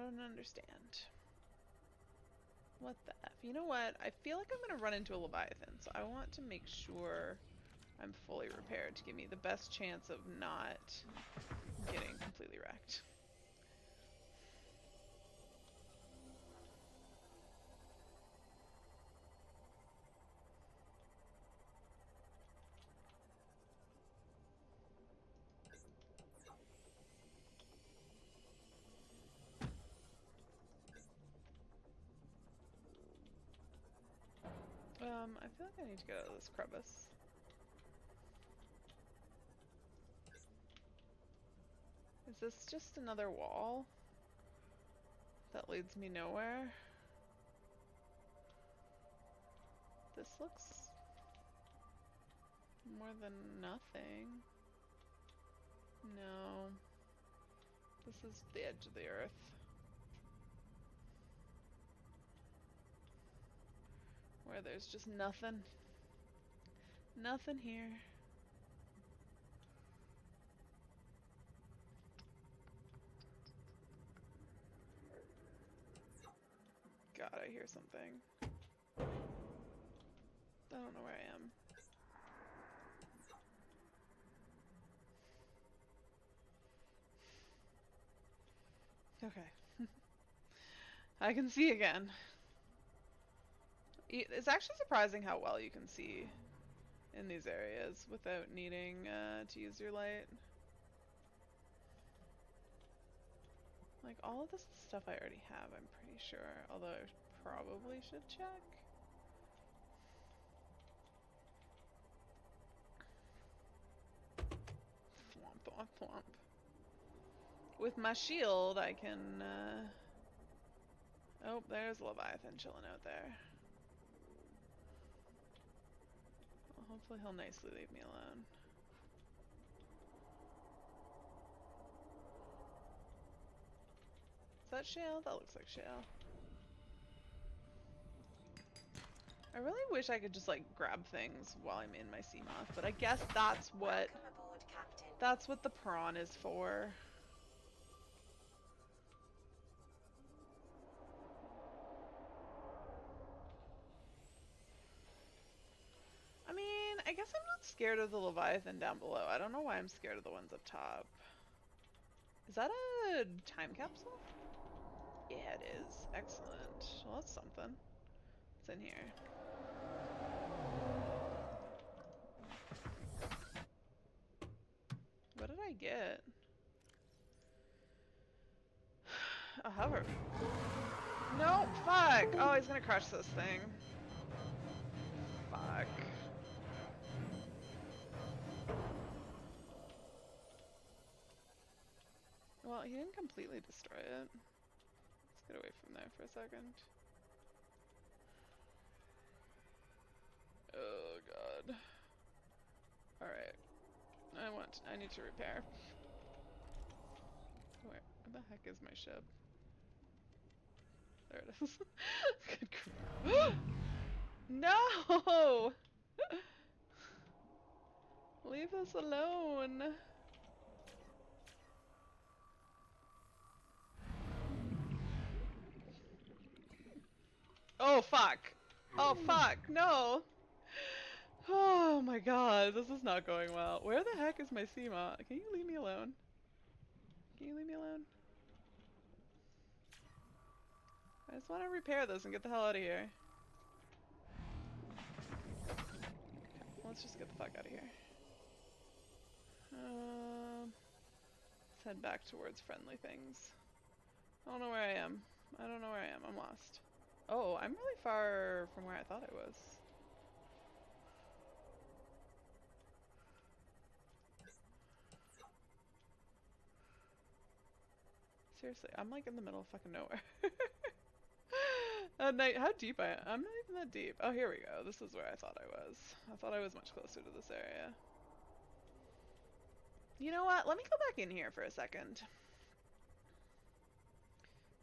don't understand. What the F? You know what? I feel like I'm gonna run into a Leviathan, so I want to make sure I'm fully repaired to give me the best chance of not getting completely wrecked. I feel like I need to get out of this crevice. Is this just another wall that leads me nowhere? This looks more than nothing. No. This is the edge of the earth. Where there's just nothing. Nothing here. God, I hear something. I don't know where I am. Okay. I can see again. It's actually surprising how well you can see in these areas without needing to use your light. Like, all of this stuff I already have, I'm pretty sure. Although I probably should check. Thwomp, thwomp, thwomp. With my shield, I can, oh, there's Leviathan chilling out there. Well, hopefully he'll nicely leave me alone. Is that shale? That looks like shale. I really wish I could just like grab things while I'm in my sea moth, but I guess that's what the prawn is for. I mean, I guess I'm not scared of the Leviathan down below. I don't know why I'm scared of the ones up top. Is that a time capsule? Yeah, it is. Excellent. Well, that's something. What's in here? What did I get? A hover. No, fuck! Oh, he's gonna crush this thing. Fuck. Well, he didn't completely destroy it. Let's get away from there for a second. Oh god. Alright. I need to repair. Where the heck is my ship? There it is. Good grief. No! Leave us alone. Oh fuck. Oh fuck, no. Oh my god, this is not going well. Where the heck is my Seema? Can you leave me alone? Can you leave me alone? I just want to repair this and get the hell out of here. Okay, let's just get the fuck out of here. Let's head back towards friendly things. I don't know where I am. I don't know where I am. I'm lost. Oh, I'm really far from where I thought I was. Seriously, I'm like in the middle of fucking nowhere. Night, how deep I am? I'm not even that deep. Oh, here we go. This is where I thought I was. I thought I was much closer to this area. You know what? Let me go back in here for a second.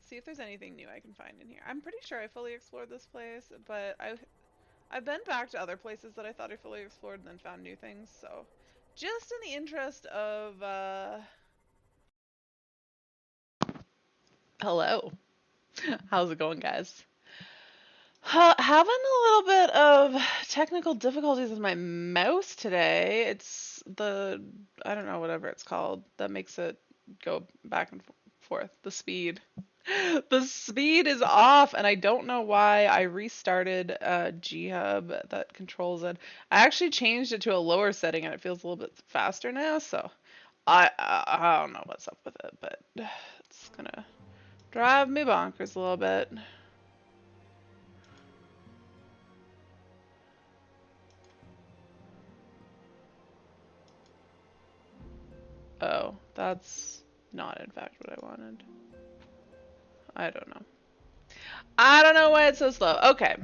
See if there's anything new I can find in here. I'm pretty sure I fully explored this place, but I've been back to other places that I thought I fully explored and then found new things, so just in the interest of Hello. How's it going, guys? Having a little bit of technical difficulties with my mouse today. It's I don't know, whatever it's called, that makes it go back and forth. The speed. The speed is off, and I don't know why. I restarted G-Hub that controls it. I actually changed it to a lower setting, and it feels a little bit faster now, so I don't know what's up with it, but it's gonna drive me bonkers a little bit. Oh, that's not in fact what I wanted. I don't know. I don't know why it's so slow. Okay.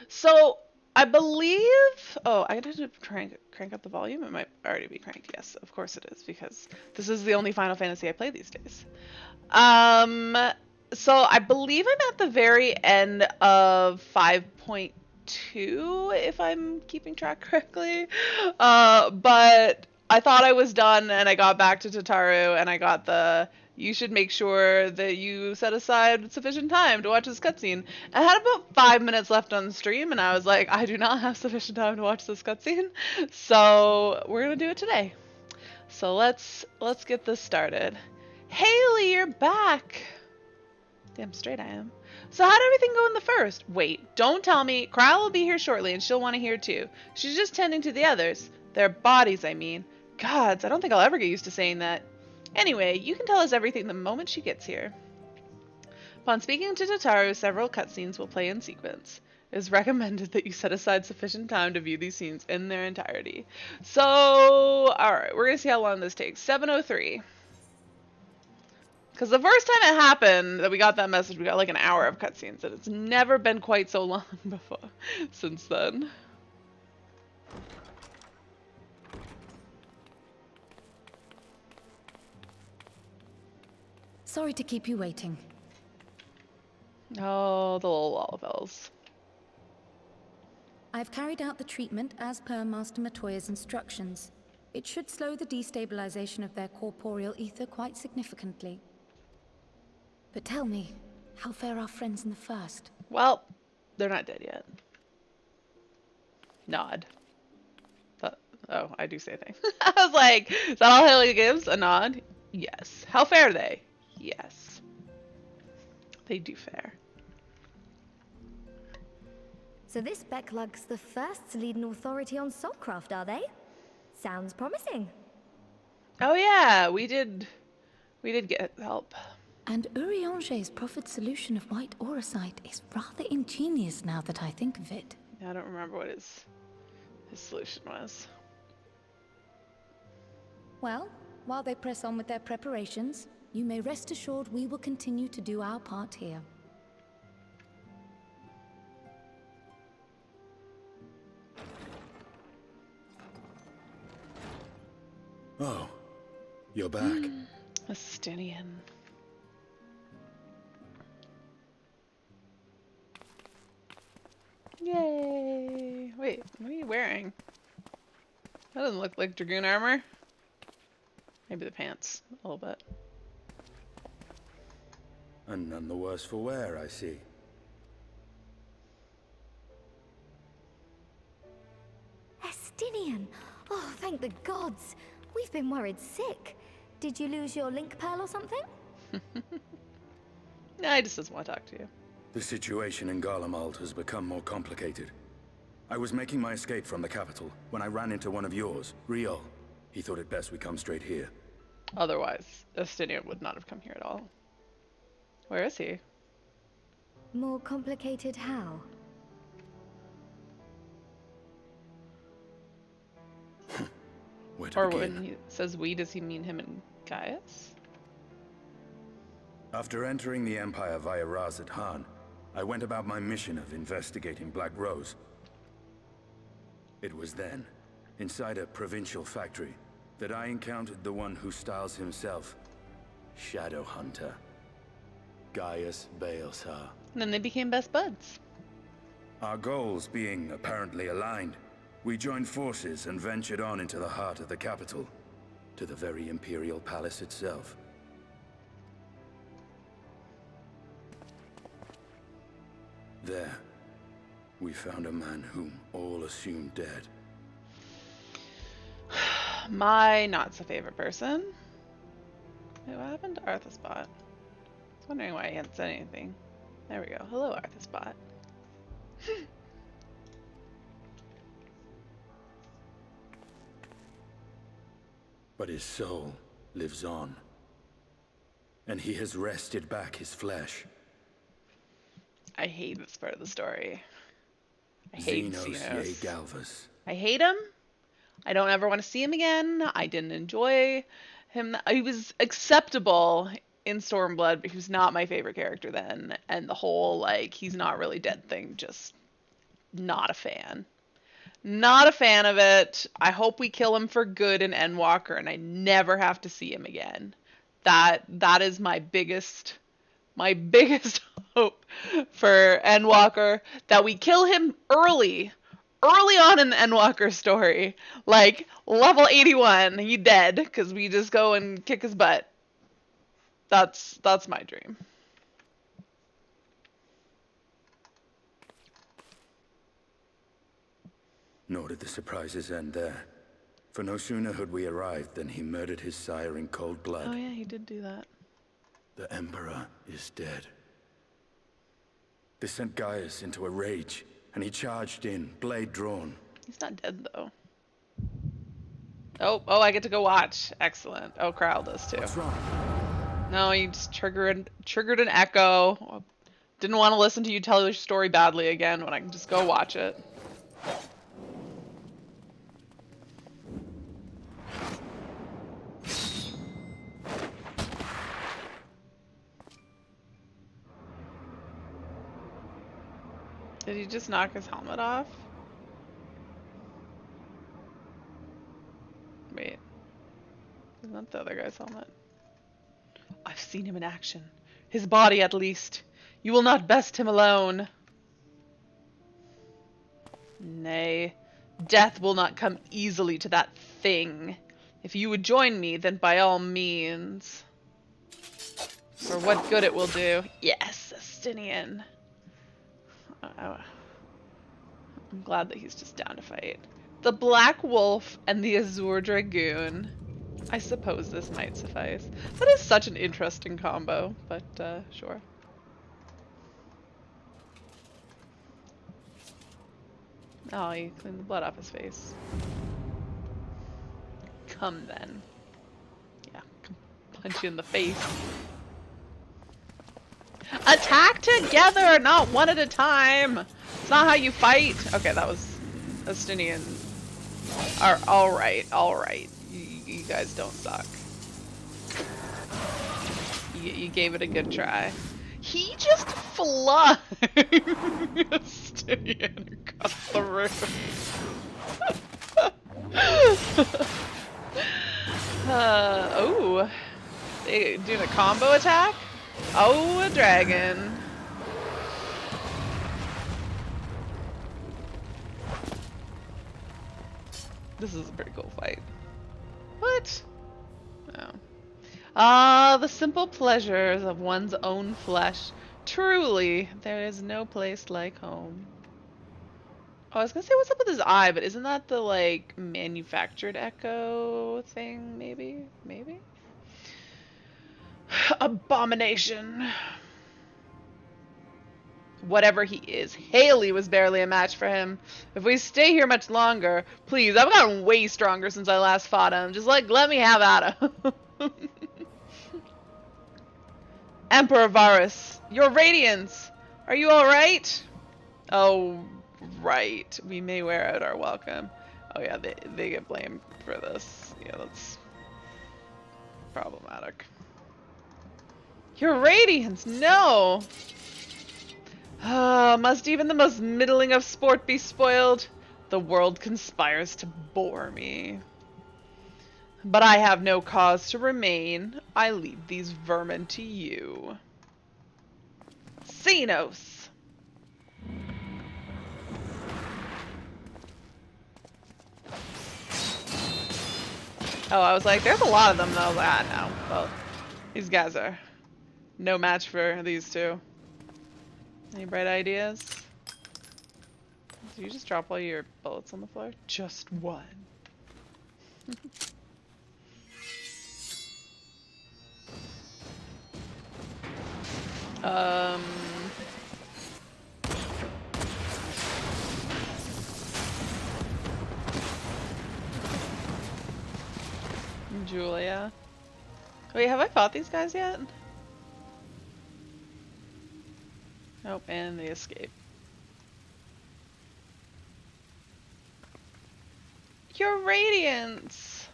So I believe. Oh, I gotta crank up the volume. It might already be cranked. Yes, of course it is, because this is the only Final Fantasy I play these days. Um. So I believe I'm at the very end of 5.2, if I'm keeping track correctly. But I thought I was done, and I got back to Tataru, and I got you should make sure that you set aside sufficient time to watch this cutscene. I had about 5 minutes left on the stream, and I was like, I do not have sufficient time to watch this cutscene, so we're gonna do it today. So let's get this started. Haley, you're back! Damn straight I am. So how'd everything go in the first? Wait, don't tell me. Kryl will be here shortly, and she'll want to hear too. She's just tending to the others. Their bodies, I mean. Gods, I don't think I'll ever get used to saying that. Anyway, you can tell us everything the moment she gets here. Upon speaking to Tataru, several cutscenes will play in sequence. It is recommended that you set aside sufficient time to view these scenes in their entirety. So, alright, we're gonna see how long this takes. 7:03. Because the first time it happened that we got that message, we got like an hour of cutscenes, and it's never been quite so long before since then. Sorry to keep you waiting. Oh, the little Lalabels. I've carried out the treatment as per Master Matoya's instructions. It should slow the destabilization of their corporeal ether quite significantly. But tell me, how fare our friends in the first? Well, they're not dead yet. Nod. Oh, I do say things. I was like, is that all Haley gives? A nod? Yes. How fare they? Yes. They do fare. So this Becklug's the first to lead an authority on soulcraft, are they? Sounds promising. Oh yeah, we did get help. And Urianger's proffered solution of white auracite is rather ingenious now that I think of it. I don't remember what his solution was. Well, while they press on with their preparations, you may rest assured we will continue to do our part here. Oh, you're back. Estinian. Yay! Wait, what are you wearing? That doesn't look like Dragoon armor. Maybe the pants, a little bit. And none the worse for wear, I see. Estinian! Oh, thank the gods! We've been worried sick. Did you lose your link pearl or something? Nah, he just doesn't want to talk to you. The situation in Garlemald has become more complicated. I was making my escape from the capital when I ran into one of yours, Riol. He thought it best we come straight here. Otherwise, Estinian would not have come here at all. Where is he? More complicated how? Where to Or begin? when he says we, does he mean him and Gaius? After entering the Empire via Razat Han, I went about my mission of investigating Black Rose. It was then, inside a provincial factory, that I encountered the one who styles himself Shadow Hunter, Gaius Baelsar. And then they became best buds. Our goals being apparently aligned, we joined forces and ventured on into the heart of the capital, to the very Imperial Palace itself. There, we found a man whom all assumed dead. My not so favorite person. Wait, what happened to Arthurspot? I was wondering why he hadn't said anything. There we go. Hello, Arthurspot. But his soul lives on. And he has wrested back his flesh. I hate this part of the story. I hate Xenos. Galvas. I hate him. I don't ever want to see him again. I didn't enjoy him. He was acceptable in Stormblood, but he was not my favorite character then. And the whole, like, he's not really dead thing, just not a fan. Not a fan of it. I hope we kill him for good in Endwalker and I never have to see him again. That is my biggest hope for Endwalker, that we kill him early on in the Endwalker story. Like, level 81, he dead, because we just go and kick his butt. That's my dream. Nor did the surprises end there. For no sooner had we arrived than he murdered his sire in cold blood. Oh yeah, he did do that. The Emperor is dead. This sent Gaius into a rage, and he charged in, blade drawn. He's not dead though. Oh, I get to go watch. Excellent. Oh, Kral does too. What's wrong? No, you just triggered an echo. Didn't want to listen to you tell your story badly again when I can just go watch it. Did he just knock his helmet off? Wait. Isn't that the other guy's helmet? I've seen him in action. His body, at least. You will not best him alone. Nay, death will not come easily to that thing. If you would join me, then by all means. For what good it will do. Yes, Estinian. I'm glad that he's just down to fight. The Black Wolf and the Azure Dragoon. I suppose this might suffice. That is such an interesting combo, but sure. Oh, he cleaned the blood off his face. Come then. Yeah, punch you in the face. Attack together, not one at a time. It's not how you fight. Okay, that was Estinian. All right. You guys don't suck. You gave it a good try. He just flung Estinian across the room. Oh, they doing a combo attack? Oh, a dragon. This is a pretty cool fight. What? Oh. Ah, the simple pleasures of one's own flesh. Truly, there is no place like home. Oh, I was gonna say what's up with his eye, but isn't that the, like, manufactured echo thing, maybe? Maybe? Abomination. Whatever he is, Haley was barely a match for him. If we stay here much longer, please, I've gotten way stronger since I last fought him. Just, like, let me have at him. Emperor Varus, your radiance! Are you alright? Oh, right. We may wear out our welcome. Oh yeah, they get blamed for this. Yeah, that's problematic. Your radiance, no! Must even the most middling of sport be spoiled? The world conspires to bore me. But I have no cause to remain. I leave these vermin to you. Xenos! Oh, I was like, there's a lot of them though. I was like, ah, no. Well, these guys are no match for these two. Any bright ideas? Did you just drop all your bullets on the floor? Just one. um... Julia. Wait, have I fought these guys yet? Nope, and they escape. Your radiance!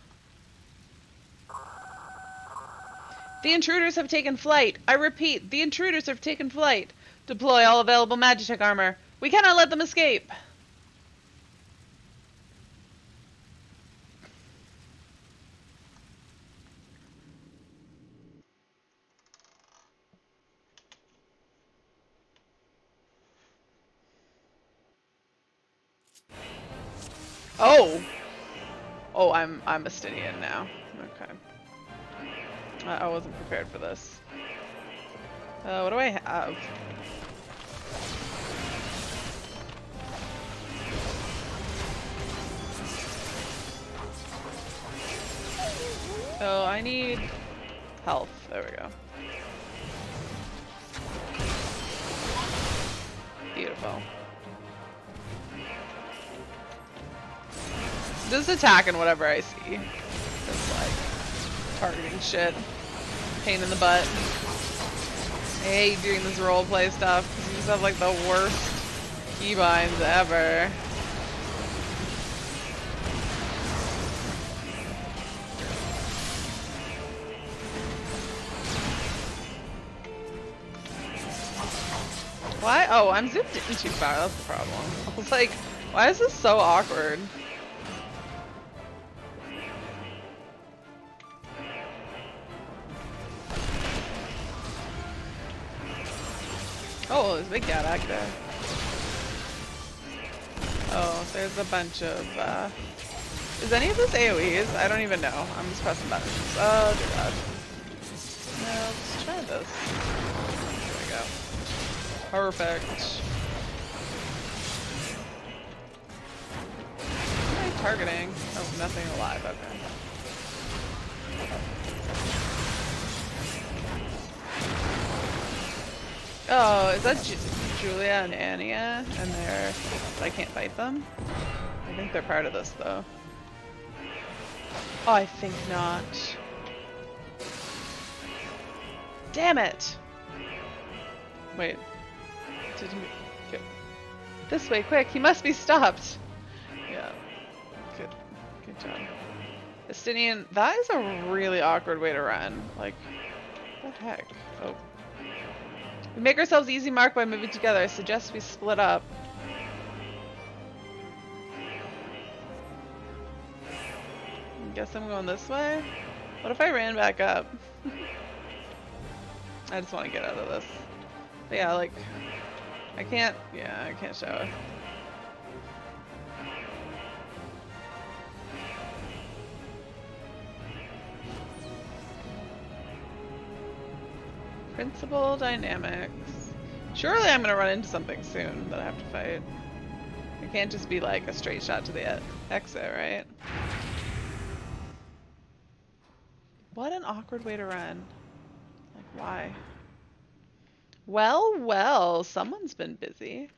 The intruders have taken flight. I repeat, the intruders have taken flight. Deploy all available Magitech armor. We cannot let them escape. Oh! Oh, I'm Estinian now. Okay. I wasn't prepared for this. What do I have? Oh, I need health. There we go. Beautiful. Just attacking whatever I see. Just like targeting shit. Pain in the butt. I hate doing this roleplay stuff because you just have like the worst keybinds ever. Why? Oh, I'm zoomed in too far. That's the problem. I was like, why is this so awkward? Oh, there's a big guy back there. Oh, there's a bunch of, is any of this AoEs? I don't even know. I'm just pressing buttons. Oh, dear God. No, let's try this. There we go. Perfect. What am I targeting? Oh, nothing alive. Okay. Oh, is that Julia and Anya? And I can't fight them? I think they're part of this, though. Oh, I think not. Damn it! Wait. Did he go? This way, quick! He must be stopped! Yeah. Good job. Estinian, that is a really awkward way to run. Like, what the heck? Oh. We make ourselves easy mark by moving together. I suggest we split up. Guess I'm going this way? What if I ran back up? I just want to get out of this. But yeah, like, I can't show it. Principal dynamics. Surely I'm gonna run into something soon that I have to fight. It can't just be like a straight shot to the exit, right? What an awkward way to run. Like, why? Well, well, someone's been busy.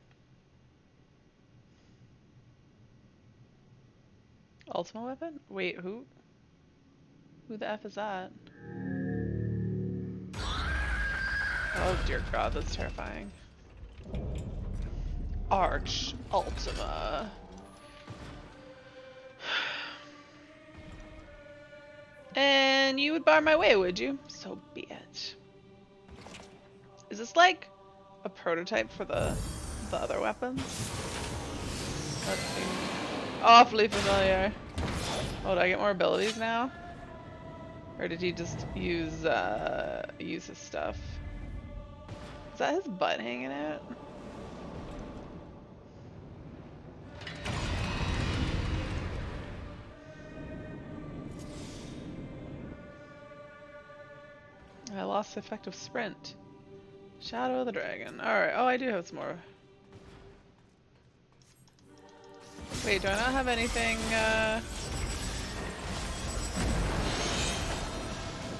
Ultima weapon? Wait, who? Who the F is that? Oh dear God, that's terrifying. Arch Ultima. And you would bar my way, would you? So be it. Is this like a prototype for the other weapons? That seems awfully familiar. Oh, do I get more abilities now? Or did he just use his stuff? Is that his butt hanging out? I lost the effect of sprint. Shadow of the Dragon. Alright, oh I do have some more. Wait, do I not have anything, I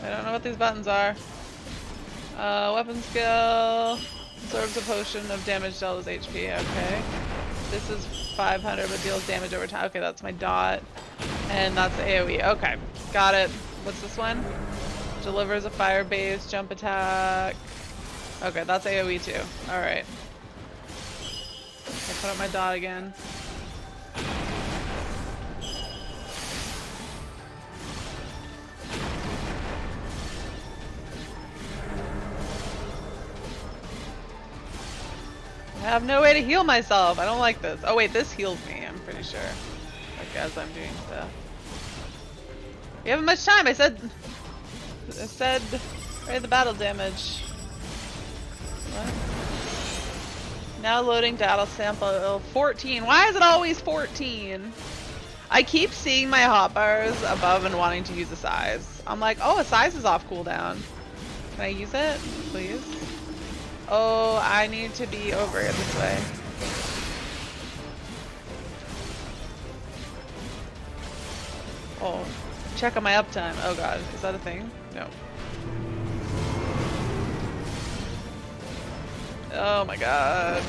don't know what these buttons are. Weapon skill. Absorbs a potion of damage dealt as HP. Okay. This is 500 but deals damage over time. Okay, that's my dot. And that's the AoE. Okay. Got it. What's this one? Delivers a fire base, jump attack. Okay, that's AoE too. Alright. I put up my dot again. I have no way to heal myself. I don't like this. Oh wait, this heals me, I'm pretty sure. Like as I'm doing stuff. We haven't much time. I said right, the battle damage. What? Now loading data sample 14. Why is it always 14? I keep seeing my hotbars above and wanting to use a size. I'm like, oh, a size is off cooldown. Can I use it, please? Oh, I need to be over here this way. Oh, check on my uptime. Oh god, is that a thing? No. Oh my god.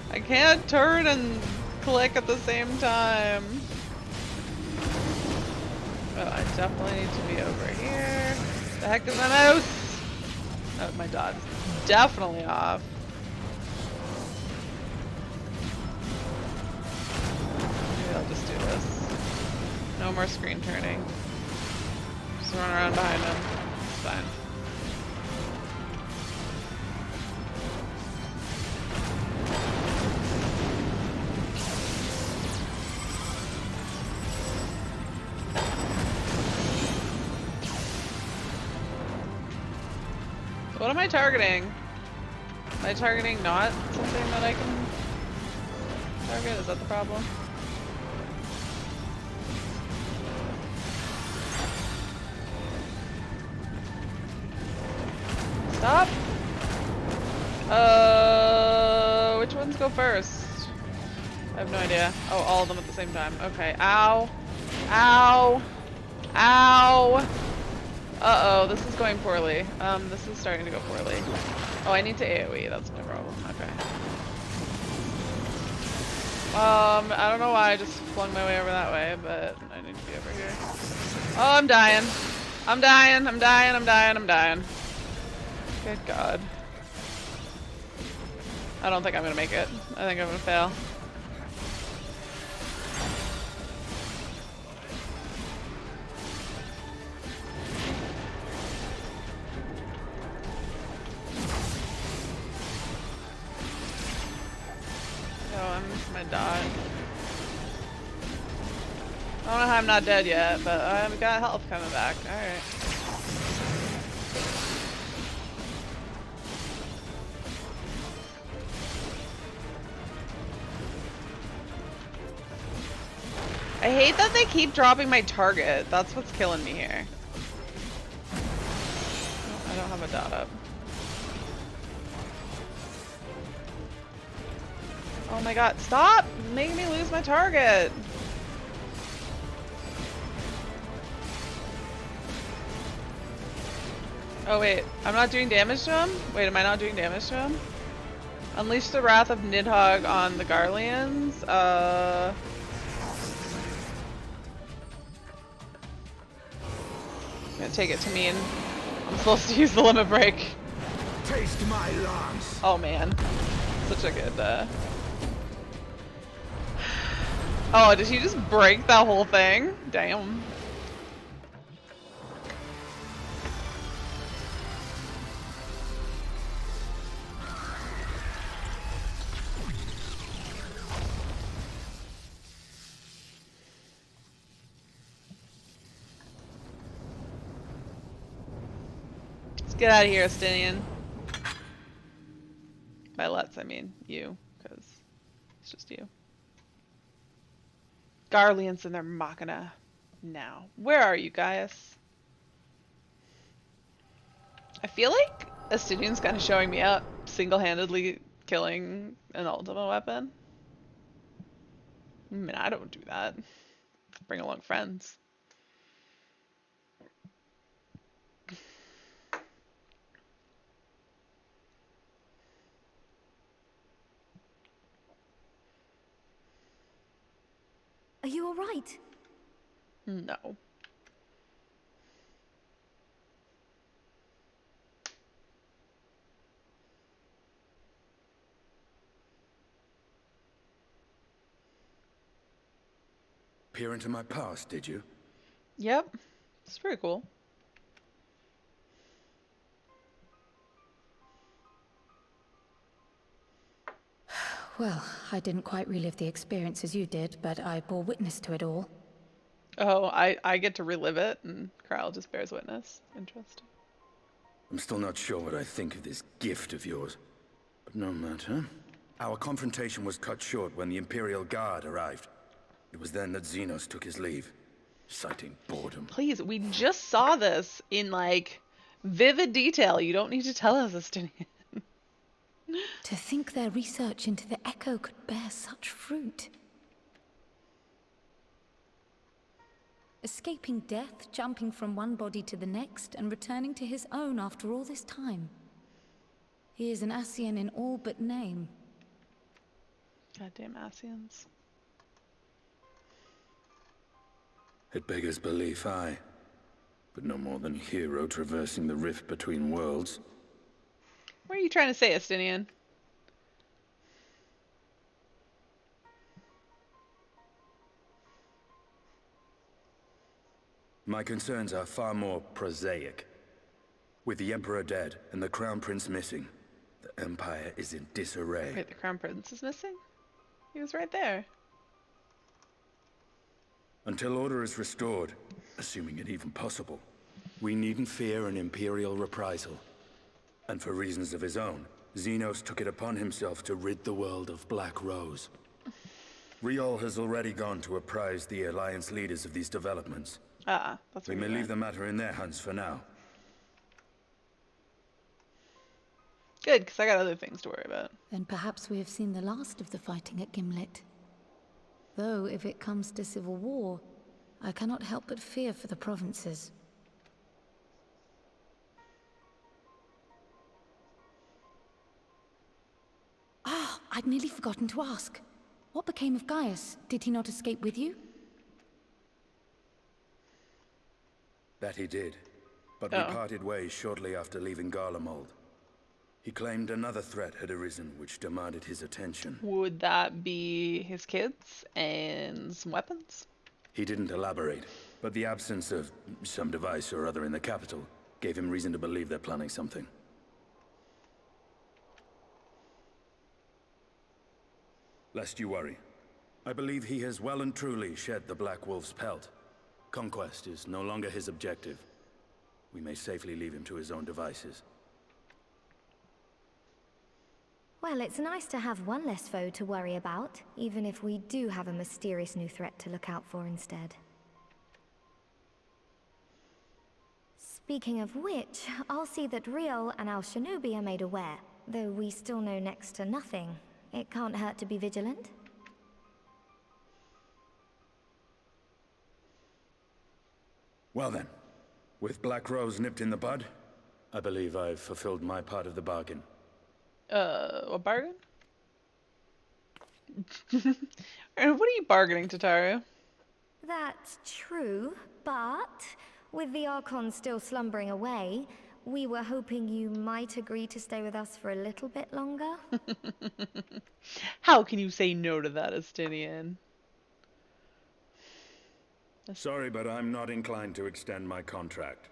I can't turn and click at the same time. Oh, I definitely need to be over here. The heck is my mouse? Oh, my dot is definitely off. Maybe I'll just do this. No more screen turning. Just run around behind him. It's fine. What am I targeting? Am I targeting not something that I can target? Is that the problem? Stop! Which ones go first? I have no idea. Oh, all of them at the same time. Okay. Ow! Ow! Ow! Uh-oh, this is going poorly. This is starting to go poorly. Oh, I need to AoE, that's my problem. Okay. I don't know why I just flung my way over that way, but I need to be over here. Oh, I'm dying. I'm dying, I'm dying, I'm dying, I'm dying. Good god. I don't think I'm gonna make it. I think I'm gonna fail. Dot. I don't know how I'm not dead yet, but I've got health coming back. Alright. I hate that they keep dropping my target. That's what's killing me here. Oh, I don't have a dot up. Oh my god, stop making me lose my target! Oh wait, I'm not doing damage to him? Wait, am I not doing damage to him? Unleash the Wrath of Nidhogg on the Garleans. I'm gonna take it to mean I'm supposed to use the limit break. Taste my lungs. Oh man, such a good Oh, did he just break that whole thing? Damn. Let's get out of here, Estinian. By let's, I mean you, because it's just you. Garleans and their Machina. Now, where are you guys? I feel like Estinian's kind of showing me up, single-handedly killing an Ultima weapon. I mean, I don't do that. Bring along friends. Are you all right? No. Peer into my past, did you? Yep. It's pretty cool. Well, I didn't quite relive the experience as you did, but I bore witness to it all. Oh, I get to relive it, and Kyle just bears witness. Interesting. I'm still not sure what I think of this gift of yours. But no matter. Our confrontation was cut short when the Imperial Guard arrived. It was then that Xenos took his leave, citing boredom. Please, we just saw this in, like, vivid detail. You don't need to tell us this, Daniel. To think their research into the Echo could bear such fruit. Escaping death, jumping from one body to the next, and returning to his own after all this time. He is an Ascian in all but name. Goddamn Ascians. It beggars belief, aye. But no more than a hero traversing the rift between worlds. What are you trying to say, Estinian? My concerns are far more prosaic. With the Emperor dead and the Crown Prince missing, the Empire is in disarray. Wait, the Crown Prince is missing? He was right there. Until order is restored, assuming it even possible, we needn't fear an Imperial reprisal. And for reasons of his own, Xenos took it upon himself to rid the world of Black Rose. Riol has already gone to apprise the Alliance leaders of these developments. Ah, that's We what may you leave meant. the matter in their hands for now. Good, because I got other things to worry about. Then perhaps we have seen the last of the fighting at Gimlet. Though, if it comes to civil war, I cannot help but fear for the provinces. Ah, I'd nearly forgotten to ask. What became of Gaius? Did he not escape with you? That he did, but we parted ways shortly after leaving Garlemald. He claimed another threat had arisen which demanded his attention. Would that be his kids and some weapons? He didn't elaborate, but the absence of some device or other in the capital gave him reason to believe they're planning something. Lest you worry, I believe he has well and truly shed the Black Wolf's pelt. Conquest is no longer his objective. We may safely leave him to his own devices. Well, it's nice to have one less foe to worry about, even if we do have a mysterious new threat to look out for instead. Speaking of which, I'll see that Riol and Al Shinobi are made aware. Though we still know next to nothing, it can't hurt to be vigilant. Well then, with Black Rose nipped in the bud, I believe I've fulfilled my part of the bargain. A bargain? And what are you bargaining, Tataru? That's true, but with the Archon still slumbering away, we were hoping you might agree to stay with us for a little bit longer. How can you say no to that, Estinian? Sorry, but I'm not inclined to extend my contract.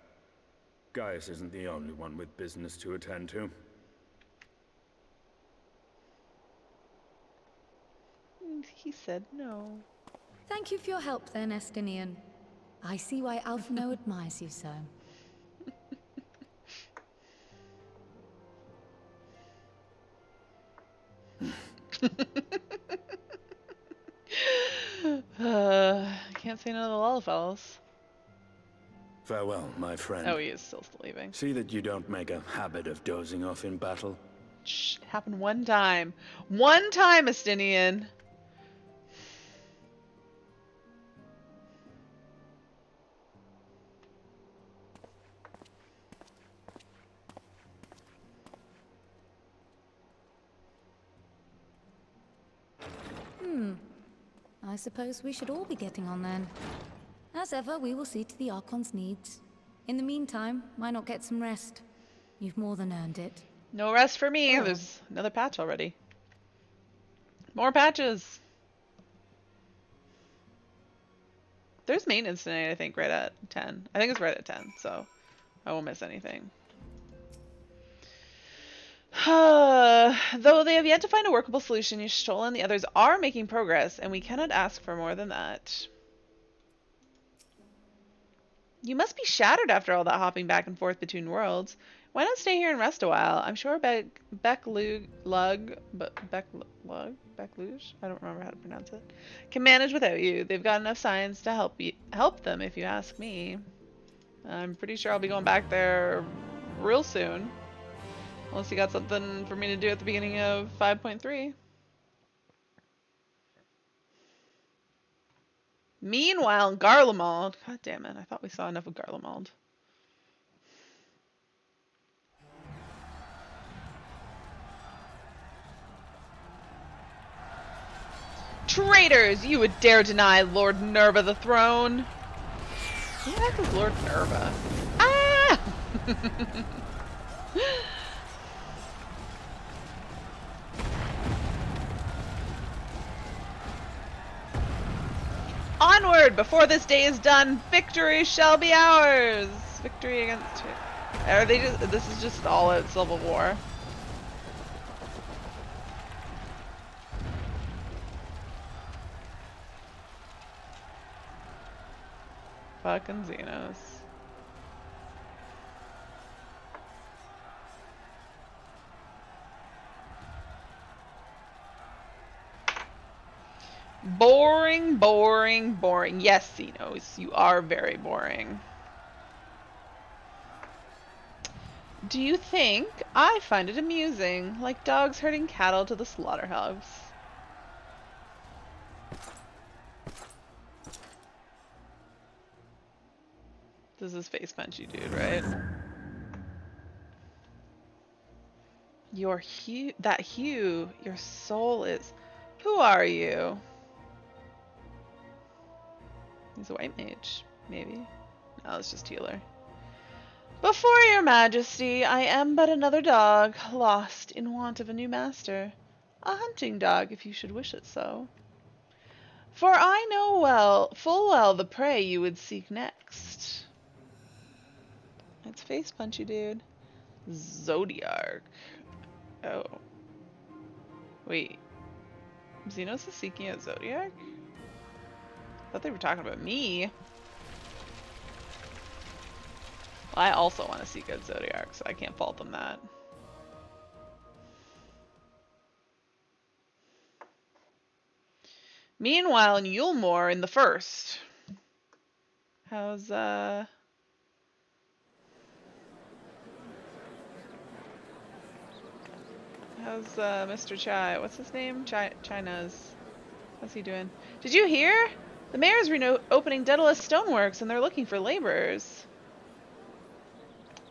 Gaius isn't the only one with business to attend to. He said no. Thank you for your help then, Estinian. I see why Alphino admires you so. Can't say no to the Lollifellas. Farewell, my friend. Oh, he is still leaving. See that you don't make a habit of dozing off in battle. Shh, it happened one time. One time, Estinian. I suppose we should all be getting on then. As ever, we will see to the Archon's needs. In the meantime, why not get some rest? You've more than earned it. No rest for me. Oh. There's another patch already. More patches. There's maintenance tonight, I think, right at 10. I think it's right at 10, so I won't miss anything. Though they have yet to find a workable solution, Y'shtola and the others are making progress, and we cannot ask for more than that. You must be shattered after all that hopping back and forth between worlds. Why not stay here and rest a while? I'm sure Beckluge, I don't remember how to pronounce it, can manage without you. They've got enough science to help them, if you ask me. I'm pretty sure I'll be going back there real soon. Unless you got something for me to do at the beginning of 5.3. Meanwhile, Garlemald. God damn it, I thought we saw enough of Garlemald. Traitors! You would dare deny Lord Nerva the throne! Who the heck is Lord Nerva? Ah! Onward! Before this day is done, victory shall be ours! Victory against... Are they just... This is just all out civil war. Fucking Xenos. Boring, boring, boring. Yes, Xenos, you are very boring. Do you think I find it amusing, like dogs herding cattle to the slaughterhouse? This is face punchy, dude, right? Your hue, that hue, your soul is. Who are you? He's a white mage, maybe. No, it's just healer. Before your majesty, I am but another dog, lost in want of a new master. A hunting dog, if you should wish it so. For I know full well the prey you would seek next. It's face punchy, dude. Zodiarch. Oh. Wait. Xenos is seeking out Zodiarch? I thought they were talking about me. Well, I also want to seek out Zodiarch, so I can't fault them that. Meanwhile, in Yulmore, in the first. How's, Mr. Chai? What's his name? China's. What's he doing? Did you hear? The mayor's opening Daedalus Stoneworks, and they're looking for laborers.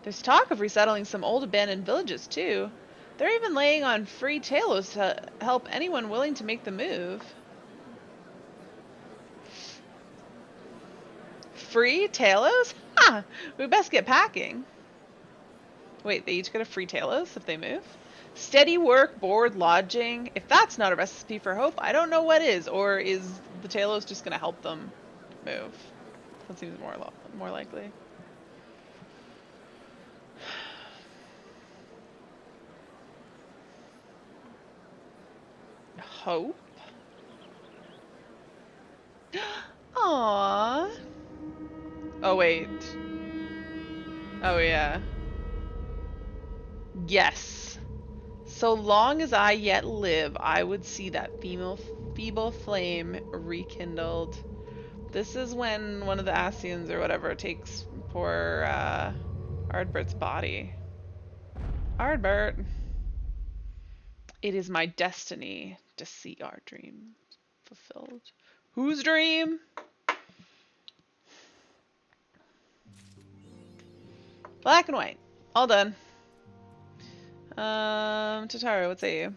There's talk of resettling some old abandoned villages, too. They're even laying on free talos to help anyone willing to make the move. Free talos? Ha! We best get packing. Wait, they each get a free talos if they move? Steady work, board, lodging. If that's not a recipe for hope, I don't know what is. Or is the talos just going to help them move? That seems more likely. Hope? Aww. Oh, wait. Oh, yeah. Yes. So long as I yet live, I would see that feeble flame rekindled. This is when one of the Ascians or whatever takes poor Ardbert's body. Ardbert. It is my destiny to see our dream fulfilled. Whose dream? Black and white. All done. Tataru, what say you?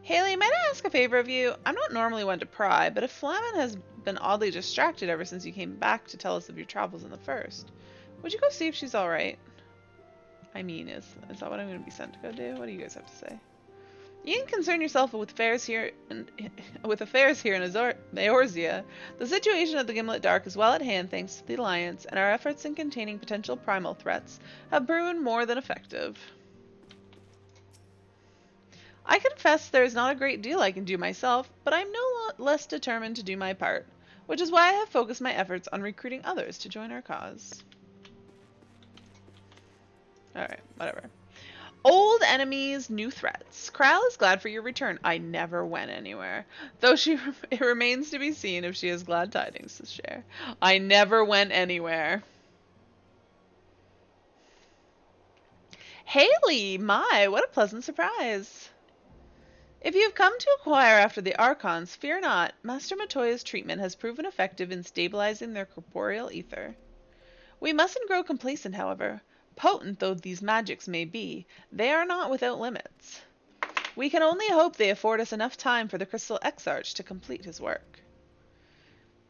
Haley, might I ask a favor of you? I'm not normally one to pry, but if Flamin has been oddly distracted ever since you came back to tell us of your travels in the first, would you go see if she's alright? I mean, is that what I'm going to be sent to go do? What do you guys have to say? You can concern yourself with affairs here in Eorzea. The situation at the Gimlet Dark is well at hand thanks to the Alliance, and our efforts in containing potential primal threats have proven more than effective. I confess there is not a great deal I can do myself, but I am no less determined to do my part, which is why I have focused my efforts on recruiting others to join our cause. Alright, whatever. Old enemies, new threats. Kral is glad for your return. I never went anywhere. Though it remains to be seen if she has glad tidings to share. I never went anywhere. Haley, my, what a pleasant surprise. If you have come to inquire after the Archons, fear not. Master Matoya's treatment has proven effective in stabilizing their corporeal ether. We mustn't grow complacent, however. Potent though these magics may be, they are not without limits. We can only hope they afford us enough time for the Crystal Exarch to complete his work.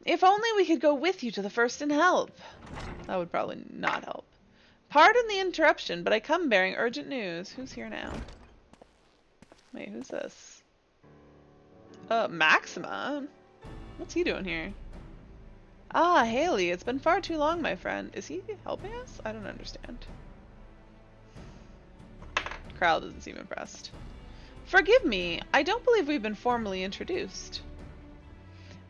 If only we could go with you to the first and help. That would probably not help. Pardon the interruption, but I come bearing urgent news. Who's here now? Wait, who's this? Maxima? What's he doing here? Ah, Haley, it's been far too long, my friend. Is he helping us? I don't understand. Kral doesn't seem impressed. Forgive me, I don't believe we've been formally introduced.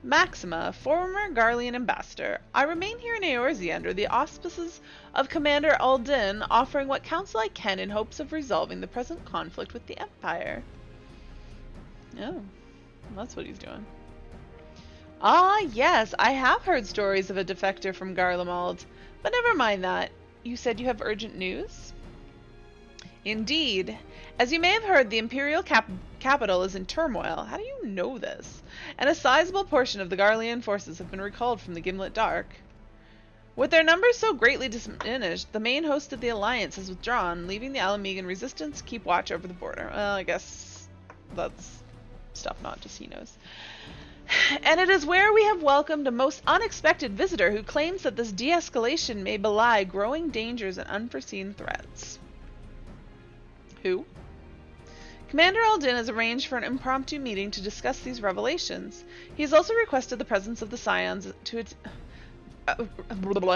Maxima, former Garlean ambassador. I remain here in Eorzea under the auspices of Commander Aldin, offering what counsel I can in hopes of resolving the present conflict with the Empire. Oh, that's what he's doing. Ah, yes, I have heard stories of a defector from Garlemald, but never mind that. You said you have urgent news? Indeed. As you may have heard, the Imperial capital is in turmoil. How do you know this? And a sizable portion of the Garlean forces have been recalled from the Gimlet Dark. With their numbers so greatly diminished, the main host of the Alliance has withdrawn, leaving the Alamegan resistance to keep watch over the border. Well, I guess that's stuff not just he knows. And it is where we have welcomed a most unexpected visitor who claims that this de-escalation may belie growing dangers and unforeseen threats. Who? Commander Aldin has arranged for an impromptu meeting to discuss these revelations. He has also requested the presence of the Scions to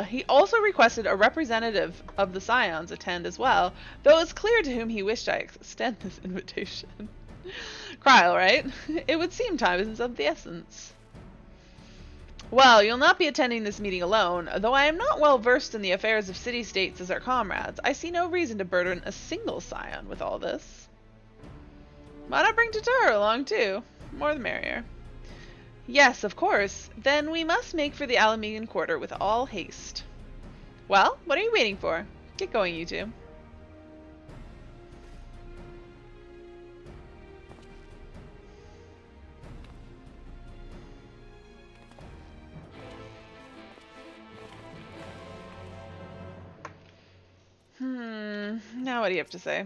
he also requested a representative of the Scions attend as well, though it's clear to whom he wished I extend this invitation. Krile, right? It would seem time is of the essence. Well, you'll not be attending this meeting alone. Though I am not well versed in the affairs of city-states as our comrades, I see no reason to burden a single scion with all this. Why not bring Tataru along too? More the merrier. Yes, of course. Then we must make for the Alamegan quarter with all haste. Well, what are you waiting for? Get going, you two. Now what do you have to say?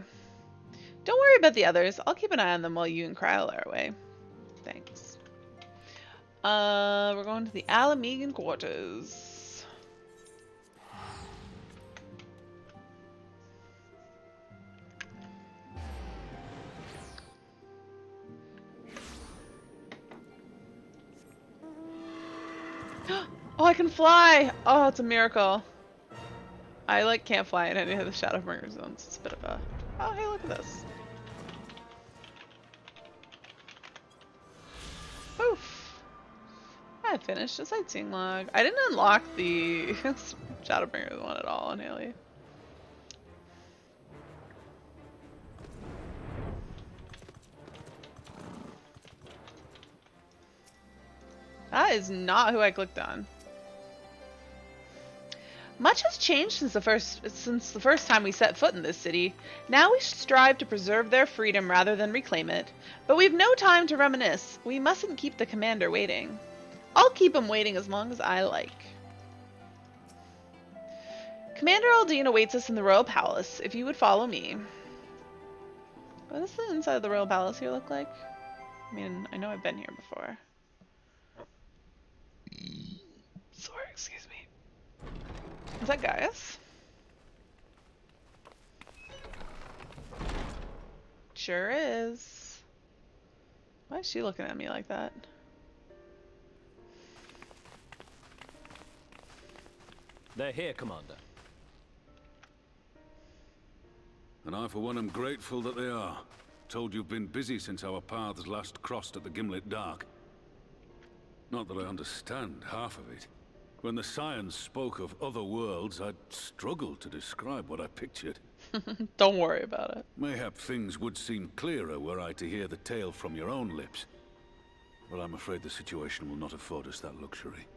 Don't worry about the others. I'll keep an eye on them while you and Krile are away. Thanks. We're going to the Alamegan quarters. Oh, I can fly! Oh, it's a miracle. I can't fly in any of the Shadowbringers zones. It's a bit of a... Oh, hey, look at this. Poof. I finished a sightseeing log. I didn't unlock the Shadowbringers one at all on Haley. That is not who I clicked on. Much has changed since the first time we set foot in this city. Now we strive to preserve their freedom rather than reclaim it. But we've no time to reminisce. We mustn't keep the commander waiting. I'll keep him waiting as long as I like. Commander Aldin awaits us in the Royal Palace, if you would follow me. What does the inside of the Royal Palace here look like? I mean, I know I've been here before. Sorry, excuse me. Is that Gaius? Sure is. Why is she looking at me like that? They're here, Commander. And I, for one, am grateful that they are. Told you've been busy since our paths last crossed at the Gimlet Dark. Not that I understand half of it. When the Scions spoke of other worlds, I'd struggled to describe what I pictured. Don't worry about it. Mayhap things would seem clearer were I to hear the tale from your own lips. But I'm afraid the situation will not afford us that luxury.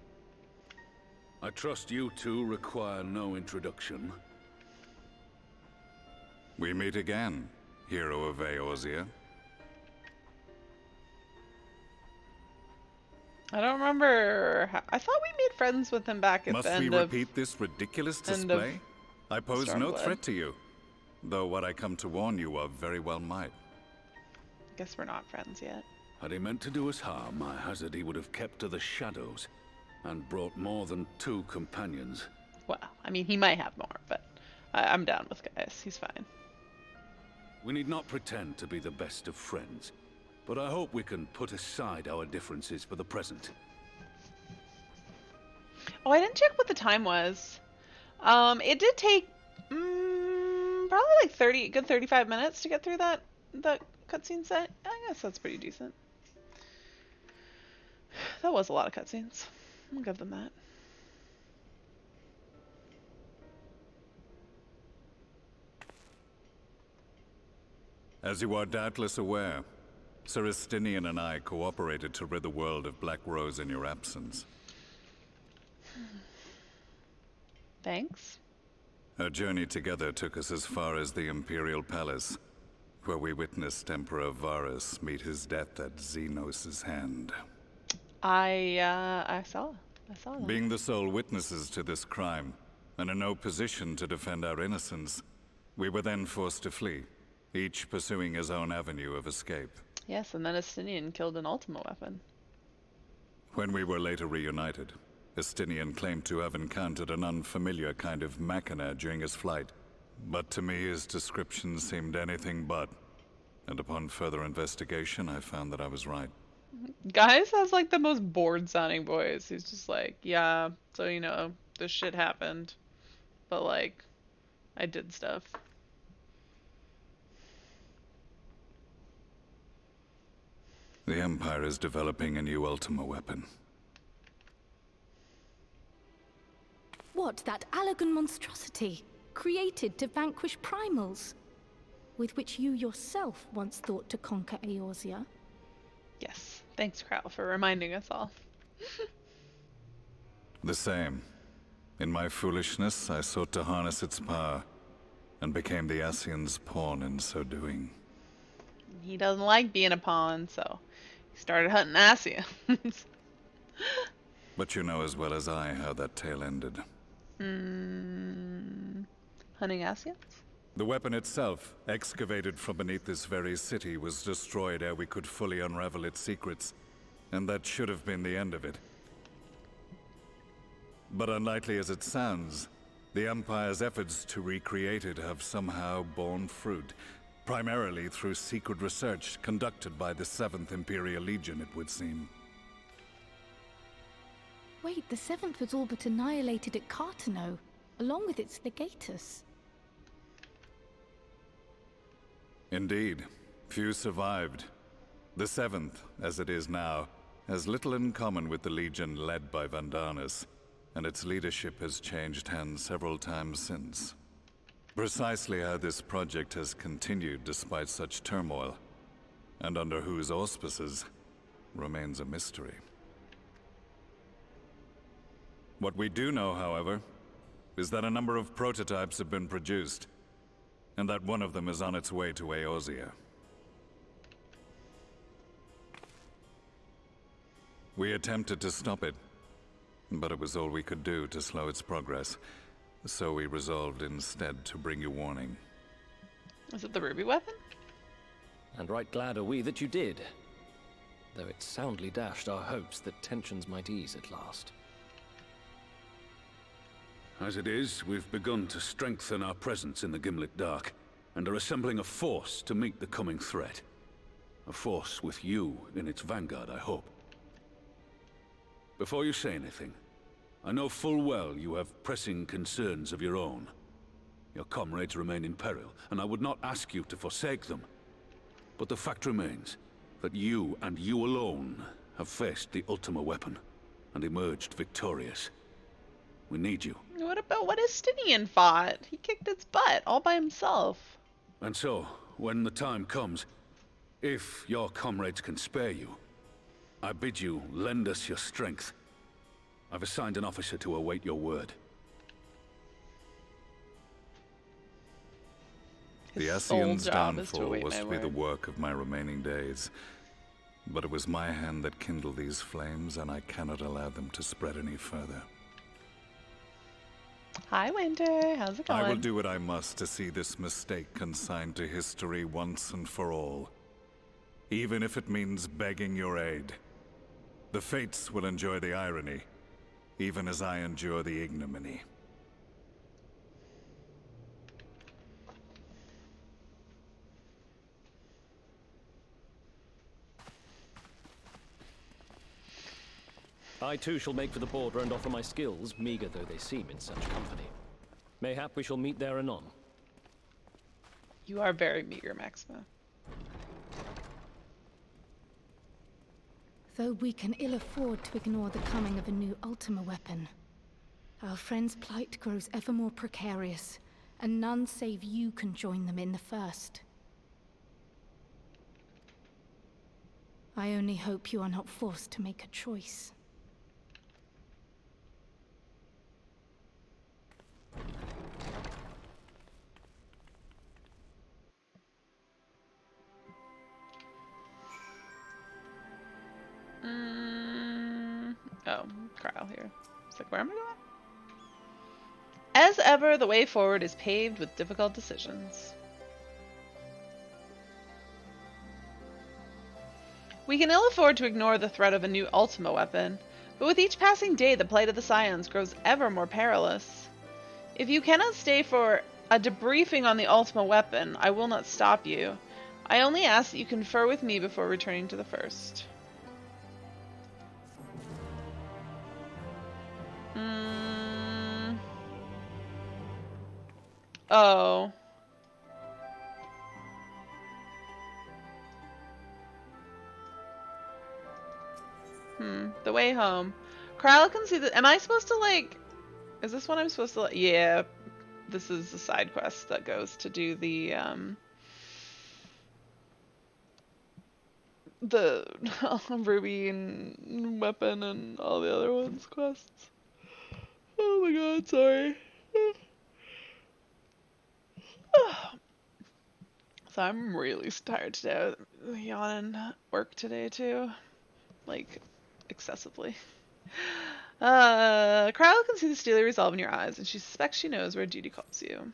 I trust you two require no introduction. We meet again, hero of Eorzea. I don't remember how, I thought we made friends with him back at Must the we end of... repeat this ridiculous end of display? I pose no Stormblood. threat to you, though what I come to warn you of very well might. Guess we're not friends yet. Had he meant to do us harm, I hazard he would have kept to the shadows, and brought more than 2 companions. Well, I mean, he might have more, but I'm down with Gaius. He's fine. We need not pretend to be the best of friends, but I hope we can put aside our differences for the present. Oh, I didn't check what the time was. It did take probably like 35 minutes to get through that cutscene set. I guess that's pretty decent. That was a lot of cutscenes. I'll give them that. As you are doubtless aware, Sir Estinian and I cooperated to rid the world of Black Rose in your absence. Thanks. Our journey together took us as far as the Imperial Palace, where we witnessed Emperor Varus meet his death at Xenos' hand. I saw that. Being the sole witnesses to this crime, and in no position to defend our innocence, we were then forced to flee, each pursuing his own avenue of escape. Yes, and then Estinian killed an Ultima weapon. When we were later reunited, Estinian claimed to have encountered an unfamiliar kind of machina during his flight. But to me, his description seemed anything but. And upon further investigation, I found that I was right. Gaius has like the most bored sounding voice. He's just like, yeah, so you know, this shit happened. But like, I did stuff. The Empire is developing a new Ultima weapon. What, that Allagan monstrosity, created to vanquish primals? With which you yourself once thought to conquer Eorzea? Yes. Thanks, Krau, for reminding us all. The same. In my foolishness, I sought to harness its power, and became the Ascian's pawn in so doing. He doesn't like being a pawn, so he started hunting Ascians. But you know as well as I how that tale ended. Hunting Ascians? The weapon itself, excavated from beneath this very city, was destroyed ere we could fully unravel its secrets, and that should have been the end of it. But unlikely as it sounds, the Empire's efforts to recreate it have somehow borne fruit, primarily through secret research conducted by the 7th Imperial Legion, it would seem. Wait, the 7th was all but annihilated at Cartano, along with its legatus. Indeed, few survived. The 7th, as it is now, has little in common with the Legion led by Vandanis, and its leadership has changed hands several times since. Precisely how this project has continued despite such turmoil, and under whose auspices, remains a mystery. What we do know, however, is that a number of prototypes have been produced, and that one of them is on its way to Eorzea. We attempted to stop it, but it was all we could do to slow its progress, so we resolved instead to bring you warning. Was it the ruby weapon? And right glad are we that you did. though it soundly dashed our hopes that tensions might ease at last. As it is, we've begun to strengthen our presence in the Gimlet Dark, and are assembling a force to meet the coming threat. A force with you in its vanguard, I hope. Before you say anything, I know full well you have pressing concerns of your own. Your comrades remain in peril, and I would not ask you to forsake them. But the fact remains that you, and you alone, have faced the Ultima weapon, and emerged victorious. We need you. What about what Estinian fought? He kicked its butt all by himself. And so, when the time comes, if your comrades can spare you, I bid you lend us your strength. I've assigned an officer to await your word. The His sole Ascian's job is to downfall await was my to be the word. work of my remaining days. But it was my hand that kindled these flames, and I cannot allow them to spread any further. Hi, Winter. How's it going? I will do what I must to see this mistake consigned to history once and for all. Even if it means begging your aid. The Fates will enjoy the irony, even as I endure the ignominy. I too shall make for the border and offer my skills, meager though they seem in such company. Mayhap we shall meet there anon. You are very meager, Maxima. Though we can ill afford to ignore the coming of a new Ultima weapon, our friend's plight grows ever more precarious, and none save you can join them in the first. I only hope you are not forced to make a choice. Oh, Kyle here. It's like, where am I going? As ever, the way forward is paved with difficult decisions. We can ill afford to ignore the threat of a new Ultima weapon, but with each passing day the plight of the Scions grows ever more perilous. If you cannot stay for a debriefing on the Ultima weapon, I will not stop you. I only ask that you confer with me before returning to the first. Oh. The way home. Kryla can see that. Am I supposed to, like... Is this what I'm supposed to... Yeah. This is the side quest that goes to do the Ruby and Weapon and all the other ones quests. Oh my god, sorry. So I'm really tired today. I was yawning at work today too. Like, excessively. Kryla can see the steely resolve in your eyes, and she suspects she knows where duty calls you.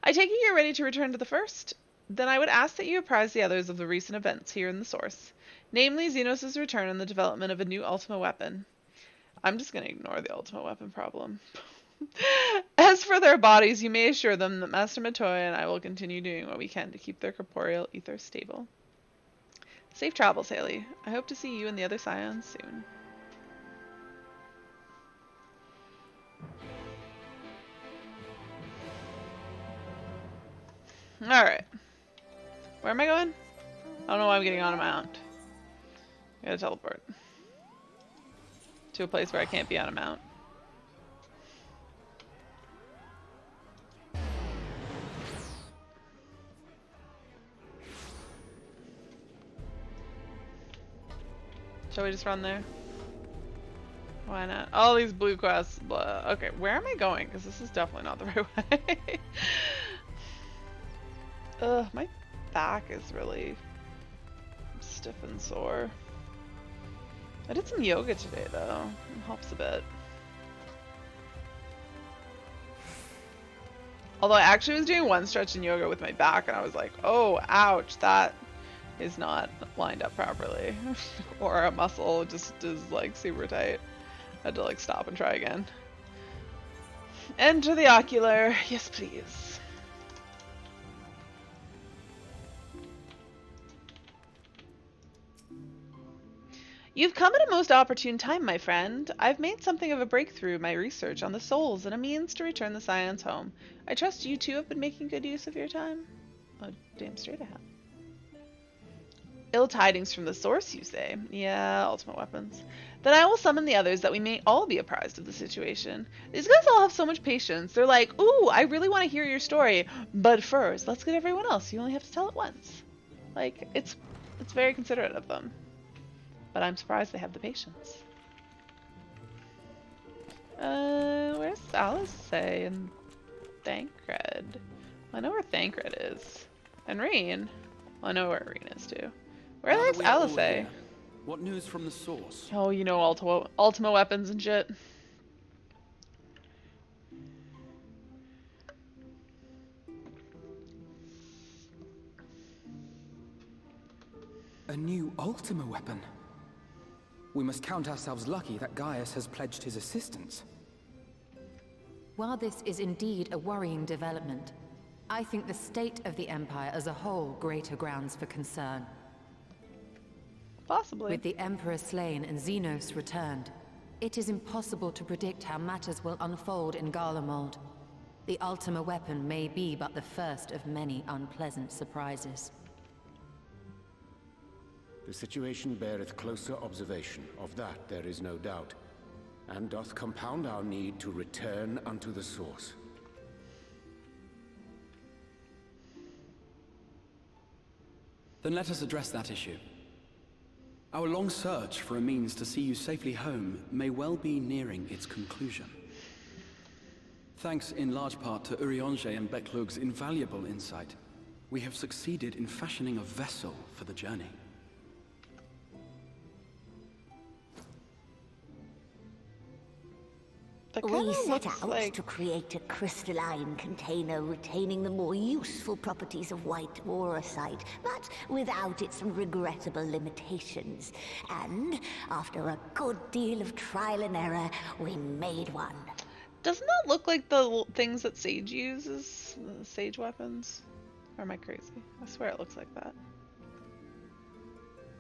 I take it you're ready to return to the first? Then I would ask that you apprise the others of the recent events here in the source, namely Xenos' return and the development of a new Ultima weapon. I'm just gonna ignore the Ultima weapon problem. As for their bodies, you may assure them that Master Matoya and I will continue doing what we can to keep their corporeal ether stable. Safe travels, Haley. I hope to see you and the other Scions soon. Alright. Where am I going? I don't know why I'm getting on a mount. I gotta teleport. To a place where I can't be on a mount. Shall we just run there? Why not? All these blue quests, blah. Okay, where am I going? Because this is definitely not the right way. Ugh, my back is really stiff and sore. I did some yoga today though. It helps a bit. Although I actually was doing one stretch in yoga with my back and I was like, oh, ouch, that is not lined up properly, or a muscle just is like super tight. I had to like stop and try again. Enter the ocular. Yes, please. You've come at a most opportune time, my friend. I've made something of a breakthrough in my research on the souls and a means to return the Scions home. I trust you two have been making good use of your time. Oh, damn straight I have. Ill tidings from the source, you say? Yeah, ultimate weapons. Then I will summon the others that we may all be apprised of the situation. These guys all have so much patience. They're like, ooh, I really want to hear your story, but first, let's get everyone else. You only have to tell it once. Like, it's very considerate of them. But I'm surprised they have the patience. Where's Alice and Thancred? Well, I know where Thancred is. And Reen. Well, I know where Reen is too. Where the heck's Alice? What news from the source? Oh, you know, Ultima weapons and shit. A new Ultima weapon? We must count ourselves lucky that Gaius has pledged his assistance. While this is indeed a worrying development, I think the state of the Empire as a whole greater grounds for concern. Possibly. With the Emperor slain and Xenos returned, it is impossible to predict how matters will unfold in Garlemald. The Ultima weapon may be but the first of many unpleasant surprises. The situation beareth closer observation, of that there is no doubt, and doth compound our need to return unto the source. Then let us address that issue. Our long search for a means to see you safely home may well be nearing its conclusion. Thanks in large part to Urianger and Beklug's invaluable insight, we have succeeded in fashioning a vessel for the journey. We set out to create a crystalline container retaining the more useful properties of white aurosite, but without its regrettable limitations. And after a good deal of trial and error, we made one. Doesn't that look like the things that Sage uses? Sage weapons? Or am I crazy? I swear it looks like that.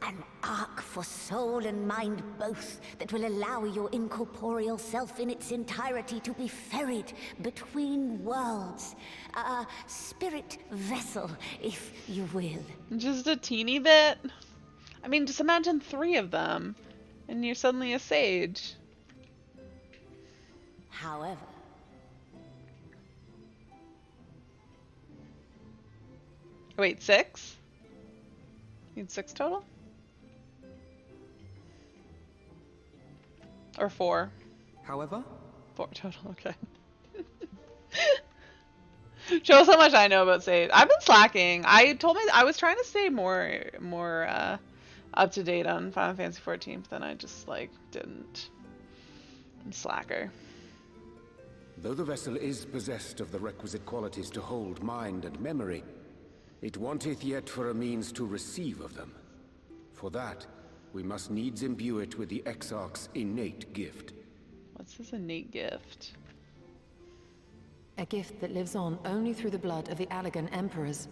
An ark for soul and mind both, that will allow your incorporeal self in its entirety to be ferried between worlds. A spirit vessel, if you will. Just a teeny bit? I mean, just imagine 3 of them, and you're suddenly a sage. However... Wait, 6? You need 6 total? Or 4? However? 4 total, okay. Show us how much I know about Sage. I've been slacking. I was trying to stay more up to date on Final Fantasy XIV, but then I just like didn't. I'm slacker. Though the vessel is possessed of the requisite qualities to hold mind and memory, it wanteth yet for a means to receive of them. For that, we must needs imbue it with the Exarch's innate gift. What's his innate gift? A gift that lives on only through the blood of the Allagan Emperors,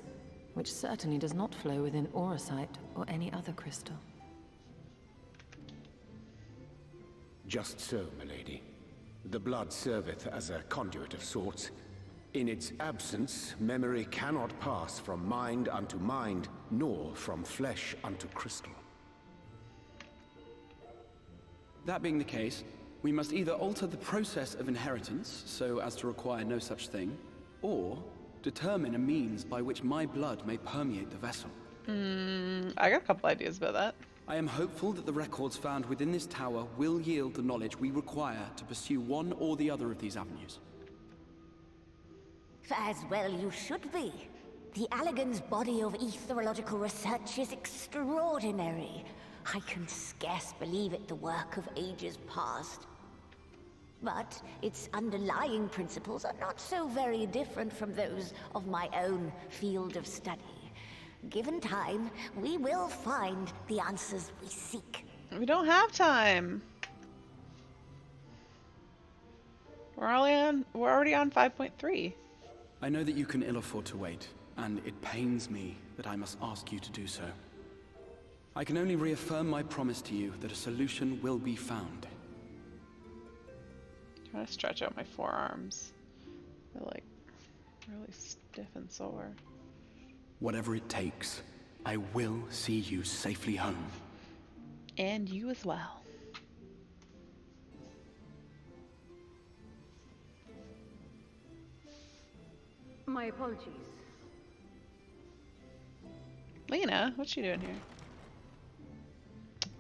which certainly does not flow within aurosite or any other crystal. Just so, milady. The blood serveth as a conduit of sorts. In its absence, memory cannot pass from mind unto mind, nor from flesh unto crystal. That being the case, we must either alter the process of inheritance so as to require no such thing, or determine a means by which my blood may permeate the vessel. I got a couple ideas about that. I am hopeful that the records found within this tower will yield the knowledge we require to pursue one or the other of these avenues. As well you should be. The Allagan's body of etherological research is extraordinary. I can scarce believe it the work of ages past. But its underlying principles are not so very different from those of my own field of study. Given time, we will find the answers we seek. We don't have time. We're already on 5.3. I know that you can ill afford to wait, and it pains me that I must ask you to do so. I can only reaffirm my promise to you that a solution will be found. I want to stretch out my forearms. They're like really stiff and sore. Whatever it takes, I will see you safely home. And you as well. My apologies. Lena, what's she doing here?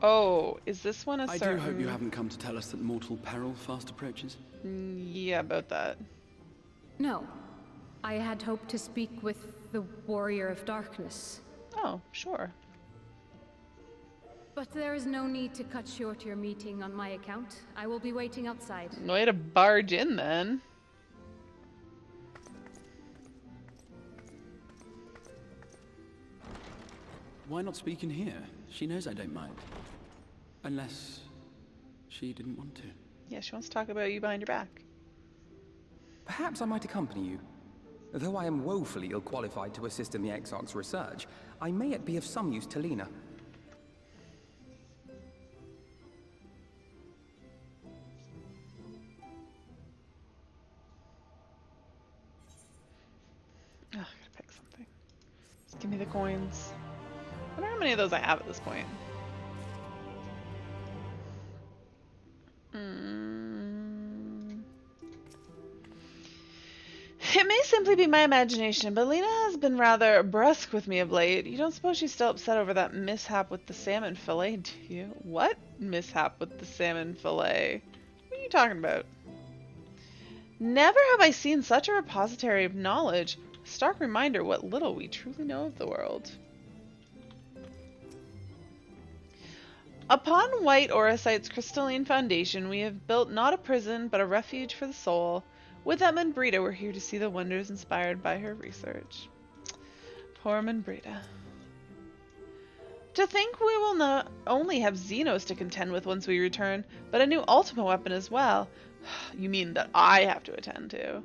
Oh, is this one a I certain... do hope you haven't come to tell us that mortal peril fast approaches. Yeah, about that. No. I had hoped to speak with the Warrior of Darkness. Oh, sure. But there is no need to cut short your meeting on my account. I will be waiting outside. Way to barge in then. Why not speak in here? She knows I don't mind. Unless she didn't want to. Yeah, she wants to talk about you behind your back. Perhaps I might accompany you. Though I am woefully ill-qualified to assist in the Exarch's research, I may yet be of some use to Lena. Oh, I gotta pick something. Just give me the coins. I wonder how many of those I have at this point. It may simply be my imagination, but Lena has been rather brusque with me of late. You don't suppose she's still upset over that mishap with the salmon fillet, do you? What mishap with the salmon fillet? What are you talking about? Never have I seen such a repository of knowledge. A stark reminder what little we truly know of the world. Upon White Orosite's crystalline foundation, we have built not a prison, but a refuge for the soul. With that Manbrita, we're here to see the wonders inspired by her research. Poor Manbrita. To think we will not only have Xenos to contend with once we return, but a new Ultima weapon as well. You mean that I have to attend to?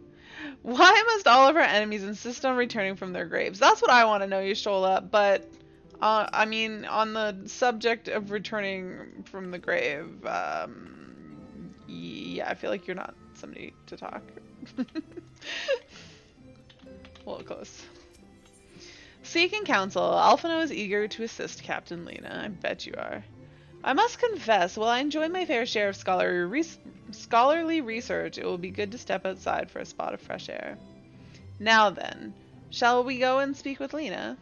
Why must all of our enemies insist on returning from their graves? That's what I want to know, Y'shtola, but... I mean, on the subject of returning from the grave, yeah, I feel like you're not somebody to talk. A little close. Seeking counsel, Alphino is eager to assist Captain Lena. I bet you are. I must confess, while I enjoy my fair share of scholarly research, it will be good to step outside for a spot of fresh air. Now then, shall we go and speak with Lena?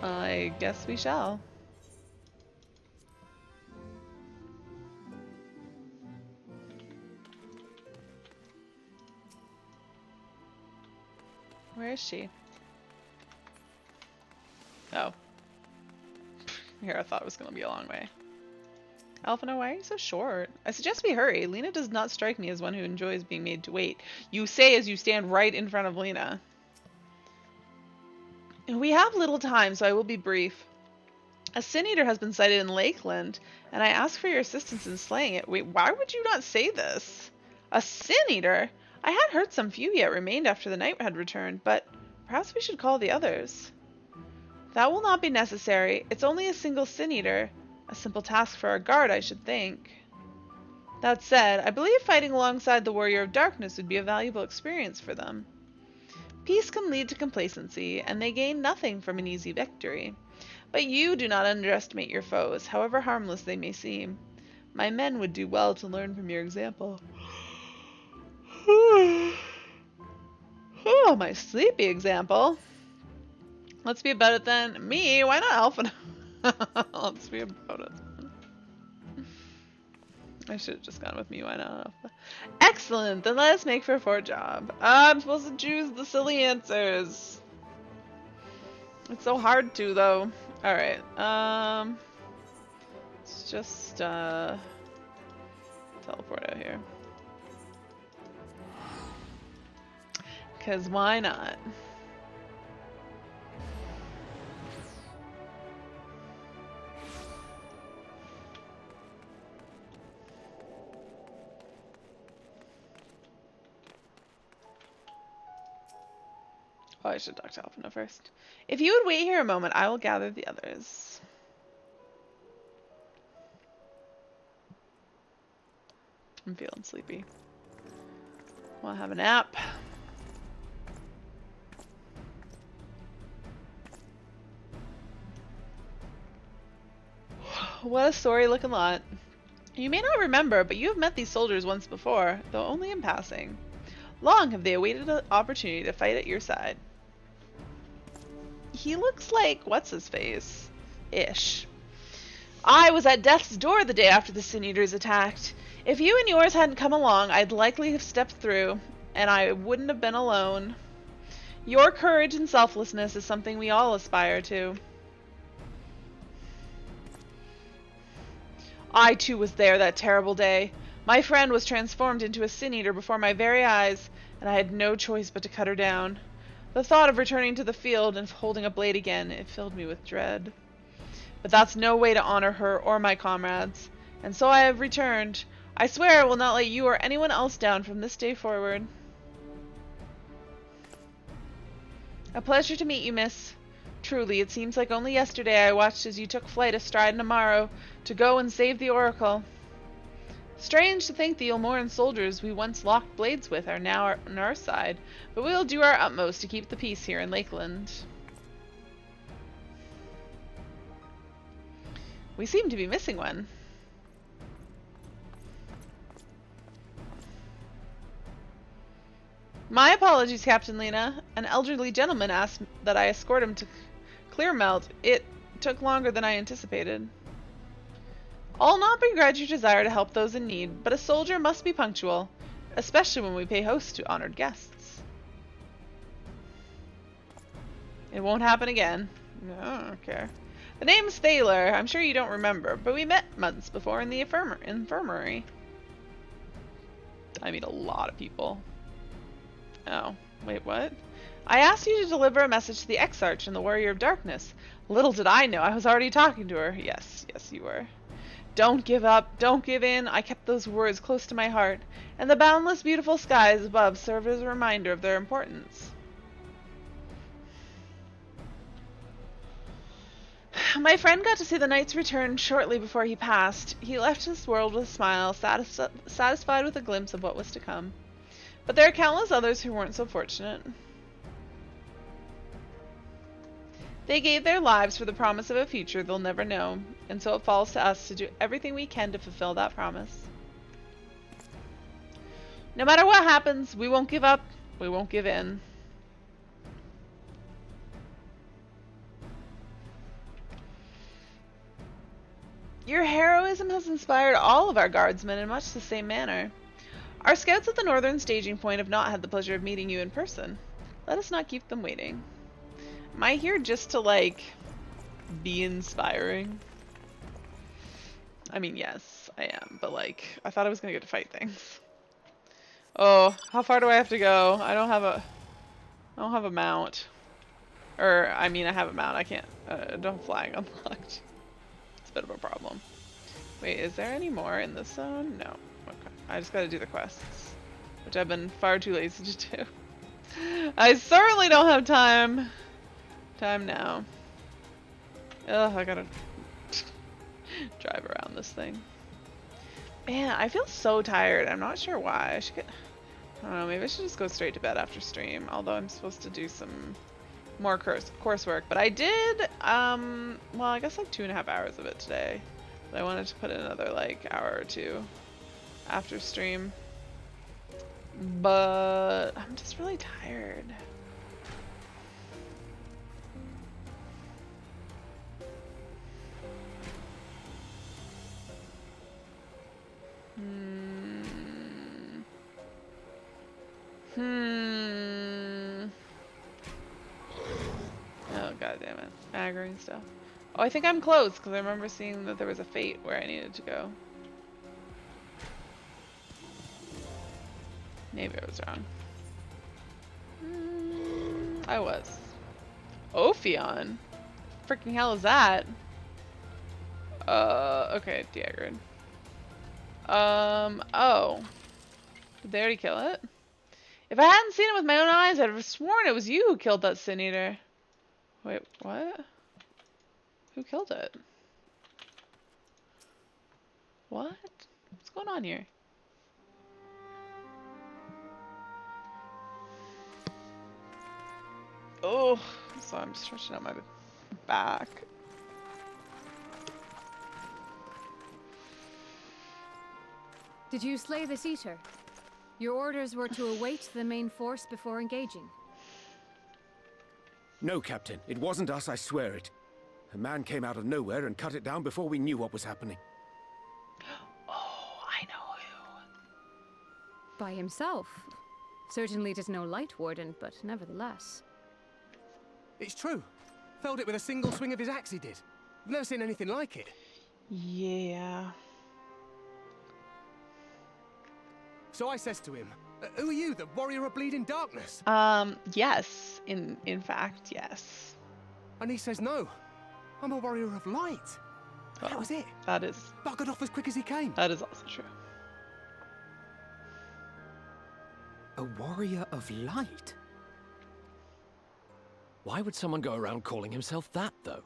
I guess we shall. Where is she? Oh. Here, I thought it was going to be a long way. Alphino, why are you so short? I suggest we hurry. Lena does not strike me as one who enjoys being made to wait. You say as you stand right in front of Lena. We have little time, so I will be brief. A Sin Eater has been sighted in Lakeland, and I ask for your assistance in slaying it. Wait, why would you not say this? A Sin Eater? I had heard some few yet remained after the night had returned, but perhaps we should call the others. That will not be necessary. It's only a single Sin Eater. A simple task for our guard, I should think. That said, I believe fighting alongside the Warrior of Darkness would be a valuable experience for them. Peace can lead to complacency, and they gain nothing from an easy victory. But you do not underestimate your foes, however harmless they may seem. My men would do well to learn from your example. Oh, my sleepy example. Let's be about it then. Me? Why not Alpha? Let's be about it. I should have just gone with me. Why not Alpha? Excellent. Then let us make for a fort job. I'm supposed to choose the silly answers. It's so hard to, though. Alright. Let's just teleport out here. 'Cause why not? Oh, I should talk to Alpina first. If you would wait here a moment, I will gather the others. I'm feeling sleepy. Want to have a nap. What a sorry-looking lot. You may not remember, but you have met these soldiers once before, though only in passing. Long have they awaited an opportunity to fight at your side. He looks like what's-his-face? Ish. I was at death's door the day after the Sin Eaters attacked. If you and yours hadn't come along, I'd likely have stepped through, and I wouldn't have been alone. Your courage and selflessness is something we all aspire to. I too was there that terrible day. My friend was transformed into a Sin Eater before my very eyes, and I had no choice but to cut her down. The thought of returning to the field and holding a blade again, it filled me with dread. But that's no way to honor her or my comrades, and so I have returned. I swear I will not let you or anyone else down from this day forward. A pleasure to meet you, miss. Truly, it seems like only yesterday I watched as you took flight astride Namaro to go and save the Oracle. Strange to think the Ilmoran soldiers we once locked blades with are now on our side, but we will do our utmost to keep the peace here in Lakeland. We seem to be missing one. My apologies, Captain Lena. An elderly gentleman asked that I escort him to Clearmelt. It took longer than I anticipated. I'll not begrudge your desire to help those in need, but a soldier must be punctual, especially when we pay host to honored guests. It won't happen again. No, I don't care. The name's Thaler. I'm sure you don't remember, but we met months before in the infirmary. I meet a lot of people. Oh, wait, what? I asked you to deliver a message to the Exarch and the Warrior of Darkness. Little did I know I was already talking to her. Yes, you were. Don't give up, don't give in. I kept those words close to my heart, and the boundless beautiful skies above served as a reminder of their importance. My friend got to see the knight's return shortly before he passed. He left this world with a smile, satisfied with a glimpse of what was to come. But there are countless others who weren't so fortunate. They gave their lives for the promise of a future they'll never know, and so it falls to us to do everything we can to fulfill that promise. No matter what happens, we won't give up, we won't give in. Your heroism has inspired all of our guardsmen in much the same manner. Our scouts at the northern staging point have not had the pleasure of meeting you in person. Let us not keep them waiting. Am I here just to, like, be inspiring? I mean, yes, I am, but, like, I thought I was gonna get to fight things. Oh, how far do I have to go? I don't have a mount. Or, I mean, I have a mount. I can't, don't have flying unlocked. It's a bit of a problem. Wait, is there any more in this zone? No. Okay. I just gotta do the quests, which I've been far too lazy to do. I certainly don't have time now. Ugh, I gotta drive around this thing. Man, I feel so tired. I'm not sure why. I should get, I don't know, maybe I should just go straight to bed after stream, although I'm supposed to do some more coursework. But I did, well, I guess like 2.5 hours of it today. But I wanted to put in another like hour or two after stream. But I'm just really tired. Oh, god damn it. Aggroing stuff. Oh, I think I'm close because I remember seeing that there was a fate where I needed to go. Maybe I was wrong. I was. Ophion? Freaking hell is that? Okay, Diagrid. Oh. Did they already kill it? If I hadn't seen it with my own eyes, I'd have sworn it was you who killed that Sin Eater. Wait, what? Who killed it? What? What's going on here? Oh, so I'm stretching out my back. Did you slay this eater? Your orders were to await the main force before engaging. No, Captain. It wasn't us, I swear it. A man came out of nowhere and cut it down before we knew what was happening. Oh, I know who. By himself. Certainly it is no light warden, but nevertheless. It's true. Felled it with a single swing of his axe, he did. I've never seen anything like it. Yeah. So I says to him, who are you, the warrior of bleeding darkness? Yes. In fact, yes. And he says, no, I'm a warrior of light. Well, that was it. That is... Buggered off as quick as he came. That is also true. A warrior of light? Why would someone go around calling himself that, though?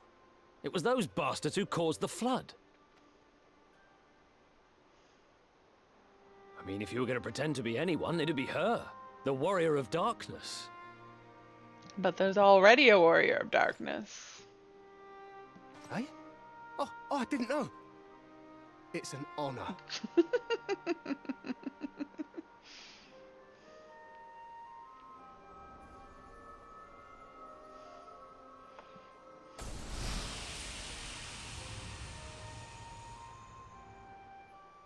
It was those bastards who caused the flood. I mean, if you were going to pretend to be anyone, it'd be her. The warrior of darkness. But there's already a warrior of darkness. Eh? Oh, I didn't know. It's an honor.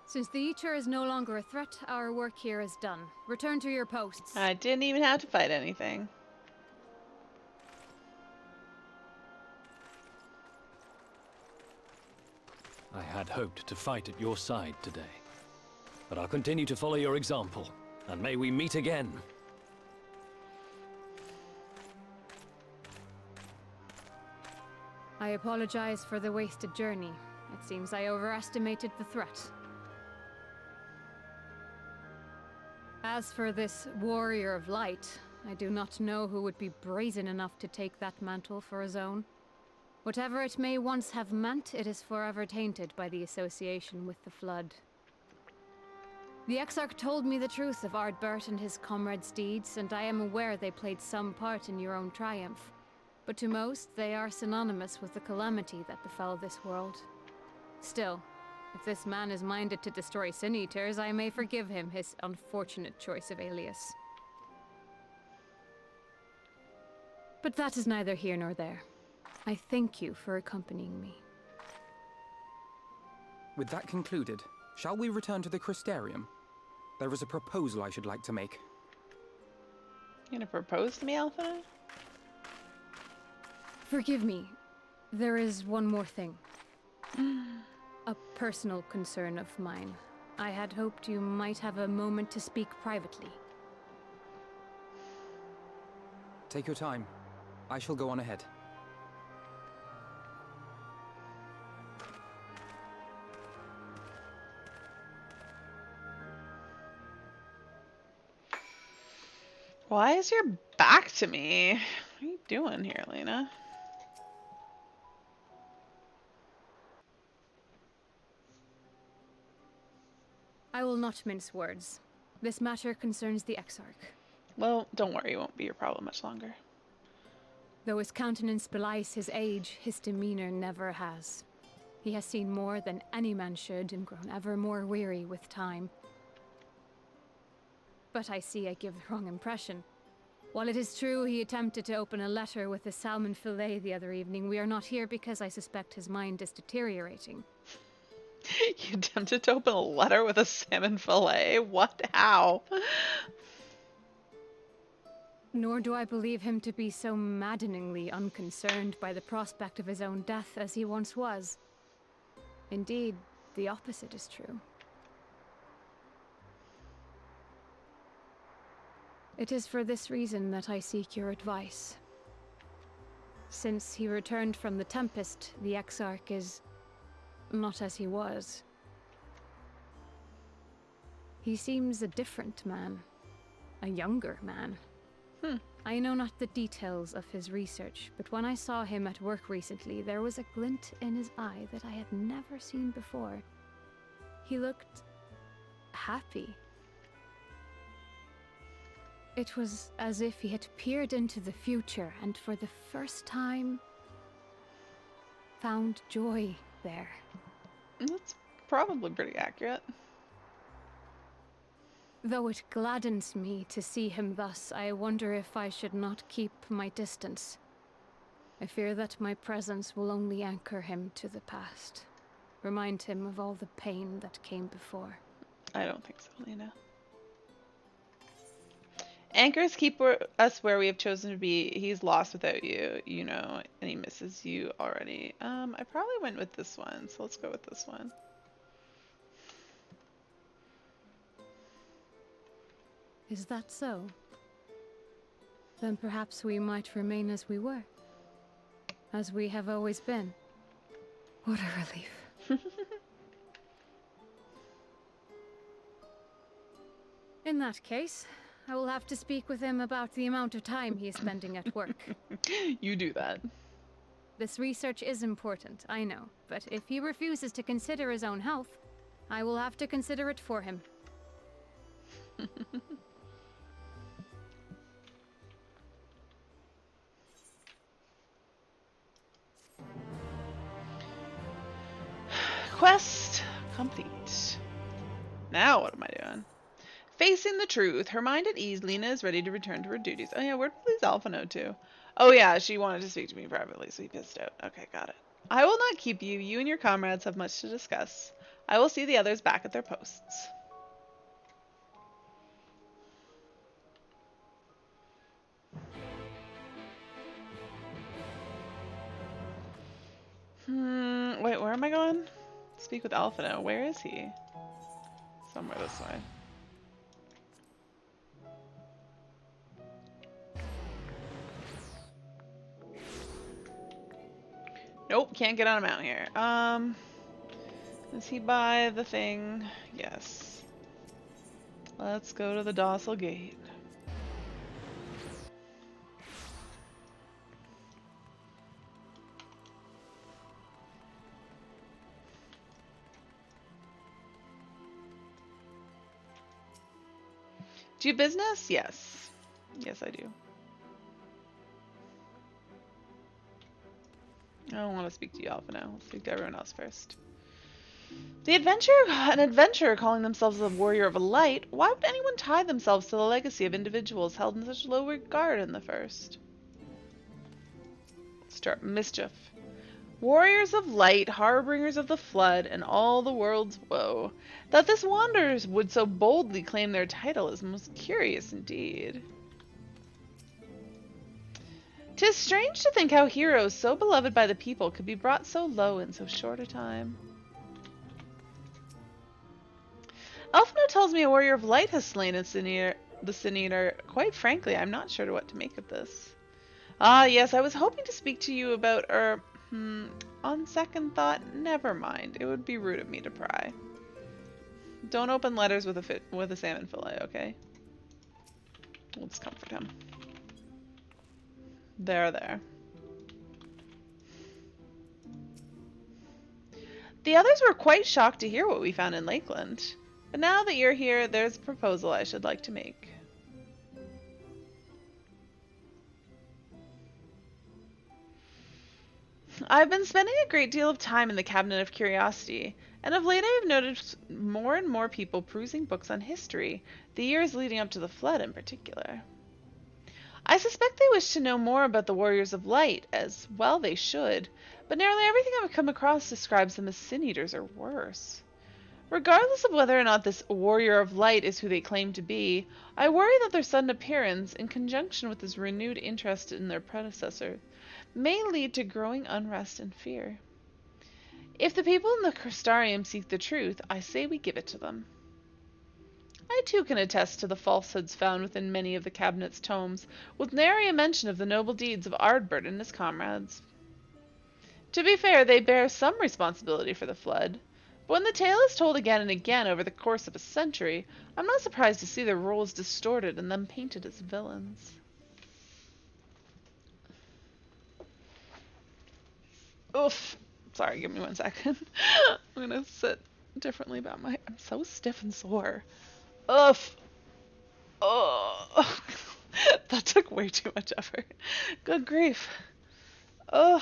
Since the Eater is no longer a threat, our work here is done. Return to your posts. I didn't even have to fight anything. I had hoped to fight at your side today. But I'll continue to follow your example, and may we meet again. I apologize for the wasted journey. It seems I overestimated the threat. As for this warrior of light, I do not know who would be brazen enough to take that mantle for his own. Whatever it may once have meant, it is forever tainted by the association with the Flood. The Exarch told me the truth of Ardbert and his comrades' deeds, and I am aware they played some part in your own triumph. But to most, they are synonymous with the calamity that befell this world. Still, if this man is minded to destroy Sin Eaters, I may forgive him his unfortunate choice of alias. But that is neither here nor there. I thank you for accompanying me. With that concluded, shall we return to the Crystarium? There is a proposal I should like to make. You gonna propose to me, Alpha? Forgive me. There is one more thing. A personal concern of mine. I had hoped you might have a moment to speak privately. Take your time. I shall go on ahead. Why is your back to me? What are you doing here, Lena? I will not mince words. This matter concerns the Exarch. Well, don't worry, it won't be your problem much longer. Though his countenance belies his age, his demeanor never has. He has seen more than any man should and grown ever more weary with time. But I see I give the wrong impression. While it is true he attempted to open a letter with a salmon fillet the other evening, we are not here because I suspect his mind is deteriorating. You attempted to open a letter with a salmon fillet? What? How? Nor do I believe him to be so maddeningly unconcerned by the prospect of his own death as he once was. Indeed, the opposite is true. It is for this reason that I seek your advice. Since he returned from the Tempest, the Exarch is not as he was. He seems a different man. A younger man. I know not the details of his research, but when I saw him at work recently, there was a glint in his eye that I had never seen before. He looked happy. It was as if he had peered into the future and for the first time found joy there. That's probably pretty accurate. Though it gladdens me to see him thus, I wonder if I should not keep my distance. I fear that my presence will only anchor him to the past. Remind him of all the pain that came before. I don't think so, Lena. Anchors keep us where we have chosen to be. He's lost without you, you know, and he misses you already. I probably went with this one, so let's go with this one. Is that so? Then perhaps we might remain as we were. As we have always been. What a relief. In that case, I will have to speak with him about the amount of time he is spending at work. You do that. This research is important, I know. But if he refuses to consider his own health, I will have to consider it for him. Quest complete. Now what am I doing? Facing the truth. Her mind at ease, Lena is ready to return to her duties. Oh yeah, where did Liz Alpha know to? Oh yeah, she wanted to speak to me privately, so he pissed out. Okay, got it. I will not keep you. You and your comrades have much to discuss. I will see the others back at their posts. Wait, where am I going? Speak with Alpha now. Where is he? Somewhere this way. Nope, can't get on a mount here. Is he by the thing? Yes. Let's go to the docile gate. Do you business? Yes. Yes, I do. I don't want to speak to you, Alpha, now. Let's speak to everyone else first. An adventurer calling themselves a warrior of light? Why would anyone tie themselves to the legacy of individuals held in such low regard in the first? Start mischief. Warriors of light, harbingers of the flood, and all the world's woe. That this wanderers would so boldly claim their title is most curious indeed. 'Tis strange to think how heroes so beloved by the people could be brought so low in so short a time. Elfno tells me a warrior of light has slain the Sin Eater. Quite frankly, I'm not sure what to make of this. Ah, yes, I was hoping to speak to you about on second thought, never mind. It would be rude of me to pry. Don't open letters with a salmon fillet, okay? Let's comfort him. There. The others were quite shocked to hear what we found in Lakeland. But now that you're here, there's a proposal I should like to make. I've been spending a great deal of time in the Cabinet of Curiosity, and of late I have noticed more and more people perusing books on history, the years leading up to the Flood in particular. I suspect they wish to know more about the Warriors of Light, as well they should, but nearly everything I've come across describes them as Sin Eaters or worse. Regardless of whether or not this Warrior of Light is who they claim to be, I worry that their sudden appearance, in conjunction with this renewed interest in their predecessor, may lead to growing unrest and fear. If the people in the Crystarium seek the truth, I say we give it to them. I too can attest to the falsehoods found within many of the cabinet's tomes, with nary a mention of the noble deeds of Ardbert and his comrades. To be fair, they bear some responsibility for the flood, but when the tale is told again and again over the course of a century, I'm not surprised to see their roles distorted and them painted as villains. Oof. Sorry, give me 1 second. I'm gonna sit differently about my... I'm so stiff and sore. Oof. Oh. That took way too much effort. Good grief. Ugh.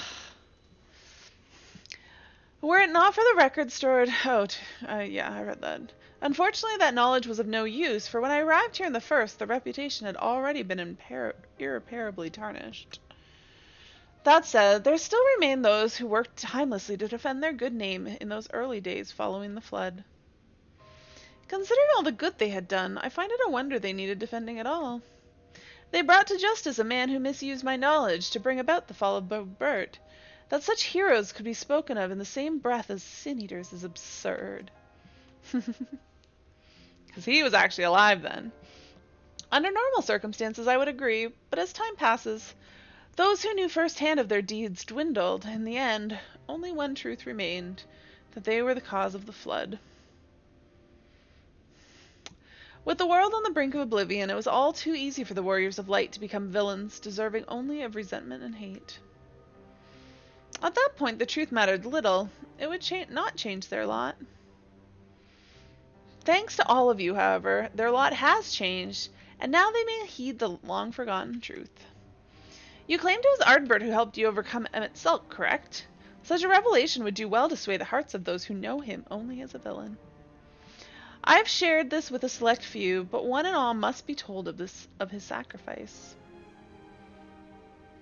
Were it not for the record stored... Oh, yeah, I read that. Unfortunately, that knowledge was of no use, for when I arrived here in the first, the reputation had already been irreparably tarnished. That said, there still remain those who worked timelessly to defend their good name in those early days following the flood. Considering all the good they had done, I find it a wonder they needed defending at all. They brought to justice a man who misused my knowledge to bring about the fall of Bert. That such heroes could be spoken of in the same breath as sin-eaters is absurd. Because he was actually alive then. Under normal circumstances, I would agree, but as time passes, those who knew firsthand of their deeds dwindled. In the end, only one truth remained, that they were the cause of the flood. With the world on the brink of oblivion, it was all too easy for the warriors of light to become villains, deserving only of resentment and hate. At that point, the truth mattered little. It would not change their lot. Thanks to all of you, however, their lot has changed, and now they may heed the long-forgotten truth. You claimed it was Ardbert who helped you overcome Emmet Sulk, correct? Such a revelation would do well to sway the hearts of those who know him only as a villain. I have shared this with a select few, but one and all must be told of his sacrifice.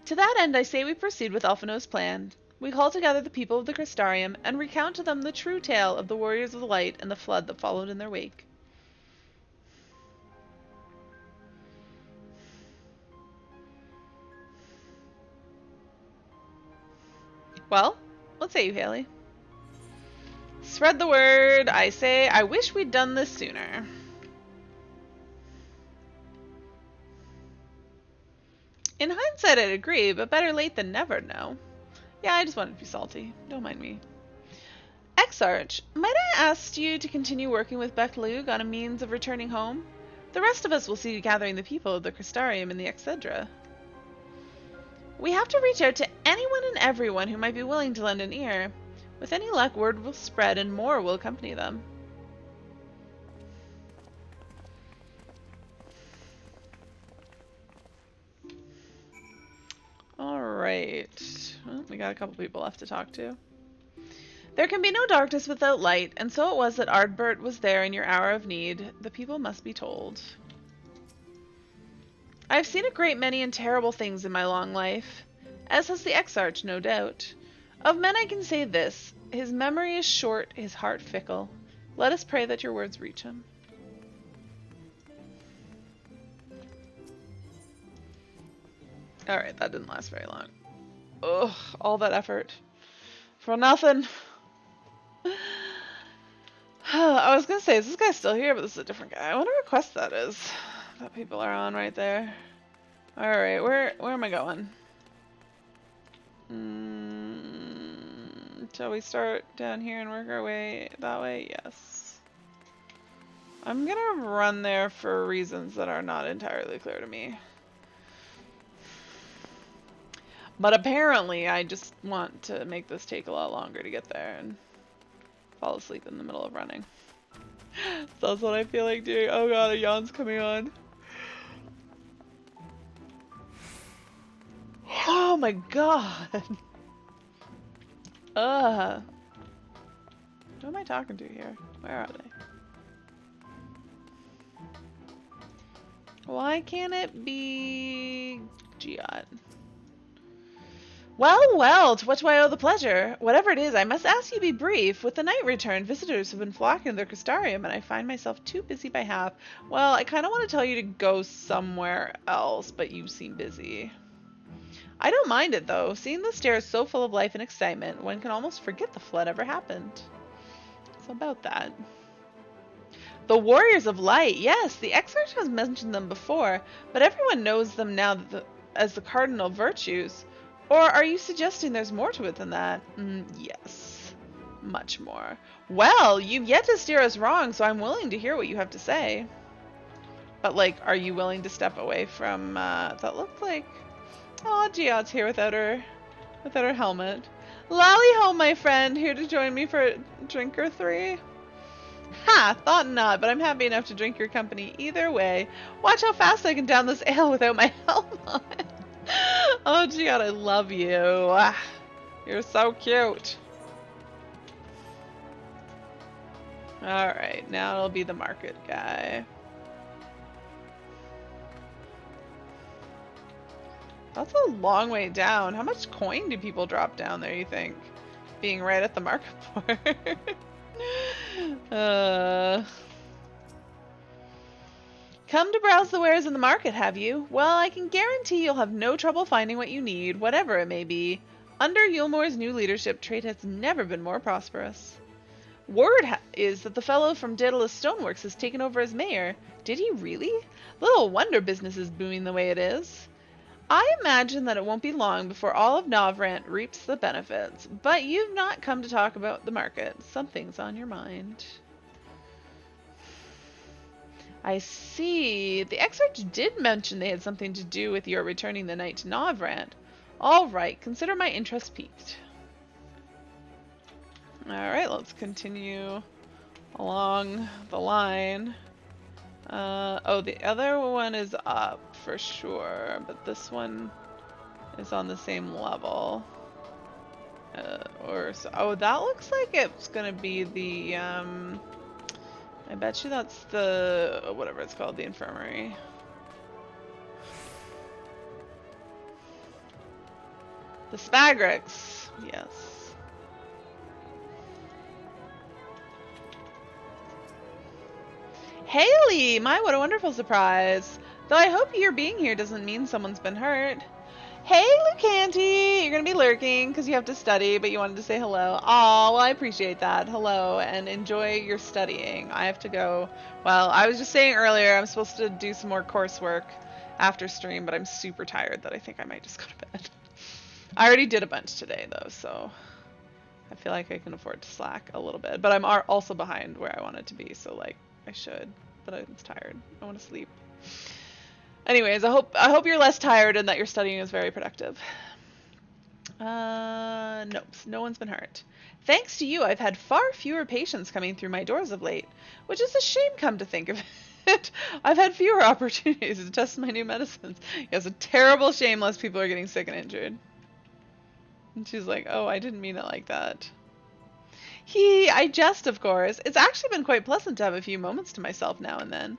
To that end, I say we proceed with Elfino's plan. We call together the people of the Crystarium and recount to them the true tale of the Warriors of the Light and the flood that followed in their wake. Well, what say you, Haley? Spread the word, I say. I wish we'd done this sooner. In hindsight, I'd agree, but better late than never, no? Yeah, I just wanted to be salty. Don't mind me. Exarch, might I ask you to continue working with Beklug on a means of returning home? The rest of us will see you gathering the people of the Crystarium in the Excedra. We have to reach out to anyone and everyone who might be willing to lend an ear. With any luck, word will spread and more will accompany them. Alright. Well, we got a couple people left to talk to. There can be no darkness without light, and so it was that Ardbert was there in your hour of need. The people must be told. I have seen a great many and terrible things in my long life, as has the Exarch, no doubt. Of men I can say this, his memory is short, his heart fickle. Let us pray that your words reach him. Alright, that didn't last very long. Ugh, all that effort. For nothing. I was gonna say, is this guy still here? But this is a different guy. I wonder what quest that is. That people are on right there. Alright, where am I going? Shall we start down here and work our way that way? Yes. I'm gonna run there for reasons that are not entirely clear to me. But apparently I just want to make this take a lot longer to get there and fall asleep in the middle of running. So that's what I feel like doing. Oh god, a yawn's coming on. Oh my god. Who am I talking to here? Where are they? Why can't it be Giot? Well, well, to what do I owe the pleasure? Whatever it is, I must ask you to be brief. With the night return, visitors have been flocking to the Crystarium, and I find myself too busy by half. Well, I kind of want to tell you to go somewhere else, but you seem busy. I don't mind it, though. Seeing the stairs so full of life and excitement, one can almost forget the flood ever happened. It's about that. The Warriors of Light. Yes, the Exarch has mentioned them before, but everyone knows them now as the cardinal virtues. Or are you suggesting there's more to it than that? Yes, much more. Well, you've yet to steer us wrong, so I'm willing to hear what you have to say. But, like, are you willing to step away from, that looked like... Oh, Giot's here without her helmet. Lally ho, my friend, here to join me for drink or three? Ha! Thought not, but I'm happy enough to drink your company either way. Watch how fast I can down this ale without my helmet on. Oh, Giot, I love you. You're so cute. Alright, now it'll be the market guy. That's a long way down. How much coin do people drop down there, you think? Being right at the market port. Come to browse the wares in the market, have you? Well, I can guarantee you'll have no trouble finding what you need, whatever it may be. Under Yulmore's new leadership, trade has never been more prosperous. Word is that the fellow from Daedalus Stoneworks has taken over as mayor. Did he really? Little wonder business is booming the way it is. I imagine that it won't be long before all of Novrant reaps the benefits, but you've not come to talk about the market. Something's on your mind. I see. The Exarch did mention they had something to do with your returning the knight to Novrant. All right, consider my interest piqued. Alright, let's continue along the line. Oh, the other one is up for sure, but this one is on the same level. Oh, that looks like it's gonna be the, I bet you that's the, whatever it's called, the infirmary. The Spagrix, yes. Haley! My, what a wonderful surprise. Though I hope your being here doesn't mean someone's been hurt. Hey, Lucanti! You're gonna be lurking because you have to study, but you wanted to say hello. Aw, well, I appreciate that. Hello, and enjoy your studying. I have to go. Well, I was just saying earlier, I'm supposed to do some more coursework after stream, but I'm super tired that I think I might just go to bed. I already did a bunch today, though, so I feel like I can afford to slack a little bit. But I'm also behind where I wanted to be, so, like, I should, but I'm tired. I want to sleep. Anyways, I hope you're less tired and that your studying is very productive. Nope, no one's been hurt. Thanks to you, I've had far fewer patients coming through my doors of late, which is a shame, come to think of it. I've had fewer opportunities to test my new medicines. It's a terrible shame less people are getting sick and injured. And she's like, oh, I didn't mean it like that. I jest, of course. It's actually been quite pleasant to have a few moments to myself now and then.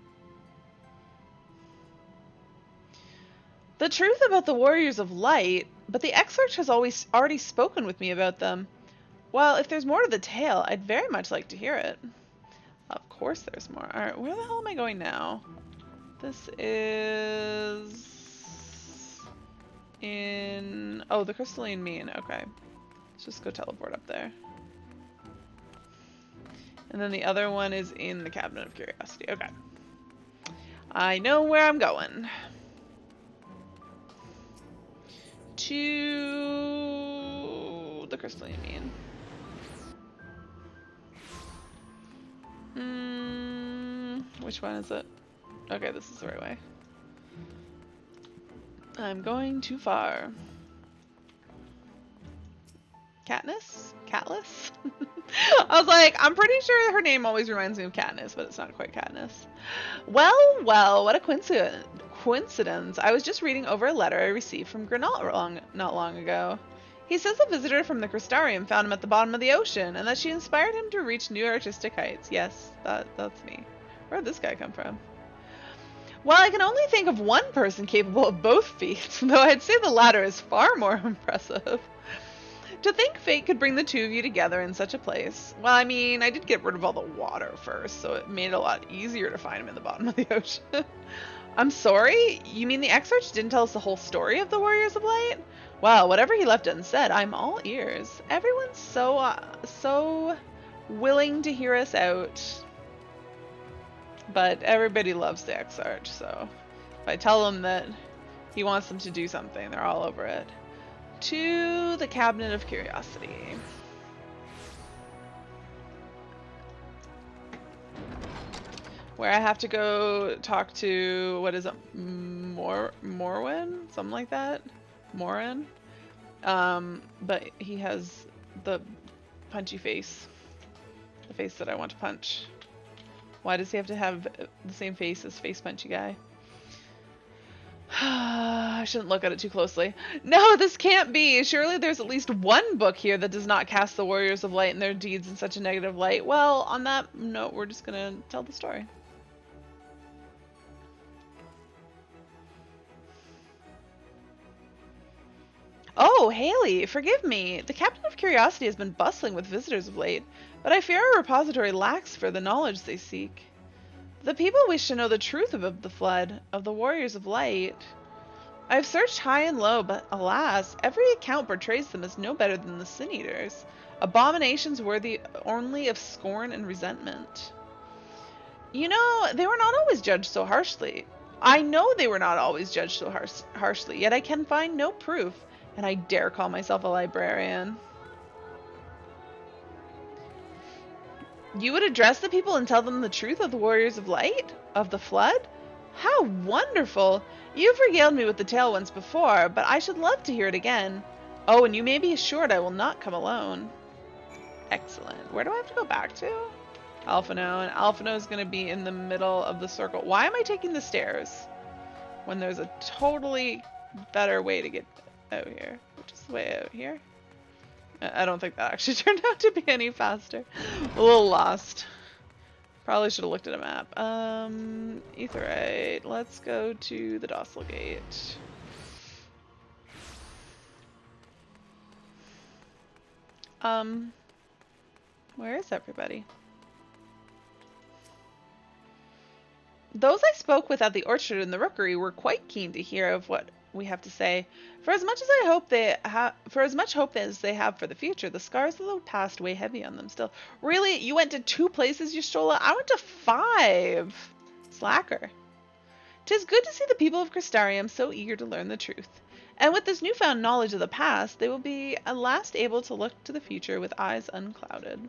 The truth about the Warriors of Light, but the Exarch has already spoken with me about them. Well, if there's more to the tale, I'd very much like to hear it. Of course there's more. Alright, where the hell am I going now? This is... in... oh, the Crystalline Mean. Okay. Let's just go teleport up there. And then the other one is in the Cabinet of Curiosity. Okay. I know where I'm going. To the Crystalline Mean. Which one is it? Okay, this is the right way. I'm going too far. Katniss? Catless? I was like, I'm pretty sure her name always reminds me of Katniss, but it's not quite Katniss. Well, well, what a coincidence. I was just reading over a letter I received from Grenalt not long ago. He says a visitor from the Crystarium found him at the bottom of the ocean, and that she inspired him to reach new artistic heights. Yes, that's me. Where'd this guy come from? Well, I can only think of one person capable of both feats, though I'd say the latter is far more impressive. To think fate could bring the two of you together in such a place. Well, I mean, I did get rid of all the water first, so it made it a lot easier to find him in the bottom of the ocean. I'm sorry? You mean the Exarch didn't tell us the whole story of the Warriors of Light? Well, whatever he left unsaid, I'm all ears. Everyone's so willing to hear us out. But everybody loves the Exarch, so if I tell them that he wants them to do something, they're all over it. To the Cabinet of Curiosity. Where I have to go talk to, what is it, Morwen? Something like that? Morin? But he has the punchy face. The face that I want to punch. Why does he have to have the same face as Face Punchy Guy? I shouldn't look at it too closely. No, this can't be! Surely there's at least one book here that does not cast the Warriors of Light and their deeds in such a negative light. Well, on that note, we're just gonna tell the story. Oh, Haley, forgive me. The Captain of Curiosity has been bustling with visitors of late, but I fear our repository lacks for the knowledge they seek. The people wish to know the truth about the flood, of the Warriors of Light. I have searched high and low, but alas, every account portrays them as no better than the Sin Eaters, abominations worthy only of scorn and resentment. You know, they were not always judged so harshly. I know they were not always judged so harshly, yet I can find no proof, and I dare call myself a librarian. You would address the people and tell them the truth of the Warriors of Light? Of the Flood? How wonderful! You've regaled me with the tale once before, but I should love to hear it again. Oh, and you may be assured I will not come alone. Excellent. Where do I have to go back to? Alphino, and Alphino is going to be in the middle of the circle. Why am I taking the stairs when there's a totally better way to get out here? Which is the way out here? I don't think that actually turned out to be any faster. A little lost. Probably should have looked at a map. Aetheryte. Let's go to the Docile Gate. Where is everybody? Those I spoke with at the orchard and the rookery were quite keen to hear of what we have to say. For as much hope as they have for the future, the scars of the past weigh heavy on them still. Really? You went to 2 places, Y'shtola? I went to 5. Slacker. 'Tis good to see the people of Crystarium so eager to learn the truth. And with this newfound knowledge of the past, they will be at last able to look to the future with eyes unclouded.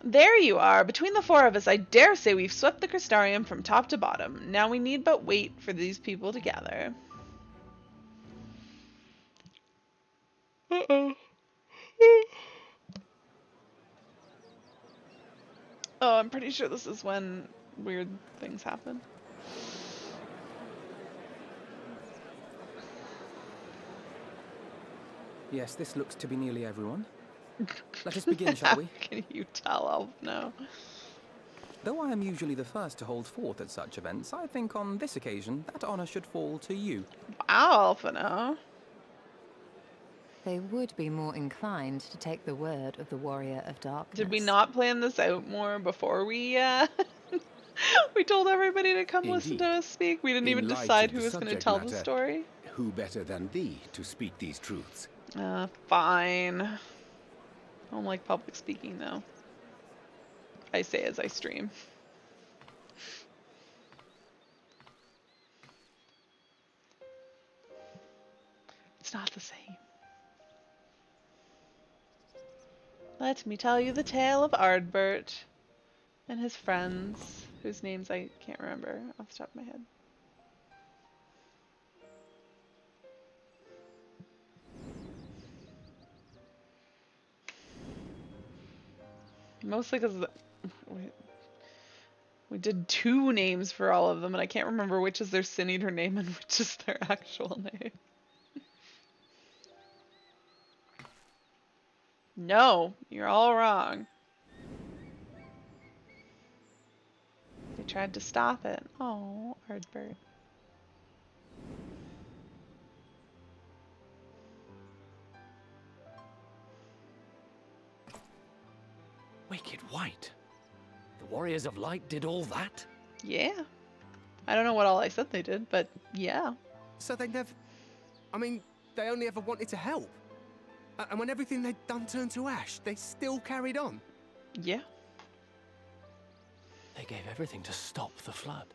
There you are. Between the 4 of us, I dare say we've swept the Crystarium from top to bottom. Now we need but wait for these people to gather. Uh-oh. Oh, I'm pretty sure this is when weird things happen. Yes, this looks to be nearly everyone. Let us begin, shall we? How can you tell? I'll know. Though I am usually the first to hold forth at such events, I think on this occasion that honor should fall to you. Wow, Alphino. They would be more inclined to take the word of the Warrior of Darkness. Did we not plan this out more before we we told everybody to come listen to us speak? We didn't even decide who was going to tell the story. Who better than thee to speak these truths? Fine. I don't like public speaking though. I say as I stream. It's not the same. Let me tell you the tale of Ardbert and his friends, whose names I can't remember off the top of my head. Mostly because we did 2 names for all of them, and I can't remember which is their Sin Eater name and which is their actual name. No, you're all wrong. They tried to stop it. Oh, Ardbert. Wicked White. The Warriors of Light did all that? Yeah. I don't know what all I said they did, but yeah. So they never... I mean, they only ever wanted to help. And when everything they'd done turned to ash, they still carried on. Yeah. They gave everything to stop the flood.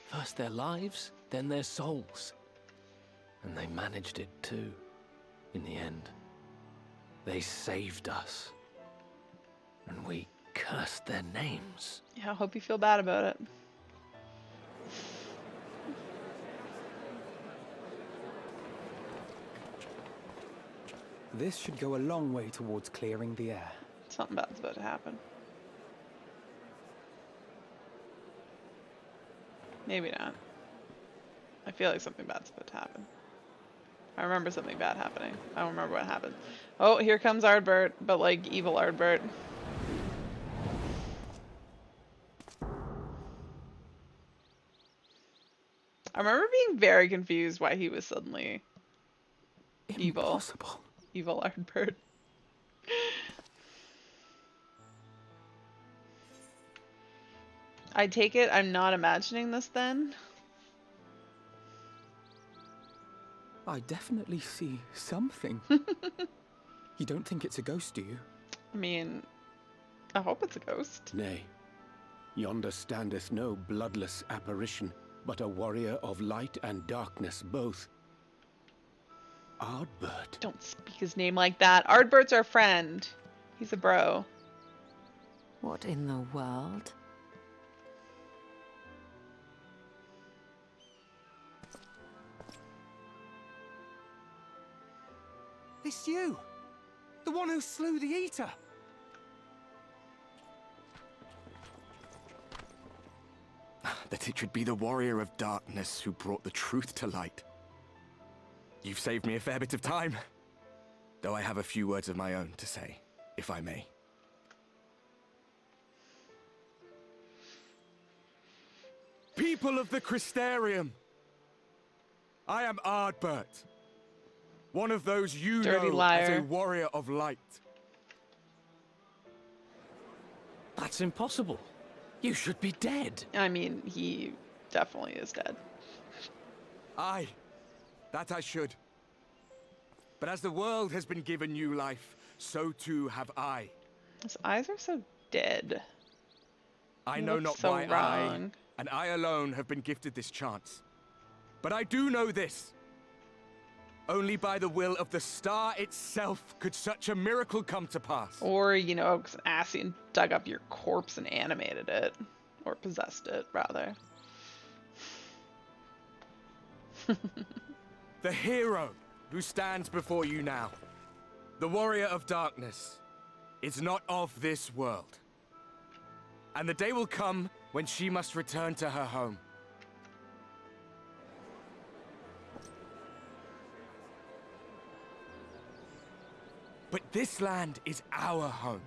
First their lives, then their souls. And they managed it too, in the end. They saved us. And we cursed their names. Yeah, I hope you feel bad about it. This should go a long way towards clearing the air. Something bad's about to happen. Maybe not. I feel like something bad's about to happen. I remember something bad happening. I don't remember what happened. Oh, here comes Ardbert, but like evil Ardbert. I remember being very confused why he was suddenly evil. Impossible. Evil Ardbert. I take it I'm not imagining this then? I definitely see something. You don't think it's a ghost, do you? I mean, I hope it's a ghost. Nay, yonder standeth no bloodless apparition, but a warrior of light and darkness both. Ardbert. Don't speak his name like that. Ardbert's our friend. He's a bro. What in the world? It's you! The one who slew the Eater! That it should be the warrior of darkness who brought the truth to light. You've saved me a fair bit of time, though I have a few words of my own to say, if I may. People of the Crystarium, I am Ardbert, one of those you Dirty know liar. as a warrior of light. That's impossible. You should be dead. I mean, he definitely is dead. Aye, that I should. But as the world has been given new life, so too have I. His eyes are so dead. I He know looks not so why wrong. and I alone have been gifted this chance. But I do know this. Only by the will of the star itself could such a miracle come to pass. Or, you know, Ascian dug up your corpse and animated it. Or possessed it, rather. The hero who stands before you now, the warrior of darkness, is not of this world. And the day will come when she must return to her home. But this land is our home.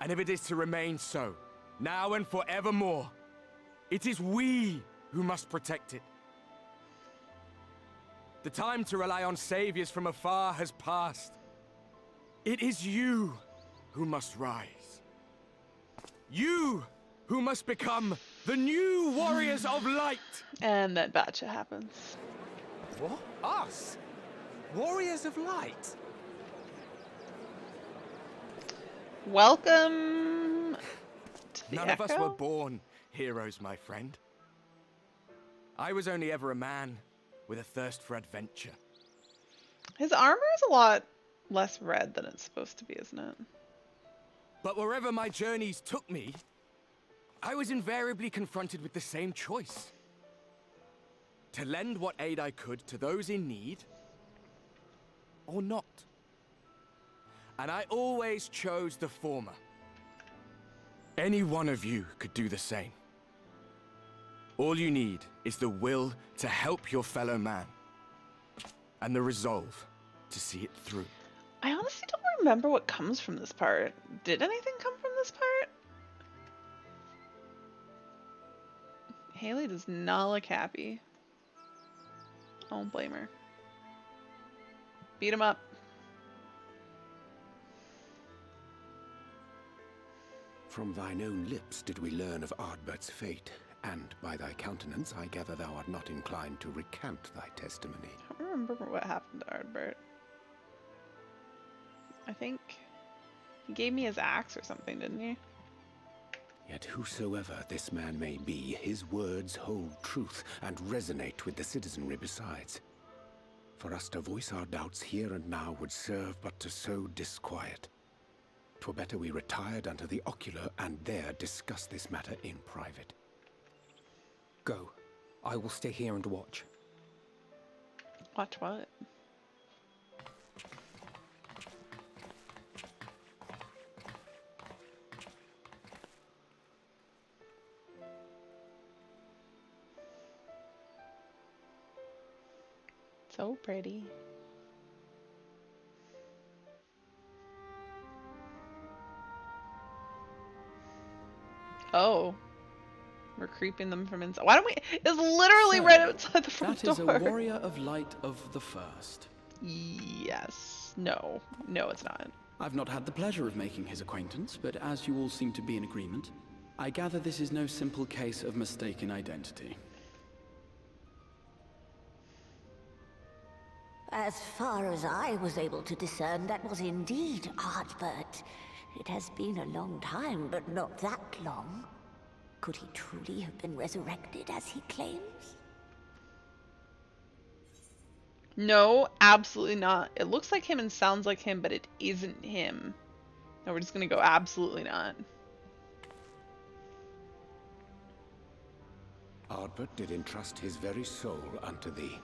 And if it is to remain so, now and forevermore, it is we who must protect it. The time to rely on saviors from afar has passed. It is you who must rise. You who must become the new warriors of light. And then Batcha happens. What? Us? Warriors of Light? Welcome to the None of us Echo? were born heroes, my friend. I was only ever a man with a thirst for adventure. His armor is a lot less red than it's supposed to be, isn't it? But wherever my journeys took me, I was invariably confronted with the same choice. To lend what aid I could to those in need, or not. And I always chose the former. Any one of you could do the same. All you need is the will to help your fellow man, and the resolve to see it through. I honestly don't remember what comes from this part. Did anything come from this part? Haley does not look happy. I don't blame her. Beat him up. From thine own lips did we learn of Ardbert's fate, and by thy countenance I gather thou art not inclined to recant thy testimony. I don't remember what happened to Ardbert. I think he gave me his axe or something, didn't he? Yet whosoever this man may be, his words hold truth and resonate with the citizenry besides. For us to voice our doubts here and now would serve but to sow disquiet. 'Twere better we retired under the ocular and there discuss this matter in private. Go. I will stay here and watch. Watch what? So pretty. Oh. We're creeping them from inside. Why don't we? It's literally So, right outside the front that door. is a warrior of light of the first. Yes. No. No, it's not. I've not had the pleasure of making his acquaintance, but as you all seem to be in agreement, I gather this is no simple case of mistaken identity. As far as I was able to discern, that was indeed Ardbert. It has been a long time, but not that long. Could he truly have been resurrected as he claims? No, absolutely not. It looks like him and sounds like him, but it isn't him. No, we're just gonna go absolutely not. Ardbert did entrust his very soul unto thee.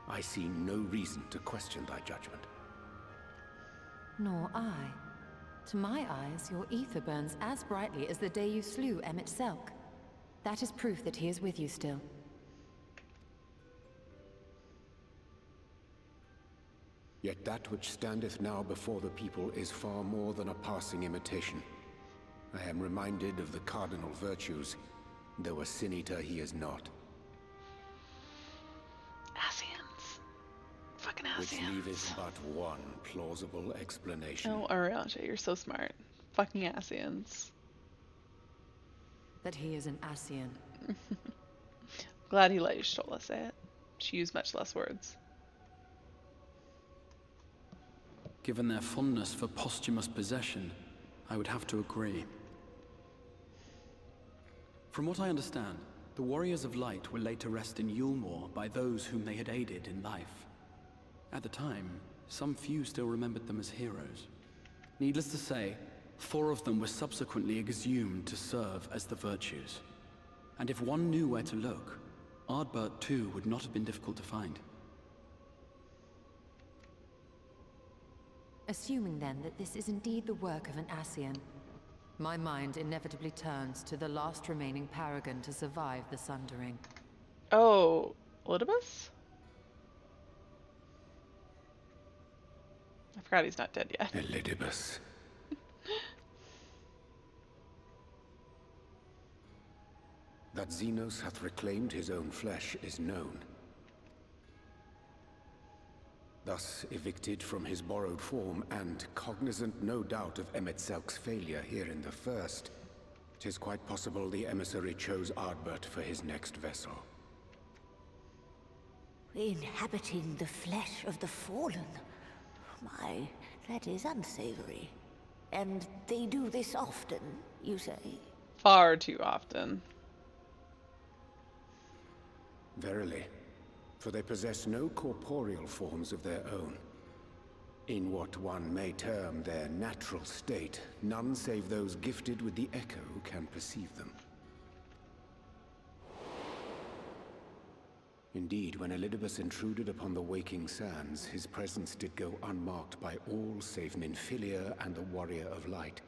I see no reason to question thy judgment. Nor I. To my eyes, your ether burns as brightly as the day you slew Emmett Selk. That is proof that he is with you still. Yet that which standeth now before the people is far more than a passing imitation. I am reminded of the cardinal virtues, though a sin-eater he is not. Ascians. Fucking Which Ascians. leaveth but one plausible explanation. Oh, Ariancha, you're so smart. Fucking Ascians. That he is an Ascian. Glad he let you Shola say it. She used much less words. Given their fondness for posthumous possession, I would have to agree. From what I understand, the Warriors of Light were laid to rest in Yulmore by those whom they had aided in life. At the time, some few still remembered them as heroes. Needless to say, 4 of them were subsequently exhumed to serve as the Virtues. And if one knew where to look, Ardbert too would not have been difficult to find. Assuming then that this is indeed the work of an Ascian, my mind inevitably turns to the last remaining paragon to survive the Sundering. Oh, Elidibus? I forgot he's not dead yet. Elidibus. That Xenos hath reclaimed his own flesh is known. Thus evicted from his borrowed form, and cognizant no doubt of Emmett Selk's failure here in the First, 'tis quite possible the emissary chose Ardbert for his next vessel. Inhabiting the flesh of the fallen. My, that is unsavory. And they do this often, you say? Far too often. Verily, for they possess no corporeal forms of their own. In what one may term their natural state, none save those gifted with the echo can perceive them. Indeed, when Elidibus intruded upon the waking sands, his presence did go unmarked by all save Ninfilia and the Warrior of Light.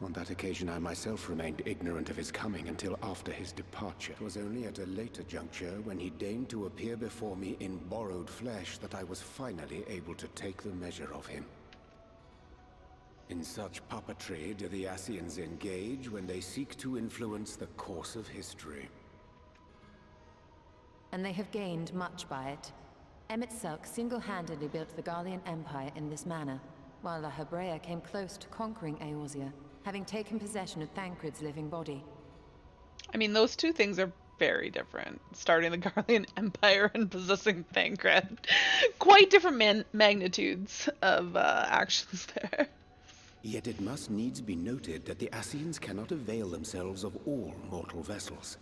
On that occasion, I myself remained ignorant of his coming until after his departure. It was only at a later juncture, when he deigned to appear before me in borrowed flesh, that I was finally able to take the measure of him. In such puppetry do the Ascians engage when they seek to influence the course of history. And they have gained much by it. Emmett Selk single-handedly built the Garlean Empire in this manner, while La Hebrea came close to conquering Eorzea, having taken possession of Thancred's living body. I mean, those two things are very different. Starting the Garlean Empire and possessing Thancred. Quite different magnitudes of actions there. Yet it must needs be noted that the Ascians cannot avail themselves of all mortal vessels.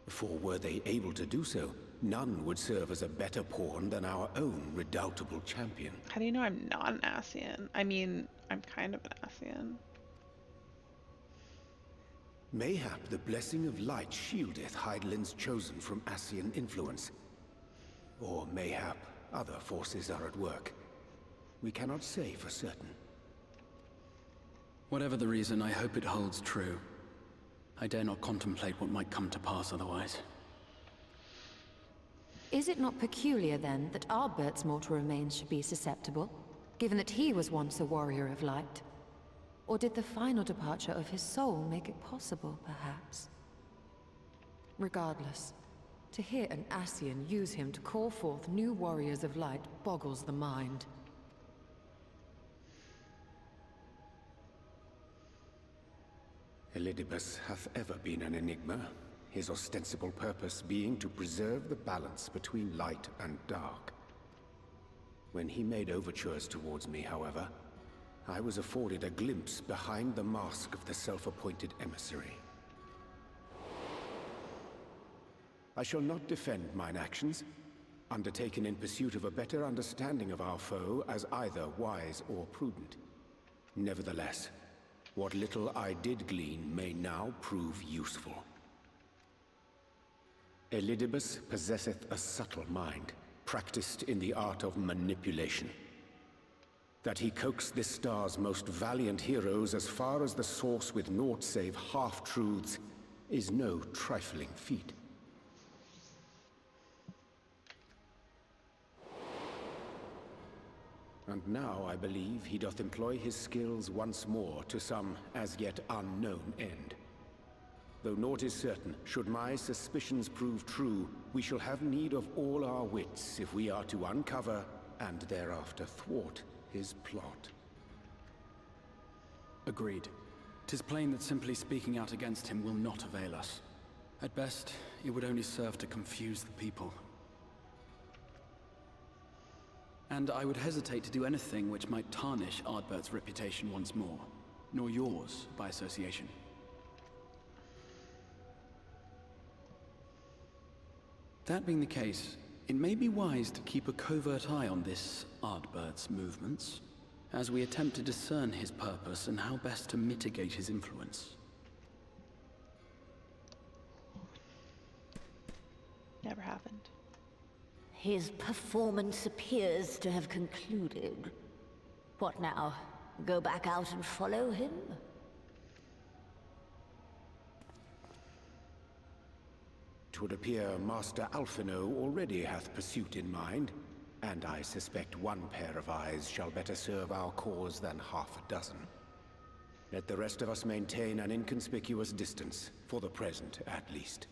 For were they able to do so, none would serve as a better pawn than our own redoubtable champion. How do you know I'm not an Ascian? I mean, I'm kind of an Ascian. Mayhap the blessing of light shieldeth Hydaelyn's chosen from Ascian influence. Or mayhap other forces are at work. We cannot say for certain. Whatever the reason, I hope it holds true. I dare not contemplate what might come to pass otherwise. Is it not peculiar, then, that Ardbert's mortal remains should be susceptible, given that he was once a warrior of light? Or did the final departure of his soul make it possible, perhaps? Regardless, to hear an Ascian use him to call forth new warriors of light boggles the mind. Elidibus hath ever been an enigma, his ostensible purpose being to preserve the balance between light and dark. When he made overtures towards me, however, I was afforded a glimpse behind the mask of the self-appointed emissary. I shall not defend mine actions, undertaken in pursuit of a better understanding of our foe as either wise or prudent. Nevertheless, what little I did glean may now prove useful. Elidibus possesseth a subtle mind, practiced in the art of manipulation. That he coaxed this star's most valiant heroes as far as the source with naught save half-truths is no trifling feat. And now I believe he doth employ his skills once more to some as yet unknown end. Though naught is certain, should my suspicions prove true, we shall have need of all our wits if we are to uncover and thereafter thwart his plot. Agreed. 'Tis plain that simply speaking out against him will not avail us. At best, it would only serve to confuse the people. And I would hesitate to do anything which might tarnish Ardbert's reputation once more, nor yours by association. That being the case, it may be wise to keep a covert eye on this Ardbert's movements, as we attempt to discern his purpose and how best to mitigate his influence. Never happened. His performance appears to have concluded. What now? Go back out and follow him? 'Twould appear Master Alphino already hath pursuit in mind, and I suspect one pair of eyes shall better serve our cause than half a dozen. Let the rest of us maintain an inconspicuous distance, for the present at least.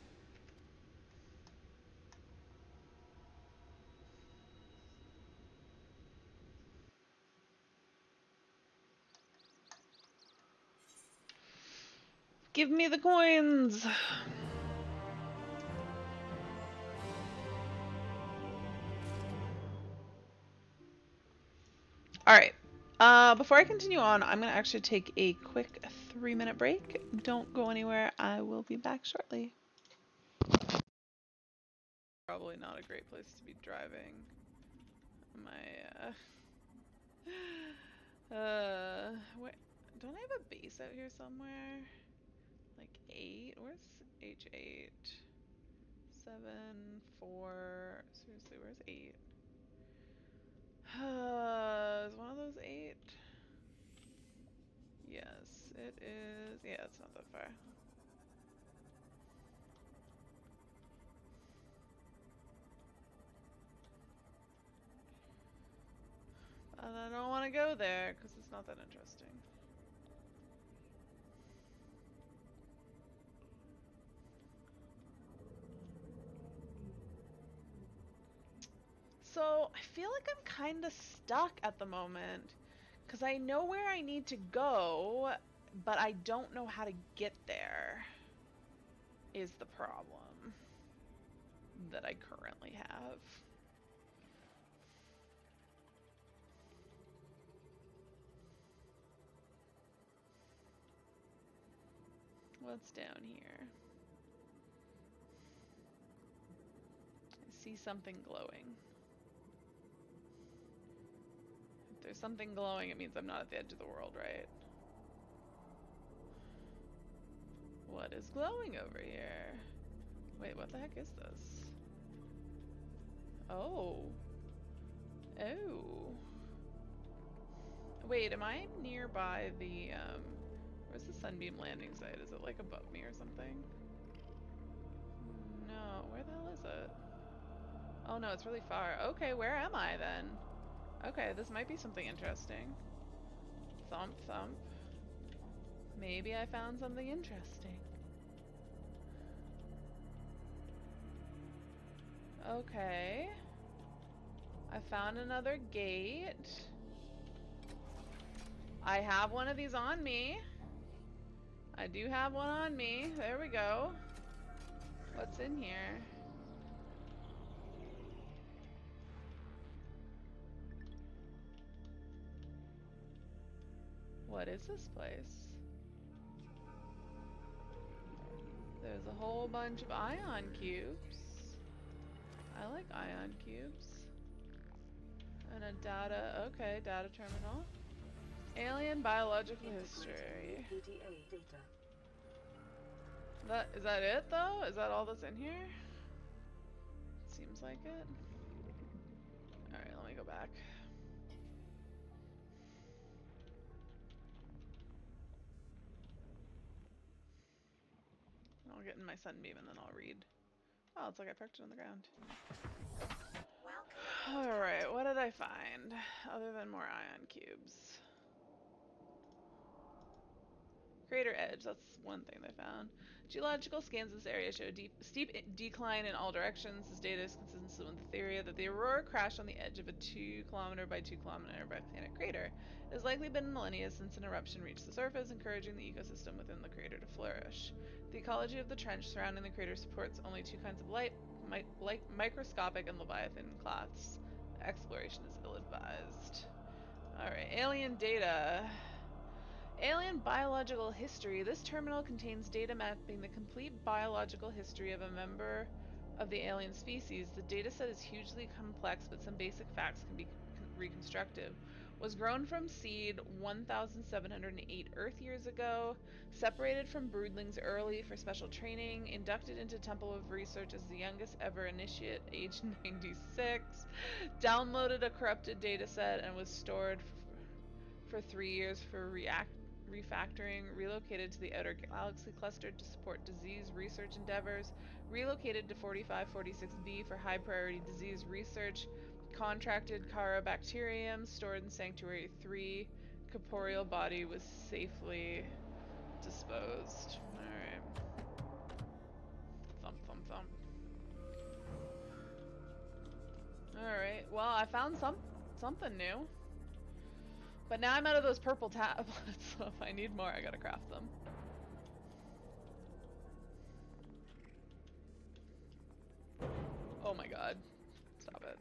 Give me the coins! Alright, before I continue on, I'm going to actually take a quick 3-minute break. Don't go anywhere, I will be back shortly. Probably not a great place to be driving. Wait, don't I have a base out here somewhere? Like 8? Where's H8? 7, 4, seriously, where's 8? Is one of those 8? Yes, it is. Yeah, it's not that far. And I don't want to go there because it's not that interesting. So, I feel like I'm kind of stuck at the moment, because I know where I need to go, but I don't know how to get there. is the problem that I currently have. What's down here? I see something glowing. If there's something glowing, it means I'm not at the edge of the world, right? What is glowing over here? Wait, what the heck is this? Oh. Oh. Wait, am I nearby the, where's the Sunbeam landing site? Is it like above me or something? No, where the hell is it? Oh no, it's really far. Okay, where am I then? Okay, this might be something interesting. Thump, thump. Maybe I found something interesting. Okay. I found another gate. I have one of these on me. I do have one on me. There we go. What's in here? What is this place? There's a whole bunch of ion cubes. I like ion cubes. And a data, okay, data terminal. Alien biological history. Is that it though? Is that all that's in here? Seems like it. Alright, let me go back. I'll get in my sunbeam and then I'll read. Oh, it's like I parked it on the ground. Alright, what did I find? Other than more ion cubes. Crater edge, that's one thing they found. Geological scans of this area show steep decline in all directions. This data is consistent with the theory that the aurora crashed on the edge of a 2 kilometer by 2 kilometer volcanic crater. It has likely been millennia since an eruption reached the surface, encouraging the ecosystem within the crater to flourish. The ecology of the trench surrounding the crater supports only 2 kinds of light, microscopic and leviathan claths. Exploration is ill-advised. Alright, alien data. Alien biological history. This terminal contains data mapping the complete biological history of a member of the alien species. The dataset is hugely complex, but some basic facts can be reconstructed. Was grown from seed 1,708 Earth years ago, separated from broodlings early for special training, inducted into Temple of Research as the youngest ever initiate, age 96, downloaded a corrupted dataset and was stored for 3 years for refactoring, relocated to the Outer Galaxy Cluster to support disease research endeavors, relocated to 4546b for high priority disease research, contracted Carabacterium, stored in Sanctuary 3, corporeal body was safely disposed. Alright. Thump, thump, thump. Alright, well, I found something new. But now I'm out of those purple tablets, so if I need more, I gotta craft them. Oh my god. Stop it.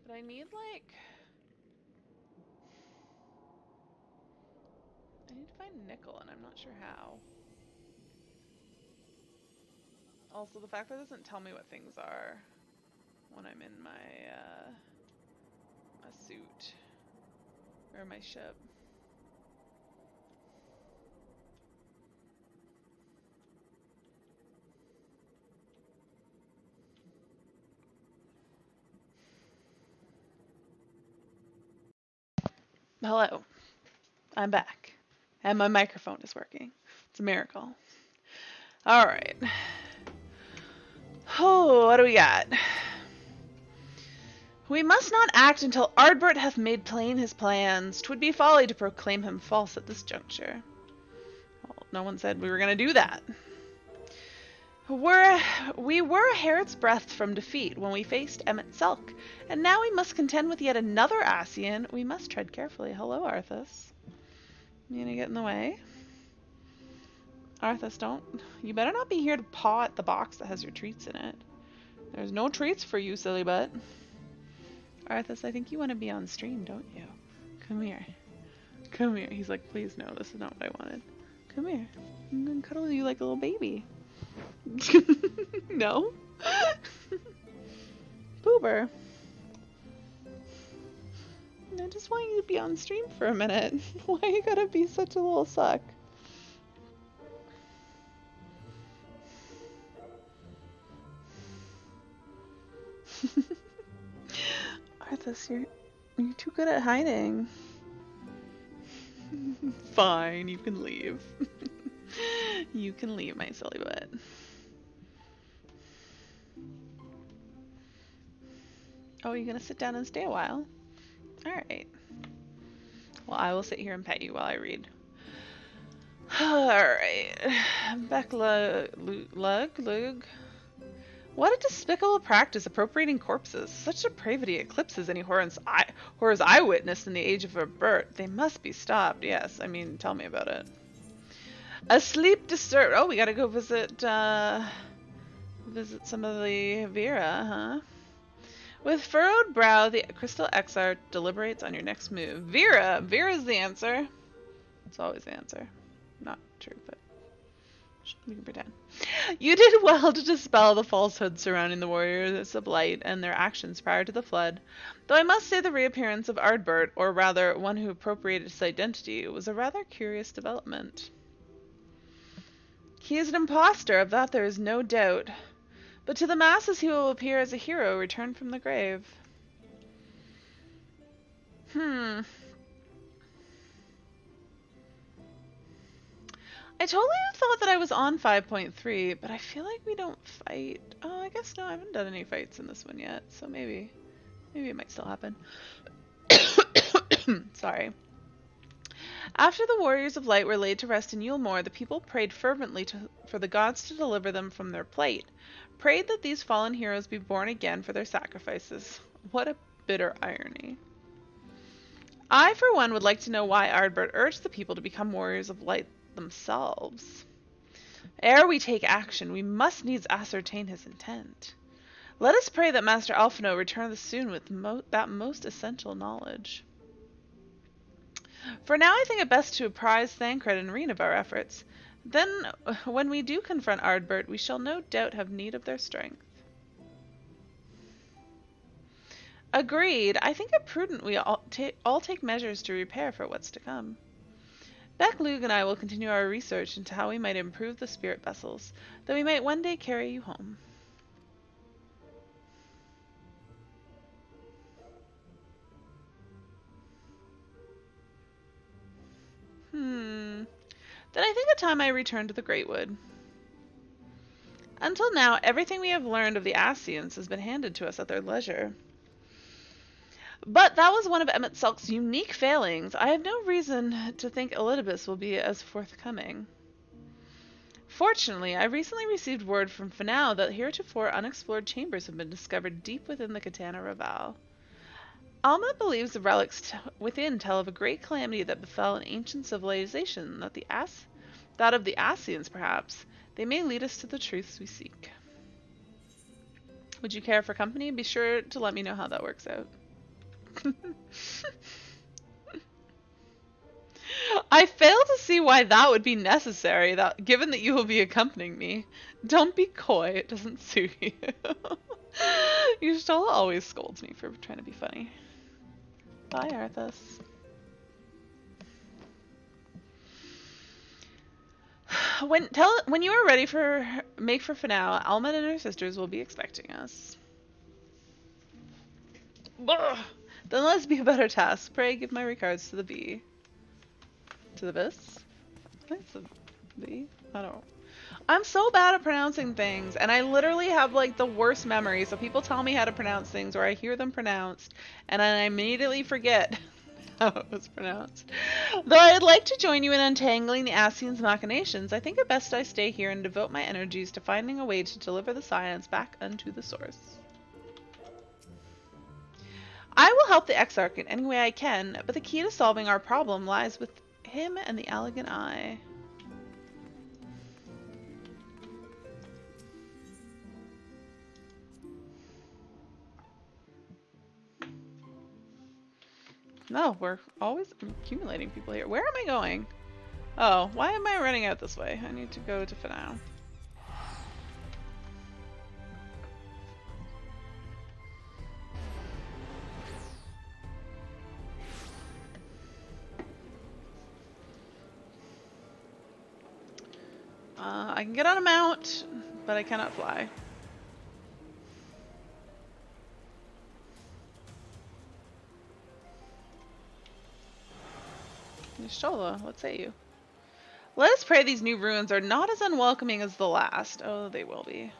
But I need, like... I need to find nickel, and I'm not sure how. Also, the fact that it doesn't tell me what things are when I'm in my, my suit. Or my ship. Hello. I'm back. And my microphone is working. It's a miracle. Alright. Oh, what do we got? We must not act until Ardbert hath made plain his plans. 'Twould be folly to proclaim him false at this juncture. Well, no one said we were going to do that. We were a hair's breadth from defeat when we faced Emmett Selk, and now we must contend with yet another Ascian. We must tread carefully. Hello, Arthas. You gonna get in the way? Arthas, don't. You better not be here to paw at the box that has your treats in it. There's no treats for you, silly butt. Arthas, I think you want to be on stream, don't you? Come here. Come here. He's like, please no, this is not what I wanted. Come here. I'm gonna cuddle you like a little baby. No? Boober. I just want you to be on stream for a minute. Why you gotta be such a little suck? Arthas, you're too good at hiding. Fine, you can leave. You can leave, my silly butt. Oh, you're gonna sit down and stay a while? Alright. Well, I will sit here and pet you while I read. Alright. Lug. What a despicable practice, appropriating corpses. Such depravity eclipses any horrors I witnessed in the age of Ardbert. They must be stopped. Yes, I mean, tell me about it. Asleep disturbed. Oh, we gotta go visit some of the Vera, huh? With furrowed brow, the Crystal Exarch deliberates on your next move. Vera! Vera's the answer. It's always the answer. Not true, but we can pretend. You did well to dispel the falsehood surrounding the warriors of light and their actions prior to the flood. Though I must say the reappearance of Ardbert, or rather one who appropriated his identity, was a rather curious development. He is an impostor, of that there is no doubt. But to the masses he will appear as a hero returned from the grave. I totally thought that I was on 5.3, but I feel like we don't fight. Oh, I guess no, I haven't done any fights in this one yet, so maybe it might still happen. Sorry. After the warriors of light were laid to rest in Yulmore, the people prayed fervently for the gods to deliver them from their plight. Prayed that these fallen heroes be born again for their sacrifices. What a bitter irony. I, for one, would like to know why Ardbert urged the people to become warriors of light themselves. Ere we take action, we must needs ascertain his intent. Let us pray that Master Alphino returns soon with that most essential knowledge. For now I think it best to apprise Thancred and Reen of our efforts. Then, when we do confront Ardbert, we shall no doubt have need of their strength. Agreed. I think it prudent we all take measures to prepare for what's to come. Beck-Lug and I will continue our research into how we might improve the spirit vessels, that we might one day carry you home. Then I think it time I return to the Greatwood. Until now, everything we have learned of the Ascians has been handed to us at their leisure. But that was one of Emmett Selk's unique failings. I have no reason to think Elidibus will be as forthcoming. Fortunately, I recently received word from Finau that heretofore unexplored chambers have been discovered deep within the Katana Raval. Alma believes the relics within tell of a great calamity that befell an ancient civilization, that of the Ascians, perhaps. They may lead us to the truths we seek. Would you care for company? Be sure to let me know how that works out. I fail to see why that would be necessary, given that you will be accompanying me. Don't be coy, it doesn't suit you. You still always scolds me for trying to be funny. Bye, Arthas. When you are ready make for Finau, Alma and her sisters will be expecting us. Ugh. Then let's be about our task. Pray give my regards to the bee. To the bis? What's the bee? I don't know. I'm so bad at pronouncing things, and I literally have like the worst memory. So people tell me how to pronounce things, or I hear them pronounced, and then I immediately forget how it was pronounced. Though I'd like to join you in untangling the Ascians' machinations, I think it best I stay here and devote my energies to finding a way to deliver the science back unto the source. I will help the Exarch in any way I can, but the key to solving our problem lies with him and the Elegant Eye. No, we're always accumulating people here. Where am I going? Oh, why am I running out this way? I need to go to Fanao. I can get on a mount, but I cannot fly. Nishola, what say you? Let us pray these new ruins are not as unwelcoming as the last. Oh, they will be.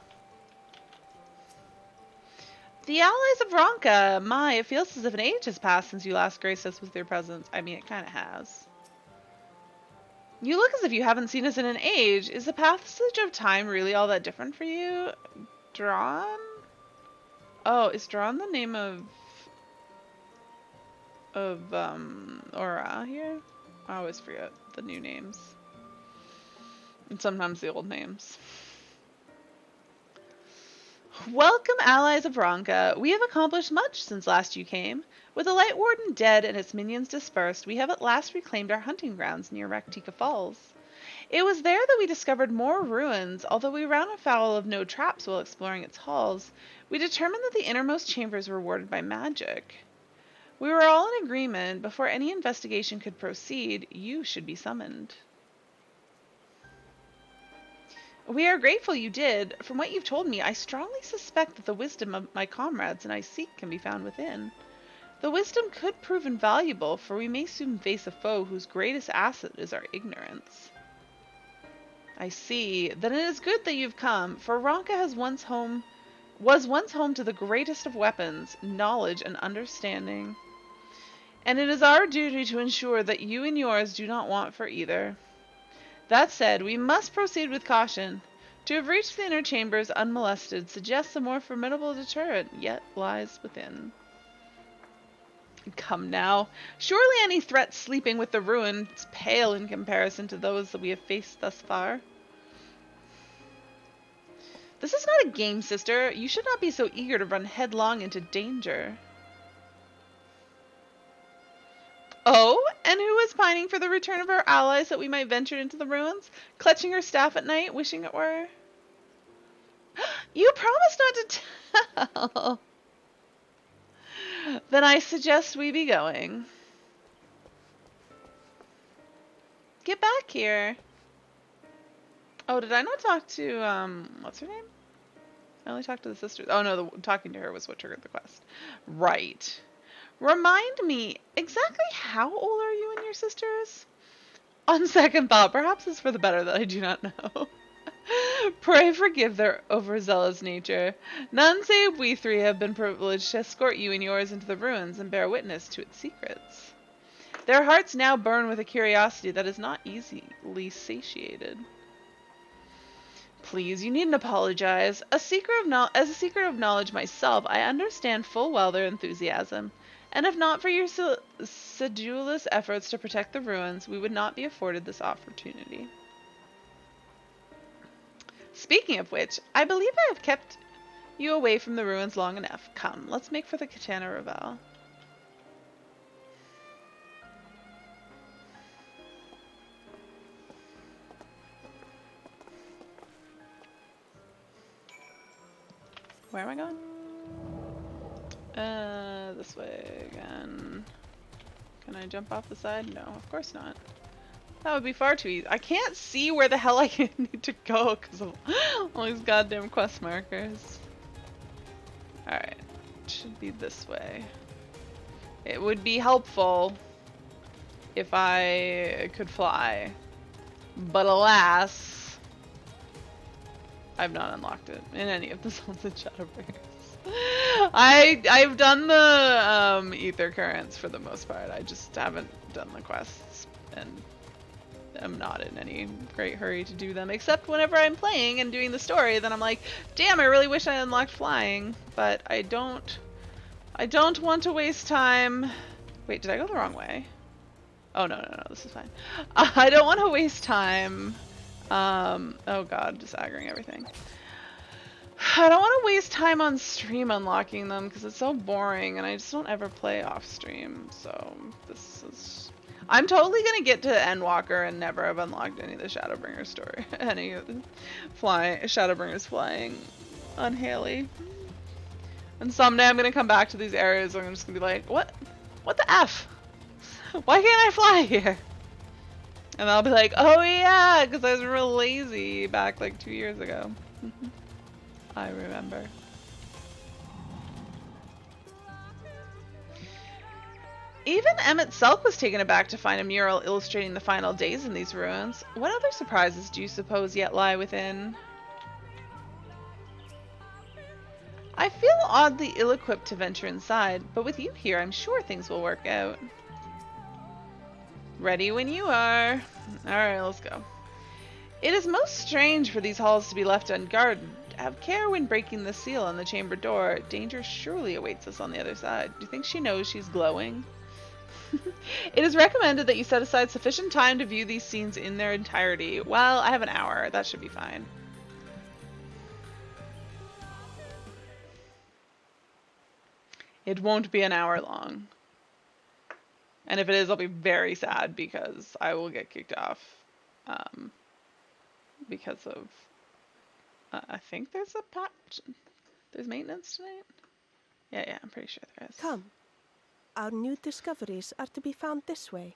The allies of Ronka! My, it feels as if an age has passed since you last graced us with your presence. I mean, it kind of has. You look as if you haven't seen us in an age. Is the passage of time really all that different for you? Drawn? Oh, is Drawn the name of Aura here? I always forget the new names. And sometimes the old names. Welcome, allies of Ronka. We have accomplished much since last you came. With the Light Warden dead and its minions dispersed, we have at last reclaimed our hunting grounds near Raktika Falls. It was there that we discovered more ruins. Although we ran afoul of no traps while exploring its halls, we determined that the innermost chambers were warded by magic. We were all in agreement. Before any investigation could proceed, you should be summoned. We are grateful you did. From what you've told me, I strongly suspect that the wisdom of my comrades and I seek can be found within. The wisdom could prove invaluable, for we may soon face a foe whose greatest asset is our ignorance. I see. Then it is good that you've come, for Ronka was once home to the greatest of weapons, knowledge and understanding. And it is our duty to ensure that you and yours do not want for either. That said, we must proceed with caution. To have reached the inner chambers unmolested suggests a more formidable deterrent yet lies within. Come now. Surely any threat sleeping with the ruins pale in comparison to those that we have faced thus far. This is not a game, sister. You should not be so eager to run headlong into danger. Oh, and who is pining for the return of our allies that we might venture into the ruins, clutching her staff at night, wishing it were? You promised not to tell. Then I suggest we be going. Get back here. Oh, did I not talk to, what's her name? I only talked to the sisters. Oh no, talking to her was what triggered the quest. Right. Remind me, exactly how old are you and your sisters? On second thought, perhaps it's for the better that I do not know. Pray forgive their overzealous nature. None save we three have been privileged to escort you and yours into the ruins and bear witness to its secrets. Their hearts now burn with a curiosity that is not easily satiated. Please, you needn't apologize. As a seeker of knowledge myself, I understand full well their enthusiasm. And if not for your sedulous efforts to protect the ruins, we would not be afforded this opportunity. Speaking of which, I believe I have kept you away from the ruins long enough. Come, let's make for the Katana Revel. Where am I going? This way again. Can I jump off the side? No, of course not. That would be far too easy. I can't see where the hell I need to go because of all these goddamn quest markers. Alright. Should be this way. It would be helpful if I could fly. But alas, I've not unlocked it in any of the zones in Shadowbringers. I've done the ether currents for the most part. I just haven't done the quests and I'm not in any great hurry to do them, except whenever I'm playing and doing the story, then I'm like, damn, I really wish I unlocked flying, but I don't want to waste time. Wait, did I go the wrong way? Oh no, this is fine. I don't want to waste time. Oh god, just aggroing everything. I don't want to waste time on stream unlocking them because it's so boring and I just don't ever play off stream. So this is... I'm totally gonna get to Endwalker and never have unlocked any of the Shadowbringers story. Any of the Shadowbringers flying on Haley. And someday I'm gonna come back to these areas and I'm just gonna be like, what the F? Why can't I fly here? And I'll be like, oh yeah, because I was real lazy back like 2 years ago. I remember. Even Emmett Selk was taken aback to find a mural illustrating the final days in these ruins. What other surprises do you suppose yet lie within? I feel oddly ill-equipped to venture inside, but with you here, I'm sure things will work out. Ready when you are. Alright, let's go. It is most strange for these halls to be left unguarded. Have care when breaking the seal on the chamber door. Danger surely awaits us on the other side. Do you think she knows she's glowing? It is recommended that you set aside sufficient time to view these scenes in their entirety. Well, I have an hour. That should be fine. It won't be an hour long. And if it is, I'll be very sad because I will get kicked off. Because of... I think there's a patch. There's maintenance tonight? Yeah, I'm pretty sure there is. Come. Our new discoveries are to be found this way.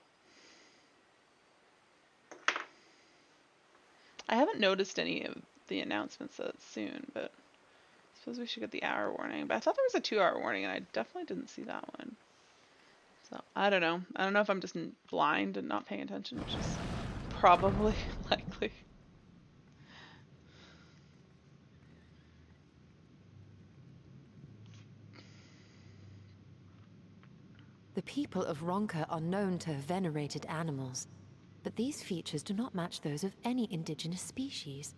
I haven't noticed any of the announcements that it's soon, but I suppose we should get the hour warning. But I thought there was a 2-hour warning, and I definitely didn't see that one. So, I don't know. I don't know if I'm just blind and not paying attention, which is probably likely. The people of Ronka are known to have venerated animals, but these features do not match those of any indigenous species.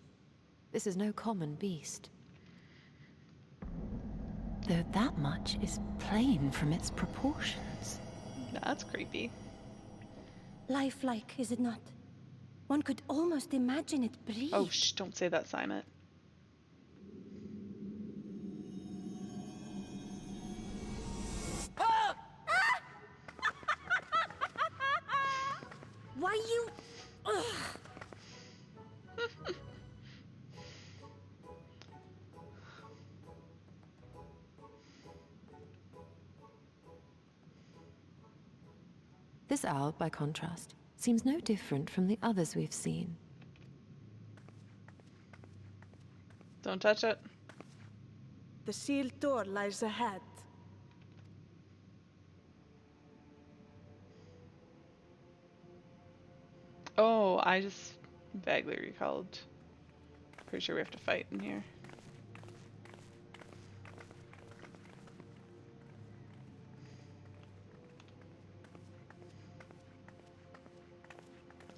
This is no common beast. Though that much is plain from its proportions. That's creepy. Lifelike, is it not? One could almost imagine it breathe. Oh, shh, don't say that, Simon. Why you... Ugh. This owl, by contrast, seems no different from the others we've seen. Don't touch it. The sealed door lies ahead. Oh, I just vaguely recalled. Pretty sure we have to fight in here.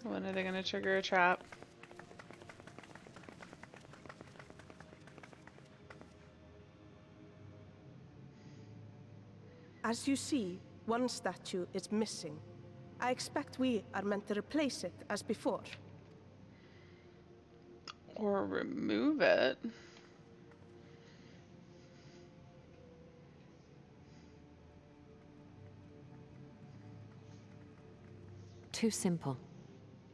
When are they going to trigger a trap? As you see, one statue is missing. I expect we are meant to replace it as before. Or remove it. Too simple.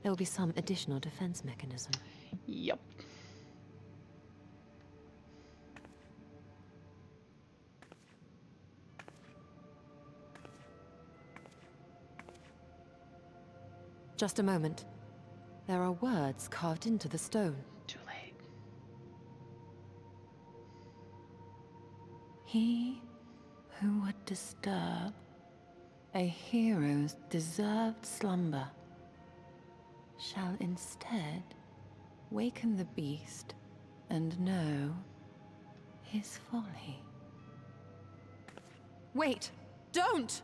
There will be some additional defense mechanism. Yep. Just a moment. There are words carved into the stone. Too late. He who would disturb a hero's deserved slumber shall instead waken the beast and know his folly. Wait! Don't!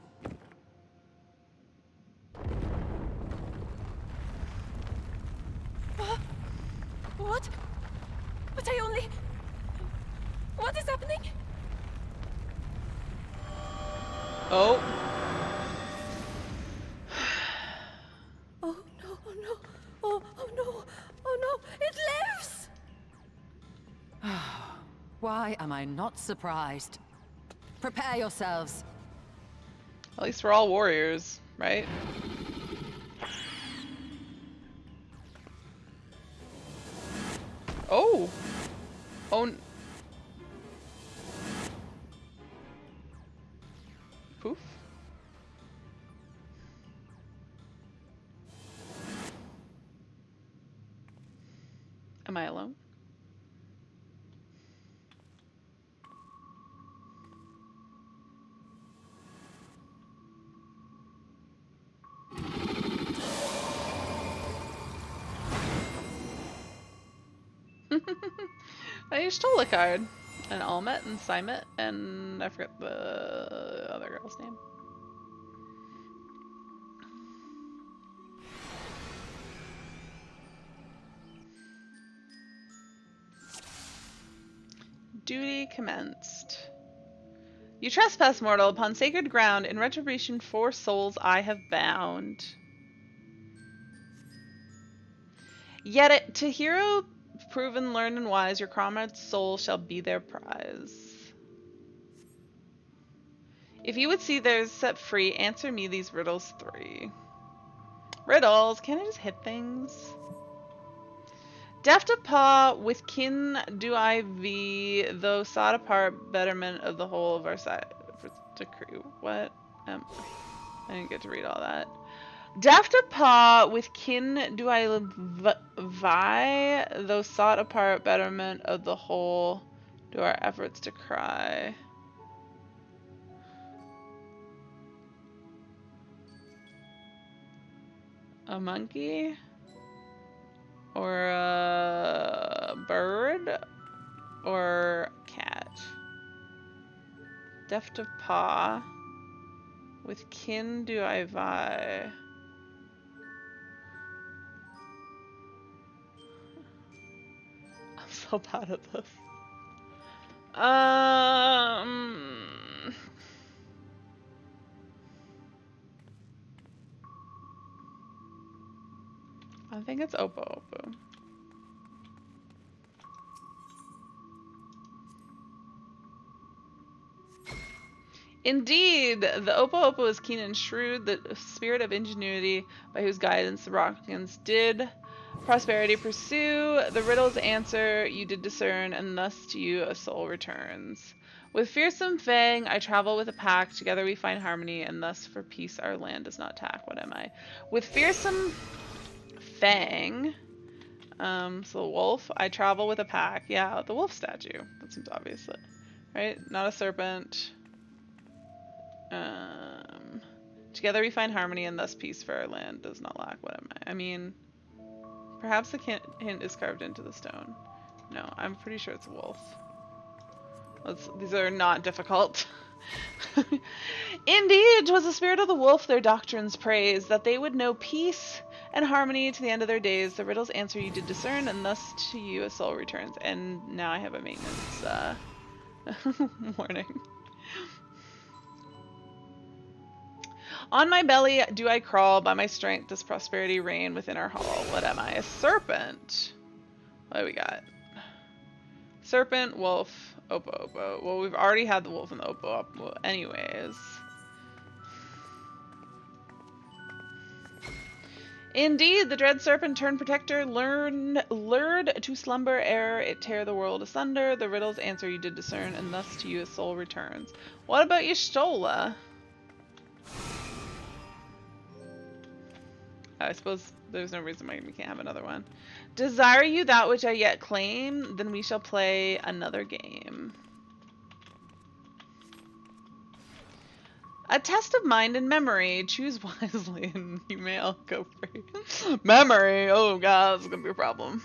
What? But I only... What is happening? Oh. Oh no, oh no, oh no, oh no, it lives! Why am I not surprised? Prepare yourselves. At least we're all warriors, right? Oh! Oh. Poof. Am I alone? I stole a card. An Almet and Simet, and I forget the other girl's name. Duty commenced. You trespass, mortal, upon sacred ground. In retribution, 4 souls I have bound. Yet it, to hero proven, learned, and wise, your comrade's soul shall be their prize. If you would see theirs set free, answer me these riddles 3. Riddles? Can't I just hit things? Deft of paw, with kin do I vie, though sought apart, betterment of the whole of our side. Decree. What? I didn't get to read all that. Deft of paw, with kin do I vie, though sought apart, betterment of the whole, do our efforts to cry. A monkey? Or a bird? Or cat? Deft of paw. With kin do I vie. I'm so bad at this. I think it's Oppo Oppo. Indeed, the Oppo Oppo is keen and shrewd, the spirit of ingenuity by whose guidance the Rockins did prosperity pursue. The riddle's answer you did discern, and thus to you a soul returns. With fearsome fang, I travel with a pack. Together we find harmony, and thus for peace our land does not tack. What am I? With fearsome fang, so the wolf, I travel with a pack. Yeah, the wolf statue. That seems obvious, right? Not a serpent. Together we find harmony, and thus peace for our land does not lack. What am I? I mean, perhaps the hint is carved into the stone. No, I'm pretty sure it's a wolf. These are not difficult. Indeed, 'twas the spirit of the wolf their doctrines praised, that they would know peace and harmony to the end of their days. The riddle's answer you did discern, and thus to you a soul returns. And now I have a maintenance warning. On my belly do I crawl, by my strength does prosperity reign within our hall. What am I? A serpent. What do we got? Serpent, wolf, Oppo Oppo. Well, we've already had the wolf and the Oppo Oppo anyways. Indeed, the dread serpent turned protector, lured to slumber ere it tear the world asunder. The riddle's answer you did discern, and thus to you a soul returns. What about Y'shtola? I suppose there's no reason why we can't have another one. Desire you that which I yet claim, then we shall play another game. A test of mind and memory. Choose wisely and you may all go free. Memory! Oh god, this is gonna be a problem.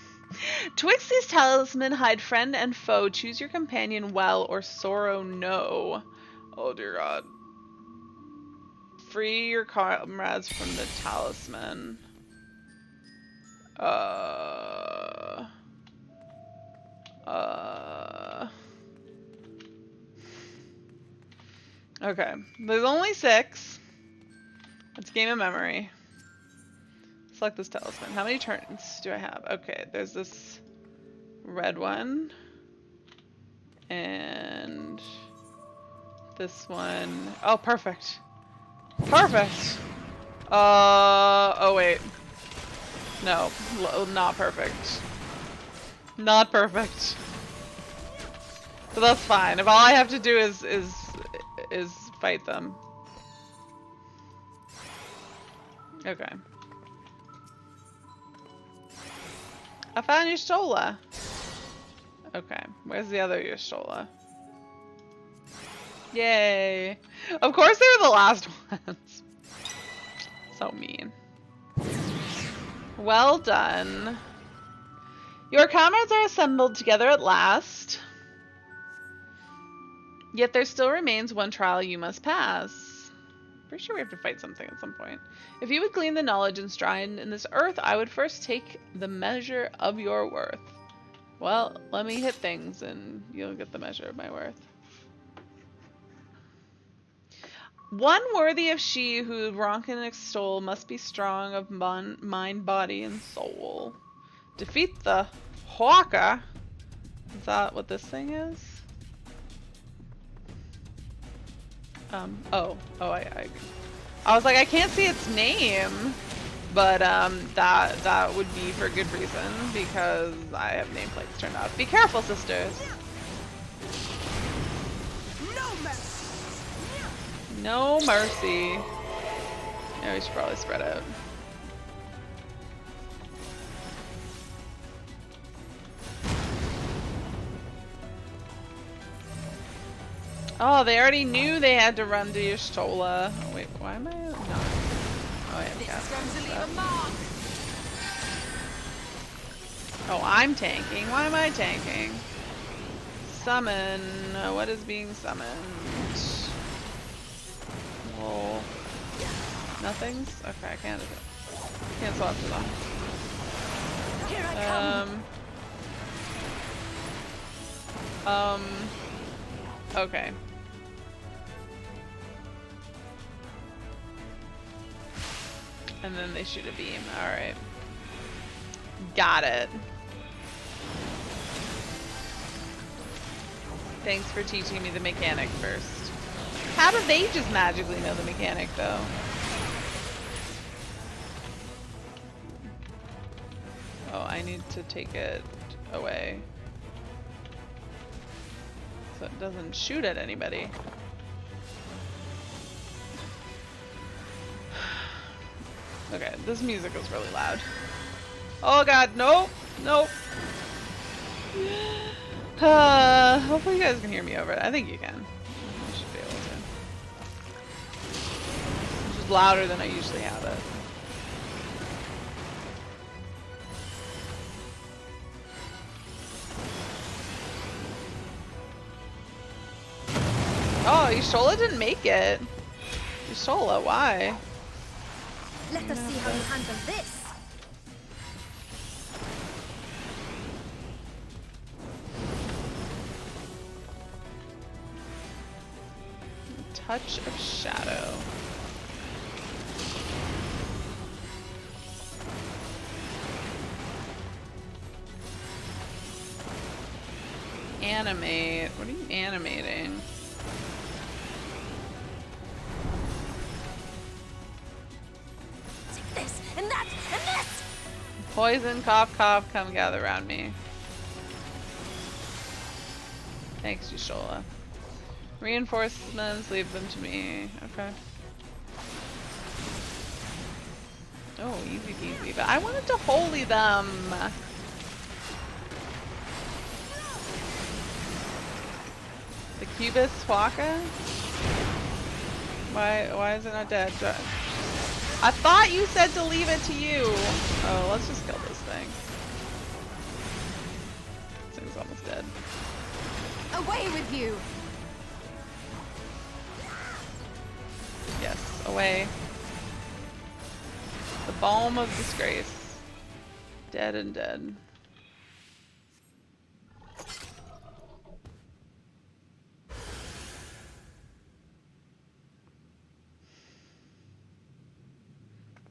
Twixt these talisman hide friend and foe. Choose your companion well or sorrow no. Oh dear god. Free your comrades from the talisman. Okay, there's only 6. Let's game of memory. Select this talisman. How many turns do I have? Okay, there's this red one. And this one. Oh, perfect. Perfect. Oh wait. No, not perfect. Not perfect. But that's fine. If all I have to do is fight them. Okay. I found Y'shtola. Okay, where's the other Y'shtola? Yay! Of course they were the last ones. So mean. Well done. Your comrades are assembled together at last. Yet there still remains one trial you must pass. Pretty sure we have to fight something at some point. If you would glean the knowledge enshrined in this earth, I would first take the measure of your worth. Well, let me hit things and you'll get the measure of my worth. One worthy of she who rank and extol must be strong of mind, body, and soul. Defeat the Hawker. Is that what this thing is? I was like, I can't see its name, but that would be for good reason because I have nameplates turned off. Be careful, sisters. No mercy. Yeah, we should probably spread out. Oh, they already knew they had to run to Y'shtola. Oh wait, why am I not? Oh yeah, oh, I'm tanking. Why am I tanking? Summon. What is being summoned? Well, nothings? Okay, I can't swap to them. Okay. And then they shoot a beam. Alright. Got it. Thanks for teaching me the mechanic first. How do they just magically know the mechanic, though? Oh, I need to take it away. So it doesn't shoot at anybody. Okay, this music is really loud. Oh god, nope, nope. Hopefully you guys can hear me over it. I think you can. You should be able to. It's just louder than I usually have it. Oh, Y'shtola didn't make it. Y'shtola, why? Let us see how you handle this. Touch of shadow. Animate. What are you animating? This and that and this. Poison, cough, cough, come gather around me. Thanks, Y'shtola. Reinforcements, leave them to me. Okay. Oh, easy peasy. But I wanted to holy them. The Cubist Swaka? Why is it not dead? I thought you said to leave it to you. Oh, let's just kill this thing. This thing's almost dead. Away with you! Yes, away. The balm of disgrace. Dead and dead.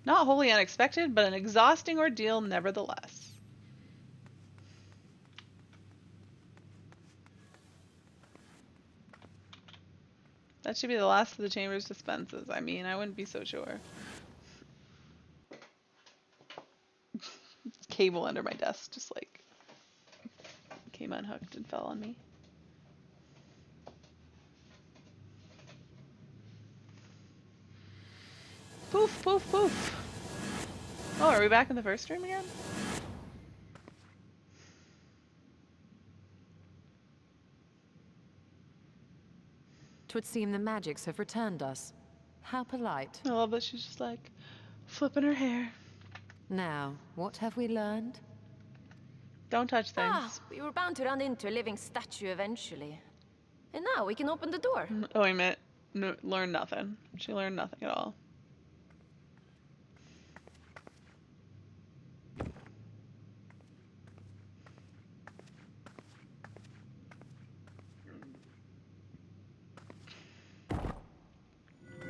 Not wholly unexpected, but an exhausting ordeal nevertheless. That should be the last of the chamber's dispenses. I mean, I wouldn't be so sure. Cable under my desk just like came unhooked and fell on me. Poof, poof, poof. Oh, are we back in the first room again? Twould seem the magics have returned us. How polite. I love that she's just like flipping her hair. Now, what have we learned? Don't touch things. Ah, we were bound to run into a living statue eventually. And now we can open the door. Oh, I meant no, learn nothing. She learned nothing at all.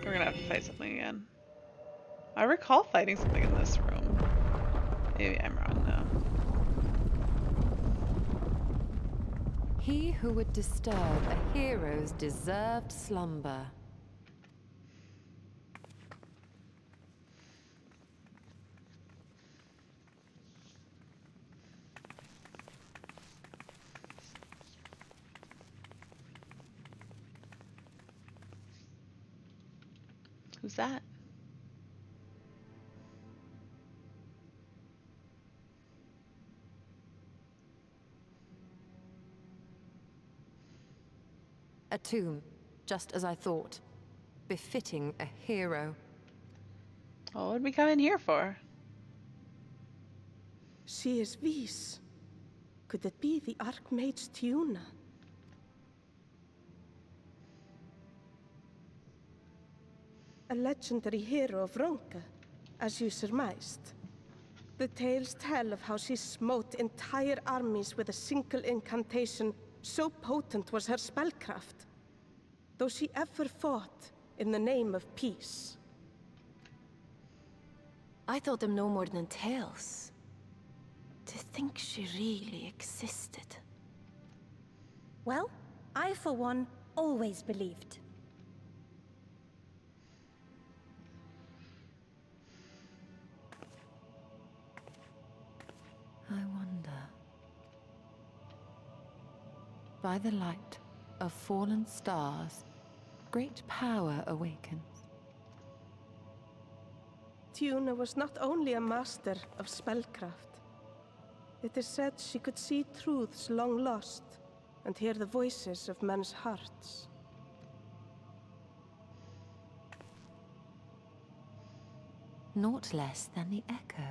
We're gonna have to fight something again. I recall fighting something in this room. Maybe I'm wrong though. He who would disturb a hero's deserved slumber. Who's that? A tomb, just as I thought. Befitting a hero. What would we come in here for? She is Vis. Could it be the Archmage Tiuna? A legendary hero of Ronka, as you surmised. The tales tell of how she smote entire armies with a single incantation, so potent was her spellcraft. Though she ever fought in the name of peace. I thought them no more than tales. To think she really existed. Well, I for one always believed. I wonder. By the light of fallen stars, great power awakens. Tiuna was not only a master of spellcraft. It is said she could see truths long lost and hear the voices of men's hearts. Naught less than the echo.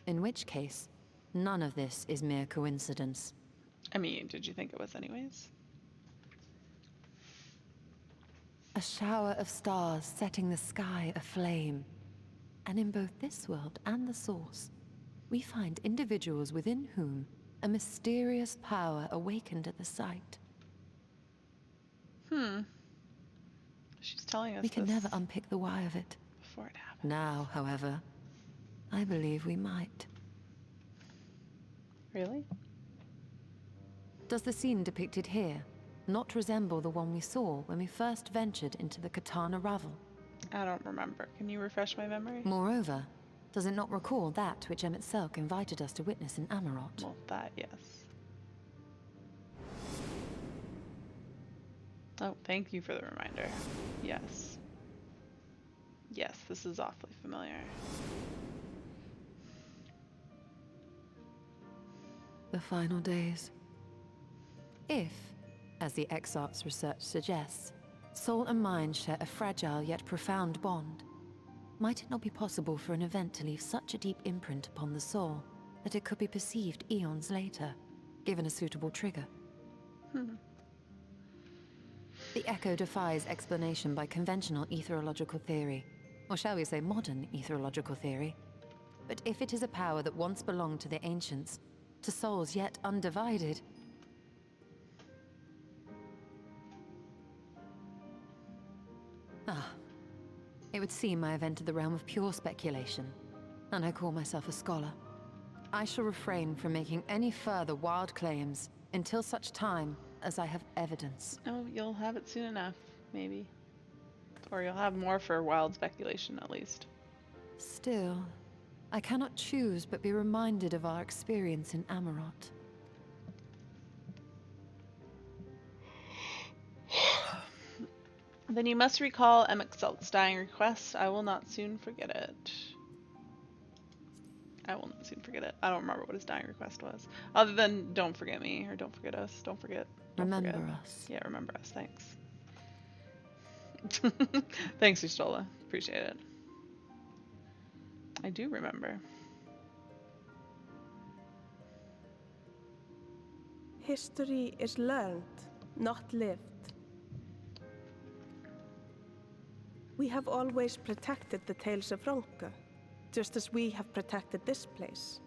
In which case, none of this is mere coincidence. I mean, did you think it was anyways? A shower of stars setting the sky aflame. And in both this world and the Source, we find individuals within whom a mysterious power awakened at the sight. She's telling us we can this never unpick the why of it. before it happened. Now, however, I believe we might. Really? Does the scene depicted here not resemble the one we saw when we first ventured into the Katana Ravel? I don't remember. Can you refresh my memory? Moreover, does it not recall that which Emmett Selk invited us to witness in Amarot? Well, that, yes. Oh, thank you for the reminder. Yes. Yes, this is awfully familiar. The final days. If, as the Exarch's research suggests, soul and mind share a fragile yet profound bond, might it not be possible for an event to leave such a deep imprint upon the soul that it could be perceived eons later, given a suitable trigger? The echo defies explanation by conventional etherological theory, or shall we say modern etherological theory. But if it is a power that once belonged to the ancients, to souls yet undivided, it would seem I have entered the realm of pure speculation, and I call myself a scholar. I shall refrain from making any further wild claims until such time as I have evidence. Oh, you'll have it soon enough. maybe. Or you'll have more for wild speculation, at least. Still, I cannot choose but be reminded of our experience in Amarot. Then you must recall Emexalt's dying request. I will not soon forget it. I will not soon forget it. I don't remember what his dying request was. Other than don't forget me, or don't forget us. Don't forget. Remember us. Yeah, remember us. Thanks. Thanks, Ustola. Appreciate it. I do remember. History is learned, not lived. We have always protected the tales of Ronka, just as we have protected this place.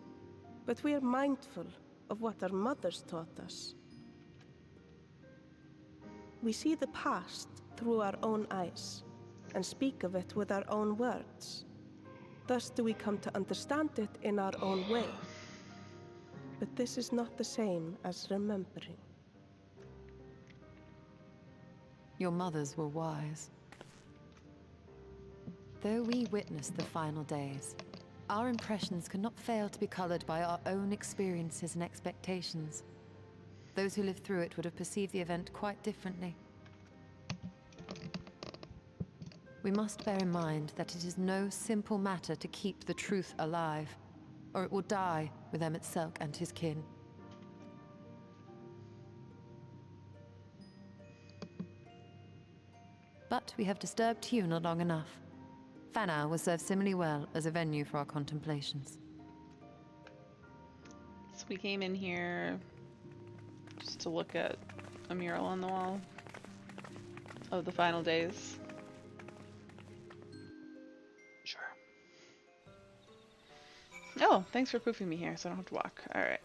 But we are mindful of what our mothers taught us. We see the past through our own eyes, and speak of it with our own words. Thus do we come to understand it in our own way. But this is not the same as remembering. Your mothers were wise. Though we witnessed the final days, our impressions cannot fail to be colored by our own experiences and expectations. Those who lived through it would have perceived the event quite differently. We must bear in mind that it is no simple matter to keep the truth alive, or it will die with Emet-Selch and his kin. But we have disturbed Tiuna long enough. Fanau will serve similarly well as a venue for our contemplations. So we came in here just to look at a mural on the wall of the final days. Sure. Oh, thanks for poofing me here so I don't have to walk. Alright.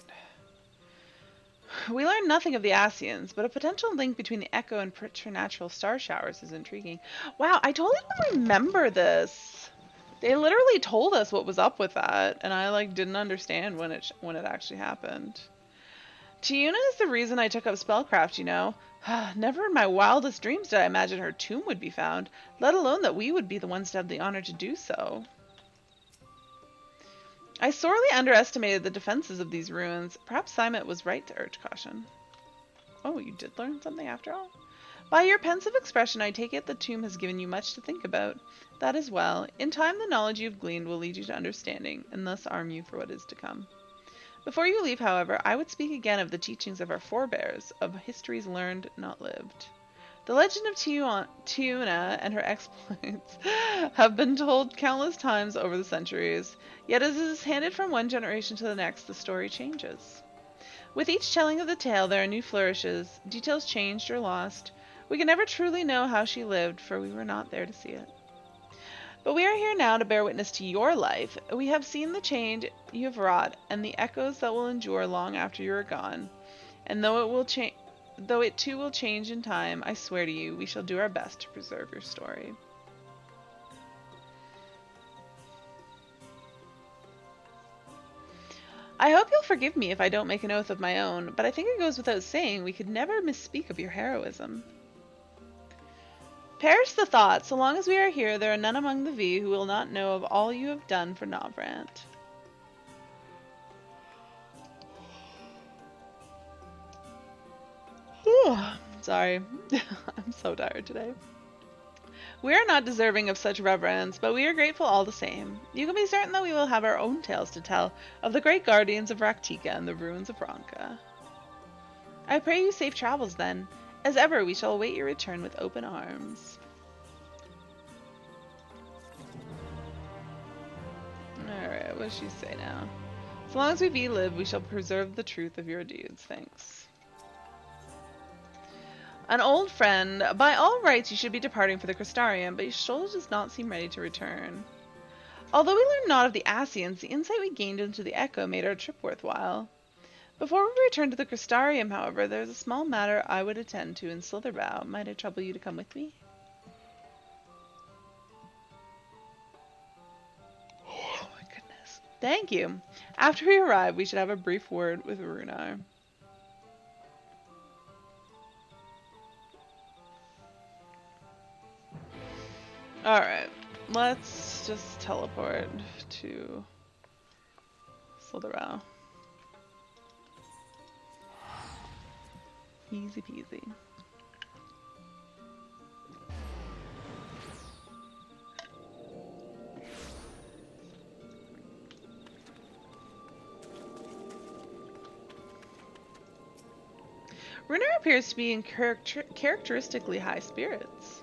We learned nothing of the Ascians, but a potential link between the Echo and preternatural star showers is intriguing. Wow, I totally don't remember this. They literally told us what was up with that, and I like didn't understand when it actually happened. Tiuna is the reason I took up spellcraft, you know. Never in my wildest dreams did I imagine her tomb would be found, let alone that we would be the ones to have the honor to do so. I sorely underestimated the defenses of these ruins. Perhaps Simet was right to urge caution. Oh, you did learn something after all? By your pensive expression, I take it the tomb has given you much to think about. That is well. In time, the knowledge you have gleaned will lead you to understanding, and thus arm you for what is to come. Before you leave, however, I would speak again of the teachings of our forebears, of histories learned, not lived. The legend of Tiuna and her exploits have been told countless times over the centuries, yet as it is handed from one generation to the next, the story changes. With each telling of the tale, there are new flourishes, details changed or lost. We can never truly know how she lived, for we were not there to see it. But we are here now to bear witness to your life. We have seen the change you have wrought, and the echoes that will endure long after you are gone. And though it too will change in time, I swear to you, we shall do our best to preserve your story. I hope you'll forgive me if I don't make an oath of my own, but I think it goes without saying we could never misspeak of your heroism. Perish the thought, so long as we are here, there are none among the V who will not know of all you have done for Novrant. Sorry, I'm so tired today. We are not deserving of such reverence, but we are grateful all the same. You can be certain that we will have our own tales to tell of the great guardians of Raktika and the ruins of Ronka. I pray you safe travels then. As ever, we shall await your return with open arms. Alright, what does she say now? As long as we live, we shall preserve the truth of your deeds. Thanks. An old friend. By all rights, you should be departing for the Crystarium, but Y'shtola does not seem ready to return. Although we learned naught of the Ascians, the insight we gained into the Echo made our trip worthwhile. Before we return to the Crystarium, however, there is a small matter I would attend to in Slitherbow. Might I trouble you to come with me? Oh my goodness. Thank you. After we arrive, we should have a brief word with Runar. Alright, let's just teleport to Slitherow. Easy peasy. Runar appears to be in characteristically high spirits.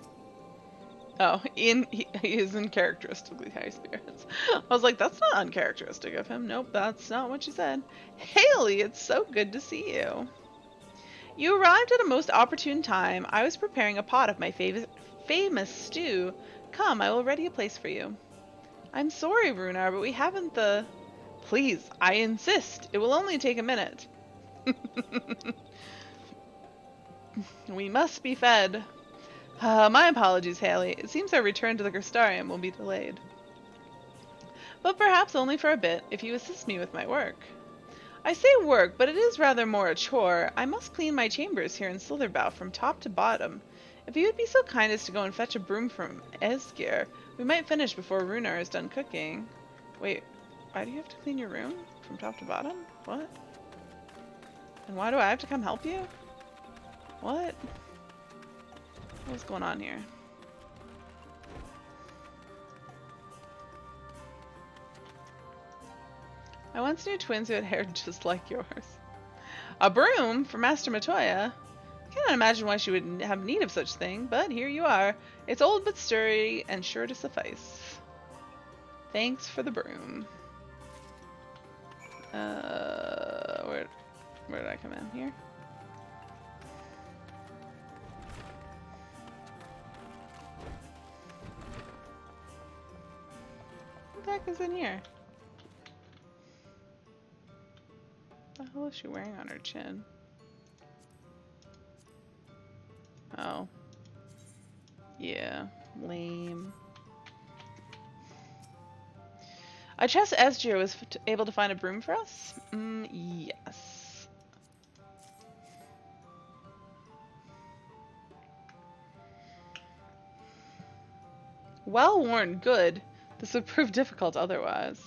Oh, he is in characteristically high spirits. I was like, that's not uncharacteristic of him. Nope, that's not what you said. Haley, it's so good to see you. You arrived at a most opportune time. I was preparing a pot of my famous stew. Come, I will ready a place for you. I'm sorry, Runar, but we haven't the... Please, I insist. It will only take a minute. We must be fed. My apologies, Haley. It seems our return to the Crystarium will be delayed. But perhaps only for a bit, if you assist me with my work. I say work, but it is rather more a chore. I must clean my chambers here in Slitherbough from top to bottom. If you would be so kind as to go and fetch a broom from Esgir, we might finish before Runar is done cooking. Wait, why do you have to clean your room from top to bottom? What? And why do I have to come help you? What? What's going on here? I once knew twins who had hair just like yours. A broom for Master Matoya? I cannot imagine why she would have need of such thing, but here you are. It's old but sturdy and sure to suffice. Thanks for the broom. Where did I come in? Here? What the heck is in here? What the hell is she wearing on her chin? Oh. Yeah. Lame. I trust Esgir was able to find a broom for us? Yes. Well worn, good. This would prove difficult otherwise.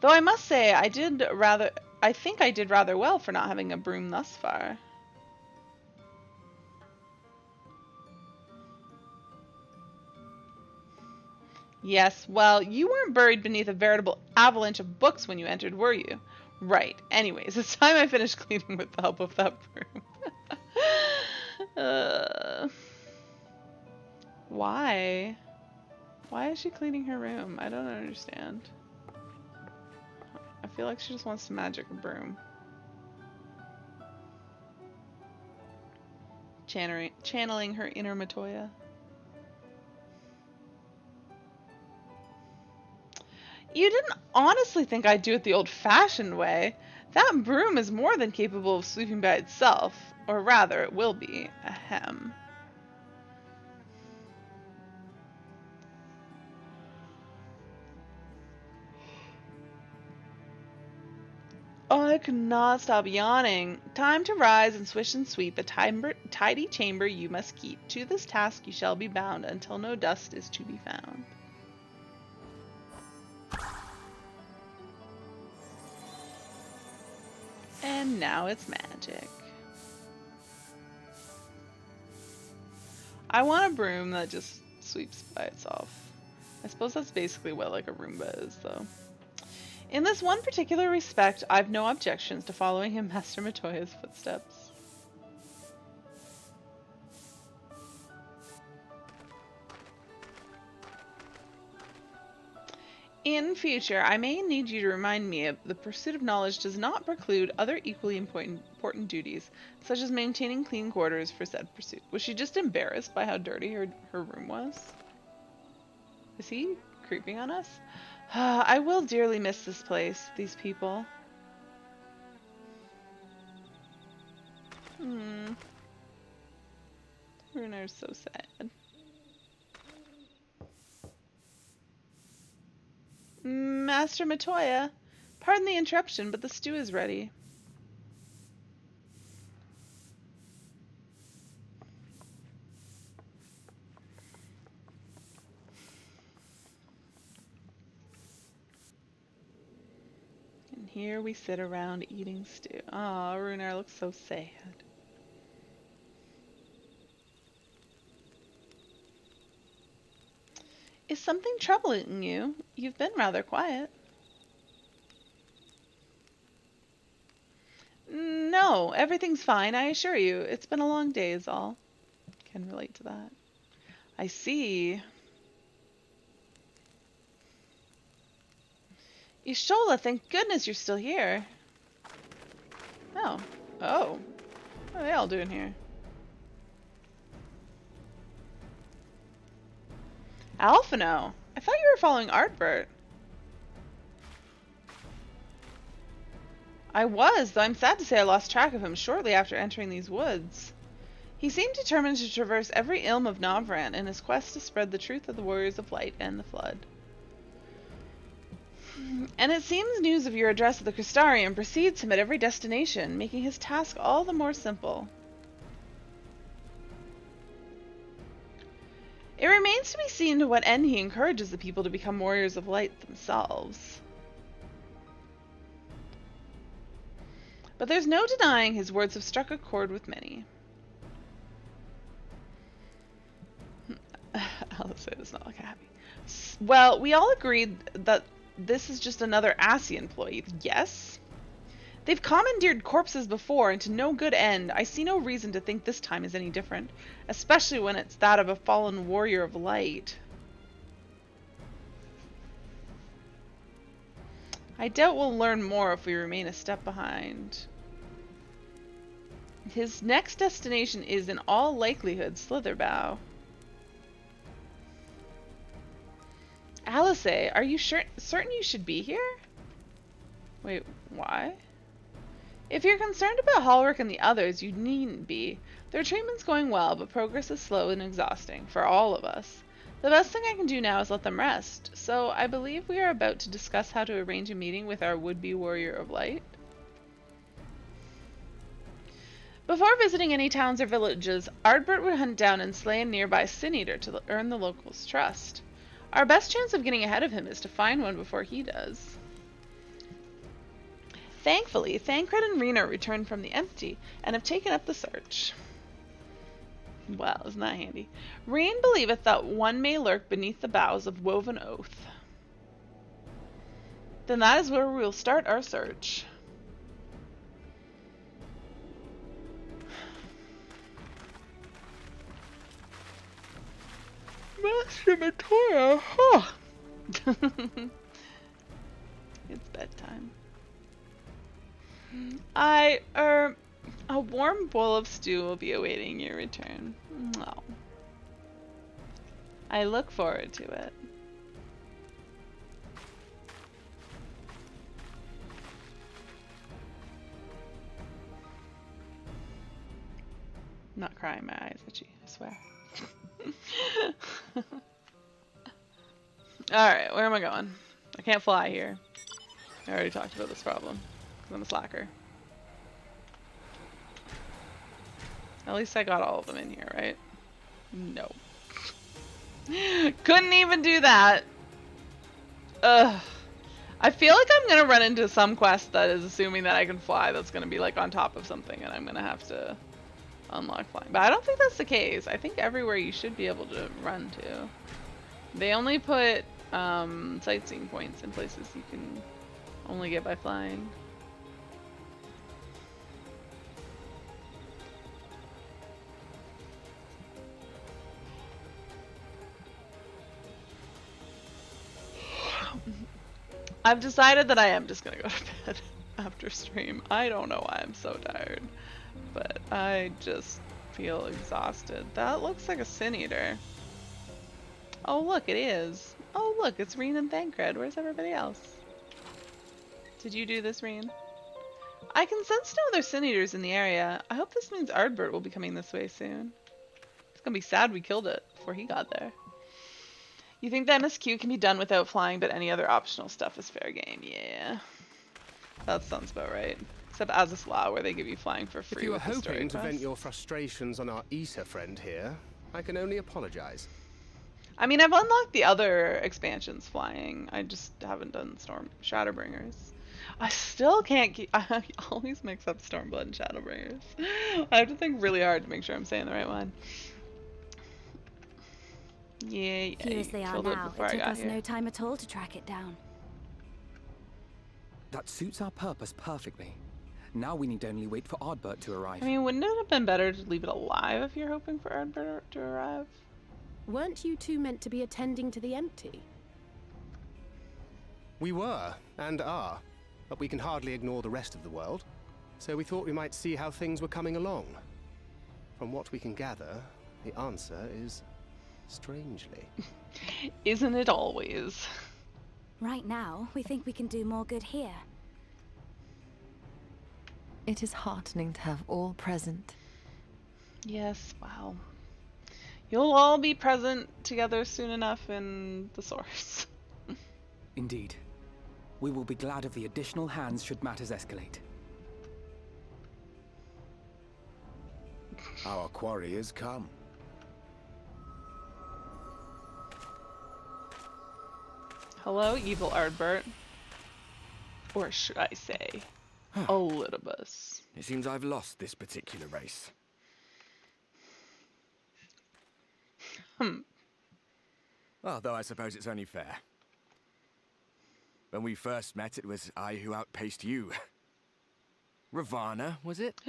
Though I must say, I think I did rather well for not having a broom thus far. Yes, well, you weren't buried beneath a veritable avalanche of books when you entered, were you? Right. Anyways, it's time I finished cleaning with the help of that broom. Why? Why is she cleaning her room? I don't understand. I feel like she just wants to magic a broom. Channeling her inner Matoya. You didn't honestly think I'd do it the old-fashioned way. That broom is more than capable of sweeping by itself. Or rather, it will be. Ahem. Oh, I could not stop yawning. Time to rise and swish and sweep the tidy chamber you must keep. To this task you shall be bound until no dust is to be found. And now it's magic. I want a broom that just sweeps by itself. I suppose that's basically what like a Roomba is, though. In this one particular respect, I've no objections to following in Master Matoya's footsteps. In future, I may need you to remind me of the pursuit of knowledge does not preclude other equally important duties, such as maintaining clean quarters for said pursuit. Was she just embarrassed by how dirty her room was? Is he creeping on us? I will dearly miss this place, these people. Runar's so sad. Master Matoya, pardon the interruption, but the stew is ready. here we sit around eating stew. Aw, Runar looks so sad. Is something troubling you? You've been rather quiet. No, everything's fine, I assure you. It's been a long day is all. Can relate to that. I see. Ishola, thank goodness you're still here. Oh. Oh. What are they all doing here? Alphino, I thought you were following Artbert. I was, though I'm sad to say I lost track of him shortly after entering these woods. He seemed determined to traverse every ilm of Novran in his quest to spread the truth of the Warriors of Light and the Flood. And it seems news of your address at the Crystarium precedes him at every destination, making his task all the more simple. It remains to be seen to what end he encourages the people to become Warriors of Light themselves. But there's no denying his words have struck a chord with many. Alice does not look happy. Well, we all agreed that this is just another Assi employee, yes? They've commandeered corpses before and to no good end. I see no reason to think this time is any different, especially when it's that of a fallen warrior of light. I doubt we'll learn more if we remain a step behind. His next destination is in all likelihood Slitherbow. Alice, are you certain you should be here? Wait, why? If you're concerned about Hallrick and the others, you needn't be. Their treatment's going well, but progress is slow and exhausting, for all of us. The best thing I can do now is let them rest, so I believe we are about to discuss how to arrange a meeting with our would-be Warrior of Light. Before visiting any towns or villages, Ardbert would hunt down and slay a nearby Sin-Eater to earn the locals' trust. Our best chance of getting ahead of him is to find one before he does. Thankfully, Thancred and Rena returned from the Empty and have taken up the search. Well, isn't that handy? Reen believeth that one may lurk beneath the boughs of Woven Oath. Then that is where we will start our search. Master Matora, huh? It's bedtime. A warm bowl of stew will be awaiting your return. Oh. I look forward to it. I'm not crying, my eyes itchy, I swear. Alright, where am I going? I can't fly here. I already talked about this problem. 'Cause I'm a slacker. At least I got all of them in here, right? No. Couldn't even do that. Ugh. I feel like I'm gonna run into some quest that is assuming that I can fly that's gonna be like on top of something and I'm gonna have to unlock flying. But I don't think that's the case. I think everywhere you should be able to run to. They only put sightseeing points in places you can only get by flying. I've decided that I am just gonna go to bed after stream. I don't know why I'm so tired, but I just feel exhausted. That looks like a Sin-Eater. Oh look, it is. Oh look, it's Reen and Thancred. Where's everybody else? Did you do this, Reen? I can sense no other Sin-Eaters in the area. I hope this means Ardbert will be coming this way soon. It's gonna be sad we killed it before he got there. You think the MSQ can be done without flying, but any other optional stuff is fair game? Yeah. That sounds about right. Except Azazla, where they give you flying for free. If you were with the story hoping to quest. vent your frustrations on our Issa friend here, I can only apologize. I mean, I've unlocked the other expansions flying. I just haven't done Shadowbringers. I still can't keep. I always mix up Stormblood and Shadowbringers. I have to think really hard to make sure I'm saying the right one. Yeah, Here as they are killed it now, before it I took got us here. no time at all to track it down. That suits our purpose perfectly. Now we need only wait for Ardbert to arrive. I mean, wouldn't it have been better to leave it alive if you're hoping for Ardbert to arrive? Weren't you two meant to be attending to the empty? We were, and are, but we can hardly ignore the rest of the world, so we thought we might see how things were coming along. From what we can gather, the answer is strangely. Isn't it always? Right now, we think we can do more good here. It is heartening to have all present. Yes, wow. You'll all be present together soon enough in the source. Indeed. We will be glad of the additional hands should matters escalate. Our quarry has come. Hello, evil Ardbert. Or should I say, Ultibus. It seems I've lost this particular race. Well, though I suppose it's only fair. When we first met, it was I who outpaced you. Ravana, was it?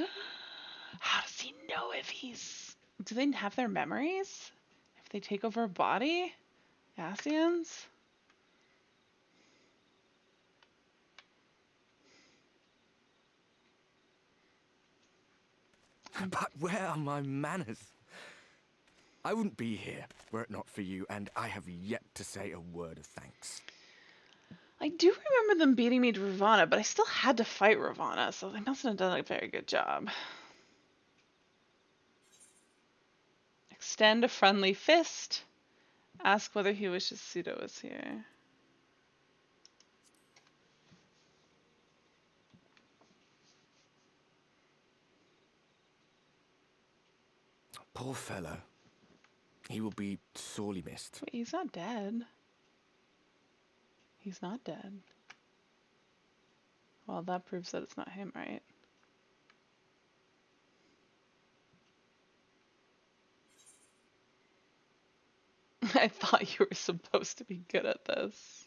How does he know if he's... Do they have their memories? If they take over a body? Asians? But where are my manners? I wouldn't be here were it not for you, and I have yet to say a word of thanks. I do remember them beating me to Ravana, but I still had to fight Ravana, so they mustn't have done a very good job. Extend a friendly fist. Ask whether he wishes Pseudo was here. Poor fellow. He will be sorely missed. Wait, he's not dead. He's not dead. Well, that proves that it's not him, right? I thought you were supposed to be good at this.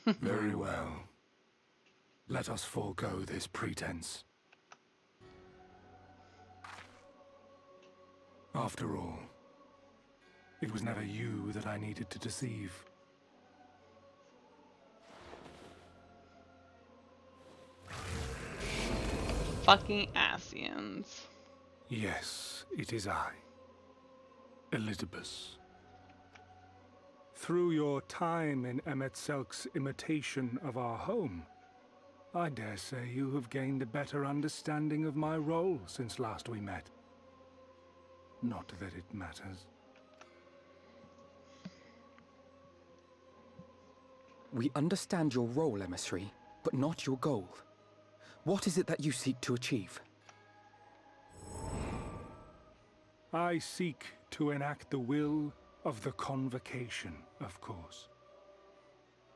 Very well. Let us forego this pretense. After all, it was never you that I needed to deceive. Fucking Asians. Yes, it is I, Elizabeth. Through your time in Emet-Selk's imitation of our home, I dare say you have gained a better understanding of my role since last we met. Not that it matters. We understand your role, emissary, but not your goal. What is it that you seek to achieve? I seek to enact the will of the Convocation, of course.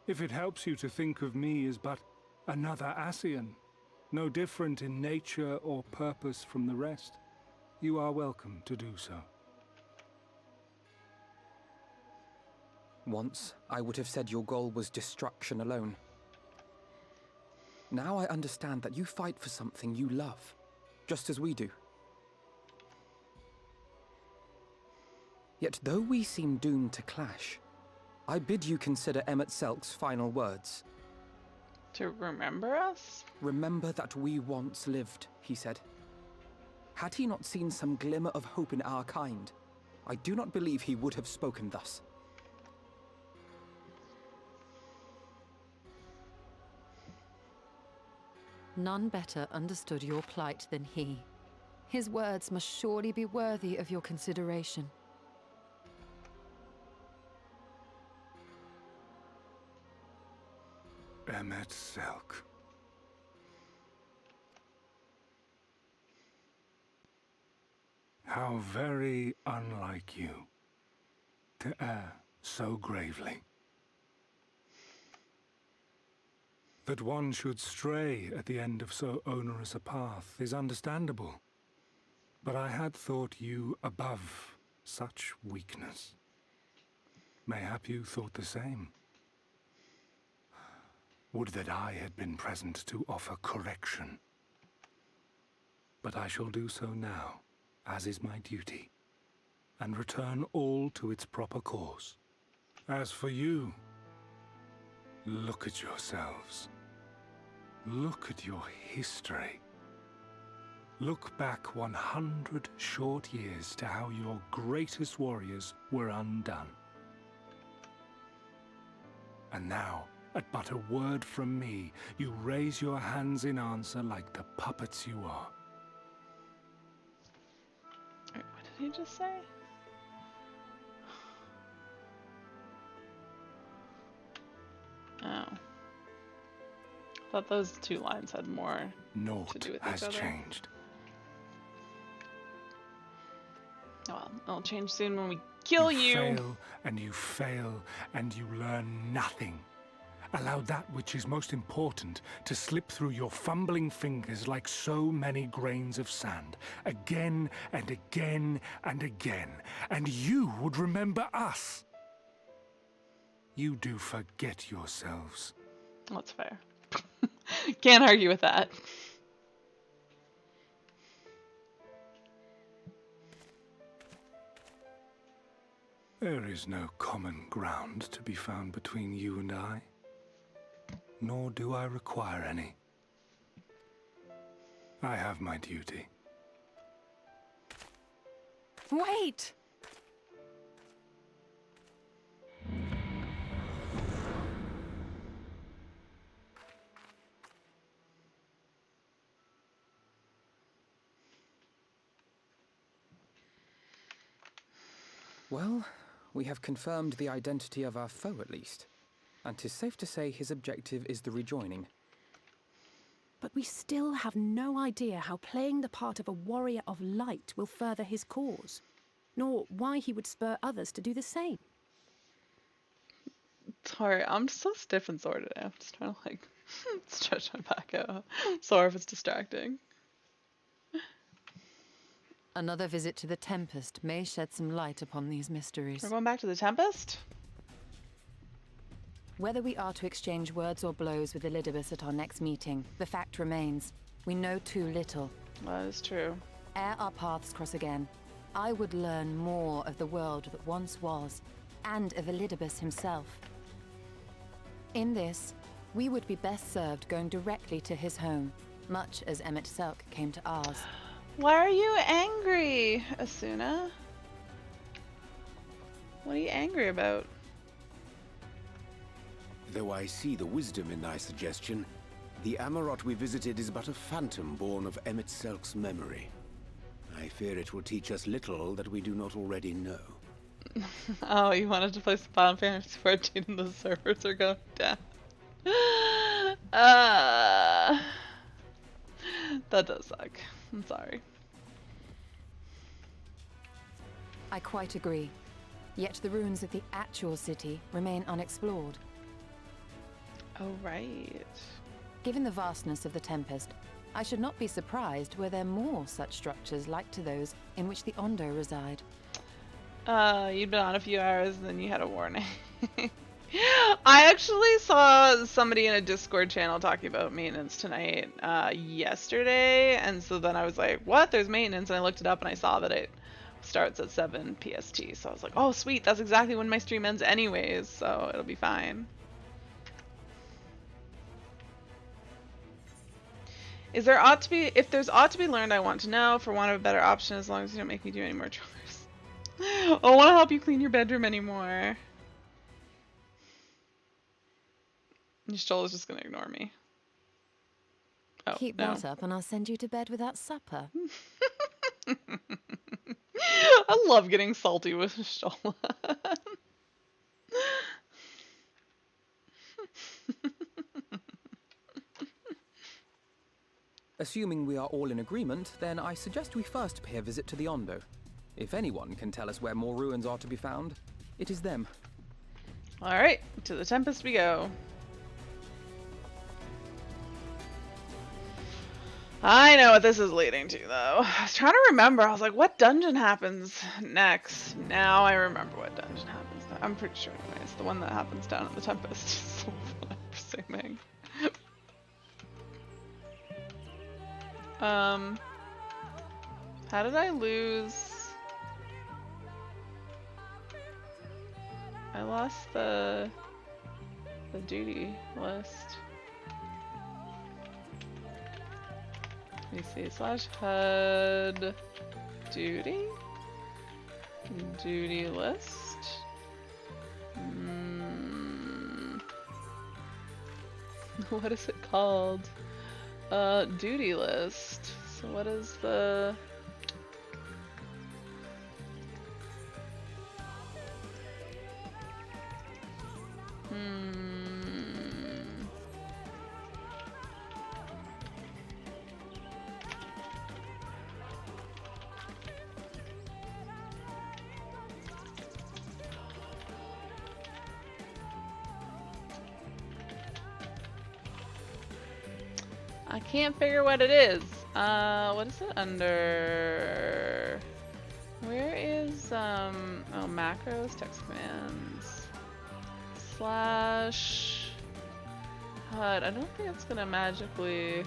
If it helps you to think of me as but another Asian, no different in nature or purpose from the rest, you are welcome to do so. Once, I would have said your goal was destruction alone. Now I understand that you fight for something you love, just as we do. Yet though we seem doomed to clash, I bid you consider Emet-Selk's final words. To remember us? Remember that we once lived, he said. Had he not seen some glimmer of hope in our kind, I do not believe he would have spoken thus. None better understood your plight than he. His words must surely be worthy of your consideration. Emet-Selk. How very unlike you to err so gravely. That one should stray at the end of so onerous a path is understandable. But I had thought you above such weakness. Mayhap you thought the same. Would that I had been present to offer correction. But I shall do so now, as is my duty, and return all to its proper course. As for you, look at yourselves. Look at your history. Look back 100 short years to how your greatest warriors were undone. And now, at but a word from me, you raise your hands in answer like the puppets you are. Wait, what did he just say? Oh. I thought those two lines had more to do with each other. Naught has changed. Well, it'll change soon when we kill you. You fail, and you fail, and you learn nothing. Allow that which is most important to slip through your fumbling fingers like so many grains of sand, again and again and again, and you would remember us. You do forget yourselves. That's fair. Can't argue with that. There is no common ground to be found between you and I, nor do I require any. I have my duty. Wait! Well, we have confirmed the identity of our foe at least. And 'tis safe to say his objective is the rejoining. But we still have no idea how playing the part of a warrior of light will further his cause, nor why he would spur others to do the same. Sorry, I'm so stiff and sore today. I'm just trying to like stretch my back out. Sorry if it's distracting. Another visit to the Tempest may shed some light upon these mysteries. We're going back to the Tempest? Whether we are to exchange words or blows with Elidibus at our next meeting, the fact remains, we know too little. That is true. Ere our paths cross again, I would learn more of the world that once was, and of Elidibus himself. In this, we would be best served going directly to his home, much as Emmett Selk came to ours. Why are you angry, Asuna? What are you angry about? Though I see the wisdom in thy suggestion, the Amarot we visited is but a phantom born of Emmett Selk's memory. I fear it will teach us little that we do not already know. Oh, you wanted to play some Final Fantasy 14 and the servers are going down. That does suck. I'm sorry. I quite agree. Yet the ruins of the actual city remain unexplored. Oh, right. Given the vastness of the Tempest, I should not be surprised were there more such structures like to those in which the Ondo reside. You'd been on a few hours and then you had a warning. I actually saw somebody in a Discord channel talking about maintenance tonight yesterday, and so then I was like, what? There's maintenance, and I looked it up and I saw that it starts at 7 PST, so I was like, oh sweet, that's exactly when my stream ends anyways, so it'll be fine. If there's ought to be learned, I want to know, for want of a better option, as long as you don't make me do any more chores. I don't want to help you clean your bedroom anymore. Joel is just gonna ignore me. Oh, Keep no. that up and I'll send you to bed without supper. I love getting salty with Shola. Assuming we are all in agreement, then I suggest we first pay a visit to the Ondo. If anyone can tell us where more ruins are to be found, it is them. Alright, to the Tempest we go. I know what this is leading to, though. I was trying to remember. I was like, what dungeon happens next? Now I remember what dungeon happens next. I'm pretty sure anyway. It's the one that happens down at the Tempest. So I'm assuming. How did I lose? I lost the duty list. Let me see, slash HUD duty list. What is it called? Duty list. So what is the I can't figure what it is. What is it under? Where is, oh, macros, text commands, slash HUD. I don't think it's gonna magically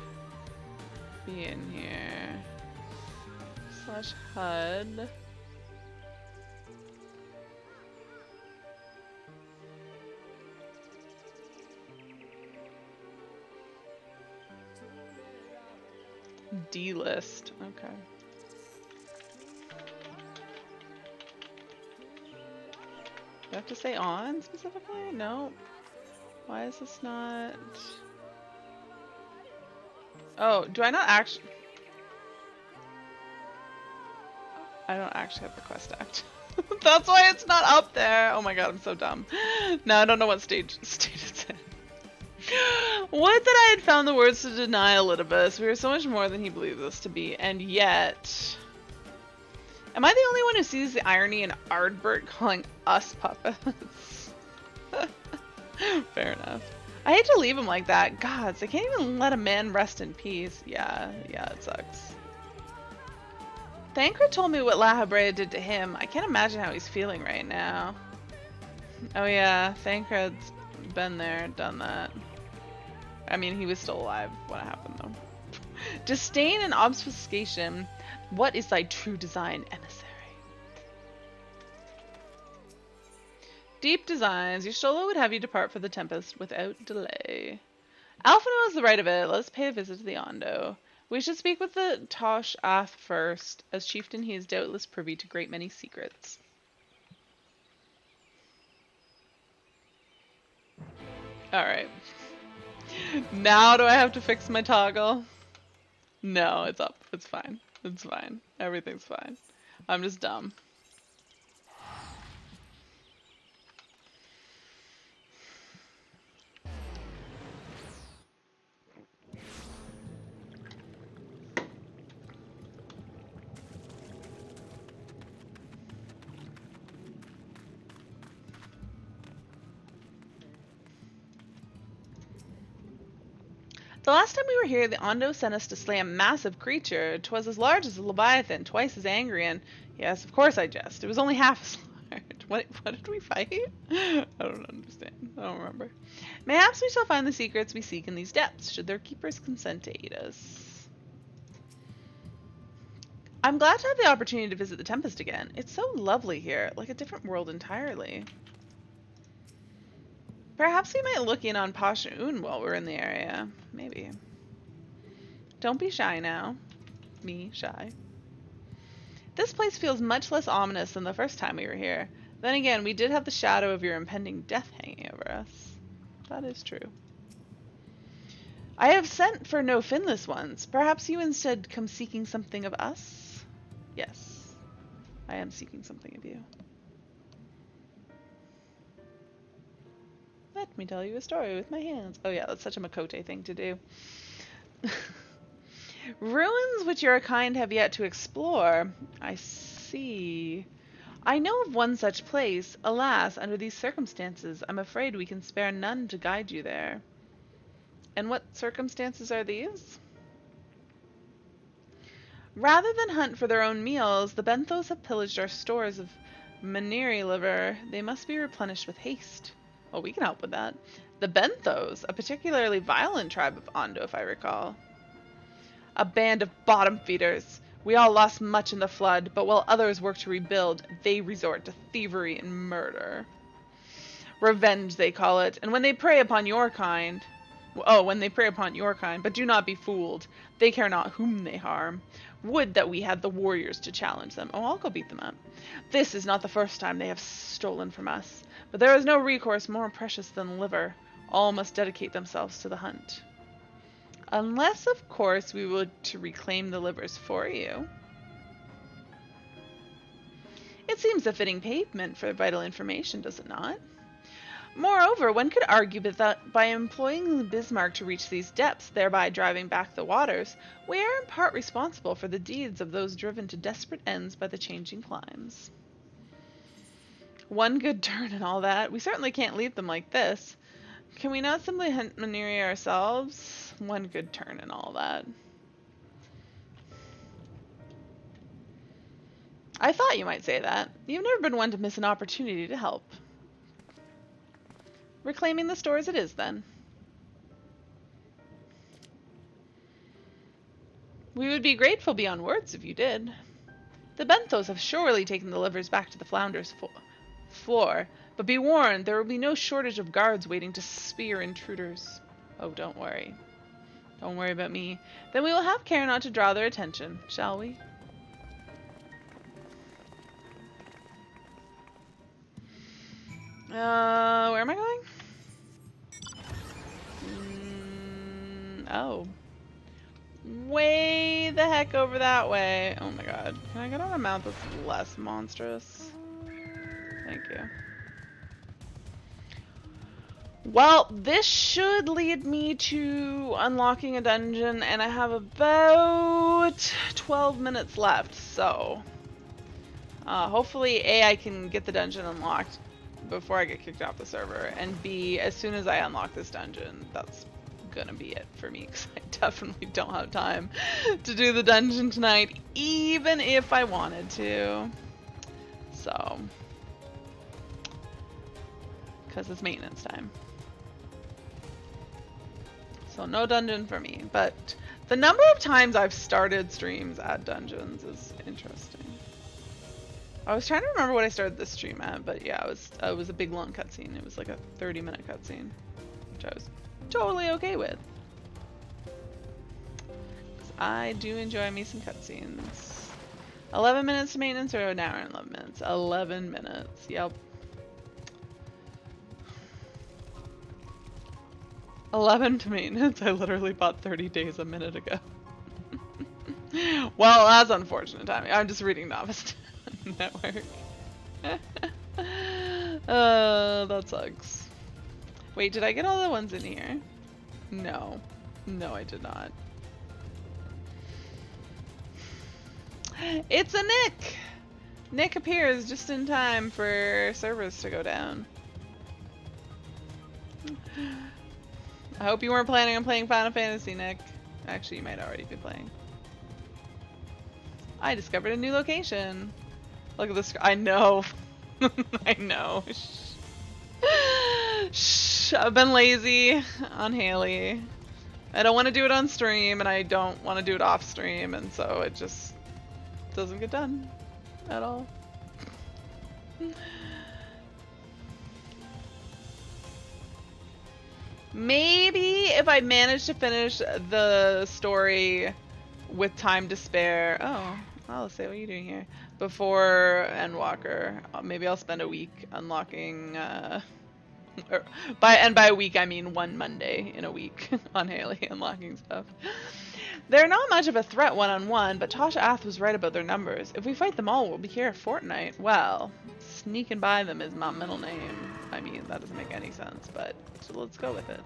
be in here. Slash HUD. D list. Okay. Do I have to say on specifically? No. Why is this not? Oh, do I not actually? I don't actually have the quest act. That's why it's not up there. Oh my god, I'm so dumb. Now I don't know what stage it's in. Would that I had found the words to deny Elidibus. We are so much more than he believed us to be, and yet... Am I the only one who sees the irony in Ardbert calling us puppets? Fair enough. I hate to leave him like that. Gods, I can't even let a man rest in peace. Yeah, it sucks. Thancred told me what La Habrea did to him. I can't imagine how he's feeling right now. Oh yeah, Thancred's been there, done that. I mean, he was still alive when it happened, though. Disdain and obfuscation. What is thy true design, emissary? Deep designs. Y'shtola would have you depart for the Tempest without delay. Alphino has the right of it. Let us pay a visit to the Ondo. We should speak with the Tosh Ath first. As chieftain, he is doubtless privy to great many secrets. Alright. Now do I have to fix my toggle? No, it's up. It's fine. It's fine. Everything's fine. I'm just dumb. The last time we were here, the Ondo sent us to slay a massive creature. 'Twas as large as a leviathan, twice as angry, and yes, of course I jest. It was only half as large. What did we fight? I don't understand. I don't remember. Mayhaps we shall find the secrets we seek in these depths, should their keepers consent to aid us. I'm glad to have the opportunity to visit the Tempest again. It's so lovely here, like a different world entirely. Perhaps we might look in on Pasha Un while we're in the area. Maybe. Don't be shy now. Me, shy. This place feels much less ominous than the first time we were here. Then again, we did have the shadow of your impending death hanging over us. That is true. I have sent for no finless ones. Perhaps you instead come seeking something of us? Yes. I am seeking something of you. Let me tell you a story with my hands. Oh yeah, that's such a Makote thing to do. Ruins which your kind have yet to explore. I see. I know of one such place. Alas, under these circumstances, I'm afraid we can spare none to guide you there. And what circumstances are these? Rather than hunt for their own meals, the Benthos have pillaged our stores of Maniri liver. They must be replenished with haste. Oh, we can help with that. The Benthos, a particularly violent tribe of Ondo, if I recall. A band of bottom feeders. We all lost much in the flood, but while others work to rebuild, they resort to thievery and murder. Revenge, they call it, and when they prey upon your kind... Oh, when they prey upon your kind, but do not be fooled. They care not whom they harm. Would that we had the warriors to challenge them. Oh, I'll go beat them up. This is not the first time they have stolen from us, but there is no recourse more precious than liver. All must dedicate themselves to the hunt. Unless, of course, we were to reclaim the livers for you. It seems a fitting payment for vital information, does it not? Moreover, one could argue that by employing the Bismarck to reach these depths, thereby driving back the waters, we are in part responsible for the deeds of those driven to desperate ends by the changing climes. One good turn and all that. We certainly can't leave them like this. Can we not simply hunt Maniri ourselves? One good turn and all that. I thought you might say that. You've never been one to miss an opportunity to help. Reclaiming the stores it is, then. We would be grateful beyond words if you did. The Benthos have surely taken the livers back to the Flounder's floor, but be warned, there will be no shortage of guards waiting to spear intruders. Oh, don't worry. Don't worry about me. Then we will have care not to draw their attention, shall we? Where am I going? Oh. Way the heck over that way. Oh my god. Can I get on a mount that's less monstrous? Thank you. Well, this should lead me to unlocking a dungeon, and I have about 12 minutes left, so... hopefully, A, I can get the dungeon unlocked before I get kicked off the server, and B, as soon as I unlock this dungeon, that's gonna be it for me, because I definitely don't have time to do the dungeon tonight, even if I wanted to. So... because it's maintenance time. So no dungeon for me, but the number of times I've started streams at dungeons is interesting. I was trying to remember what I started this stream at, but yeah, it was a big long cutscene. It was like a 30-minute cutscene, which I was totally okay with. 'Cause I do enjoy me some cutscenes. 11 minutes to maintenance or an hour and 11 minutes? 11 minutes, yep. 11 to maintenance. I literally bought 30 days a minute ago. Well, that's unfortunate timing. I'm just reading Novice Network. That sucks. Wait, did I get all the ones in here? No. No, I did not. It's a Nick! Nick appears just in time for servers to go down. I hope you weren't planning on playing Final Fantasy, Nick. Actually, you might already be playing. I discovered a new location. Look at this. I know. I know. Shh. I've been lazy on Haley. I don't want to do it on stream, and I don't want to do it off stream, and so it just doesn't get done at all. Maybe if I manage to finish the story with time to spare. Oh, I'll say, what are you doing here? Before Endwalker, maybe I'll spend a week unlocking. By a week I mean one Monday in a week on Haley unlocking stuff. They're not much of a threat one-on-one, but Tasha Ath was right about their numbers. If we fight them all, we'll be here a fortnight. Well, sneaking by them is my middle name. I mean, that doesn't make any sense, but so let's go with it.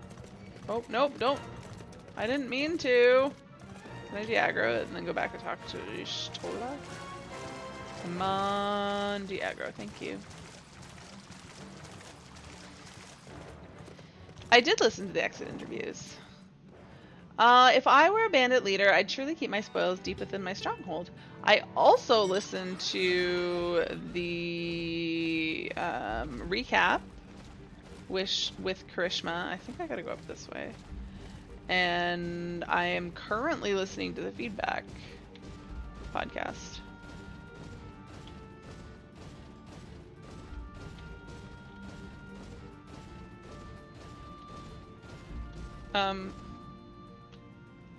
Oh, nope, don't. I didn't mean to. Can I de-aggro it and then go back and talk to Stola? Come on, de-aggro, thank you. I did listen to the exit interviews. If I were a bandit leader, I'd surely keep my spoils deep within my stronghold. I also listened to the recap with Karishma. I think I gotta go up this way. And I am currently listening to the feedback podcast.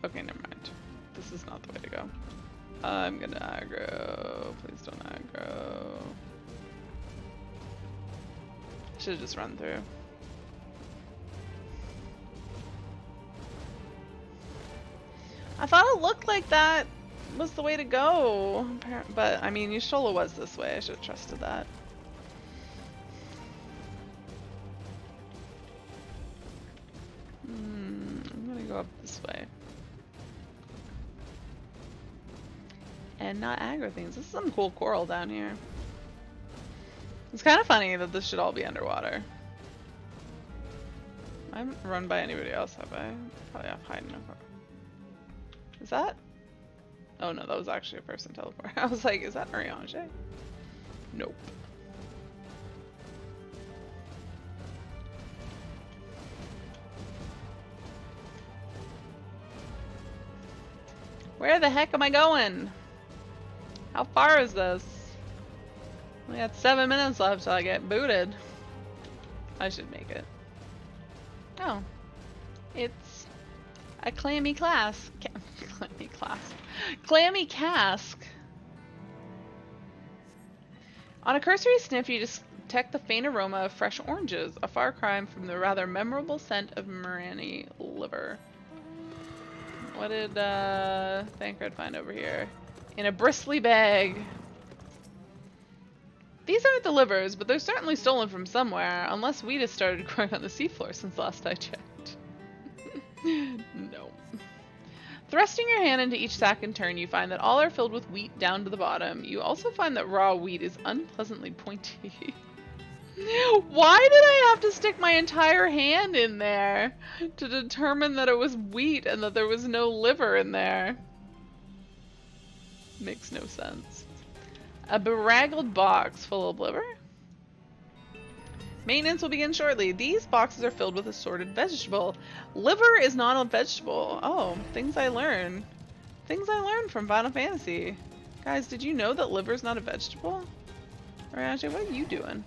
Okay, never mind. This is not the way to go. I'm gonna aggro. Please don't aggro. Should've just run through. I thought it looked like that was the way to go. But, I mean, Y'shtola was this way. I should've trusted that. I'm gonna go up this way. And not aggro things. This is some cool coral down here. It's kind of funny that this should all be underwater. I haven't run by anybody else, have I? Probably off hiding over. Is that? Oh no, that was actually a person teleport. I was like, is that Ariange? Nope. Where the heck am I going? How far is this? We got 7 minutes left till I get booted. I should make it. Oh. It's a clammy cask. Clammy cask. Clammy cask. On a cursory sniff, you detect the faint aroma of fresh oranges, a far cry from the rather memorable scent of Marani liver. What did Thancred find over here? In a bristly bag. These aren't the livers, but they're certainly stolen from somewhere, unless wheat has started growing on the seafloor since last I checked. No. Thrusting your hand into each sack in turn, you find that all are filled with wheat down to the bottom. You also find that raw wheat is unpleasantly pointy. Why did I have to stick my entire hand in there to determine that it was wheat and that there was no liver in there? Makes no sense. A beraggled box full of liver? Maintenance will begin shortly. These boxes are filled with assorted vegetable. Liver is not a vegetable. Oh, things I learn. Things I learned from Final Fantasy. Guys, did you know that liver is not a vegetable? Ariange, what are you doing?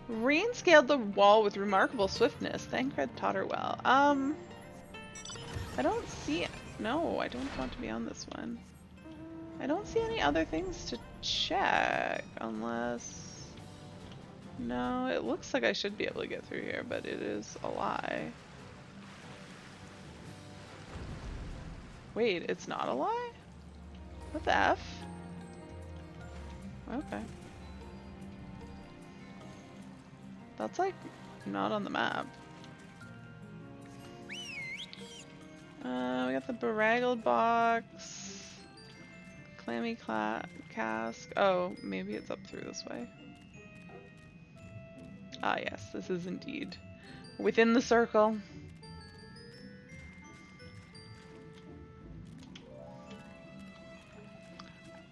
Rain scaled the wall with remarkable swiftness. Thancred taught her well. I don't see... No, I don't want to be on this one. I don't see any other things to check, unless... No, it looks like I should be able to get through here, but it is a lie. Wait, it's not a lie? What the F? Okay. That's like not on the map. We got the beraggled box. Clammy cask. Oh, maybe it's up through this way. Ah yes, this is indeed within the circle.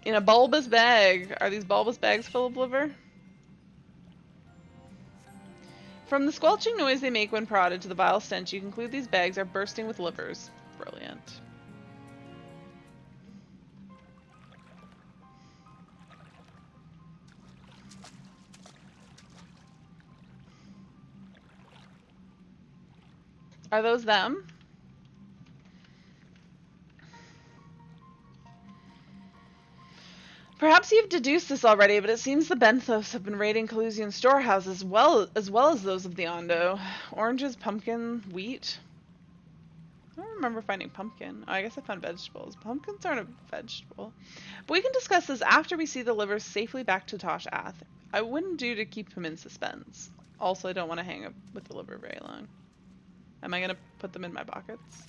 In a bulbous bag. Are these bulbous bags full of liver? From the squelching noise they make when prodded to the vile stench, you conclude these bags are bursting with livers. Brilliant. Are those them? Perhaps you've deduced this already, but it seems the Benthos have been raiding Calusian storehouses as well as those of the Ondo. Oranges, pumpkin, wheat. I don't remember finding pumpkin. Oh, I guess I found vegetables. Pumpkins aren't a vegetable. But we can discuss this after we see the livers safely back to Tosh Ath. I wouldn't do to keep him in suspense. Also, I don't want to hang up with the liver very long. Am I going to put them in my pockets?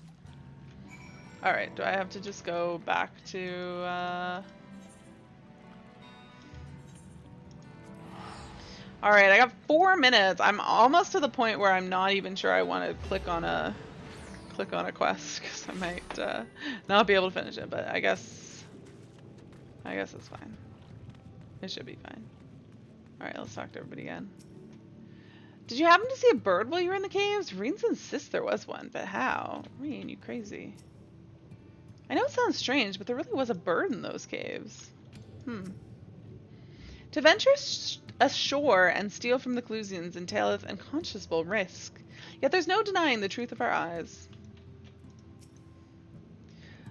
Alright, do I have to just go back to... Alright, I got 4 minutes. I'm almost to the point where I'm not even sure I want to click on a quest, because I might not be able to finish it, but I guess it's fine. It should be fine. Alright, let's talk to everybody again. Did you happen to see a bird while you were in the caves? Reens insists there was one, but how? Reen, you crazy. I know it sounds strange, but there really was a bird in those caves. To venture ashore and steal from the Clusians entaileth unconscionable risk. Yet there's no denying the truth of our eyes.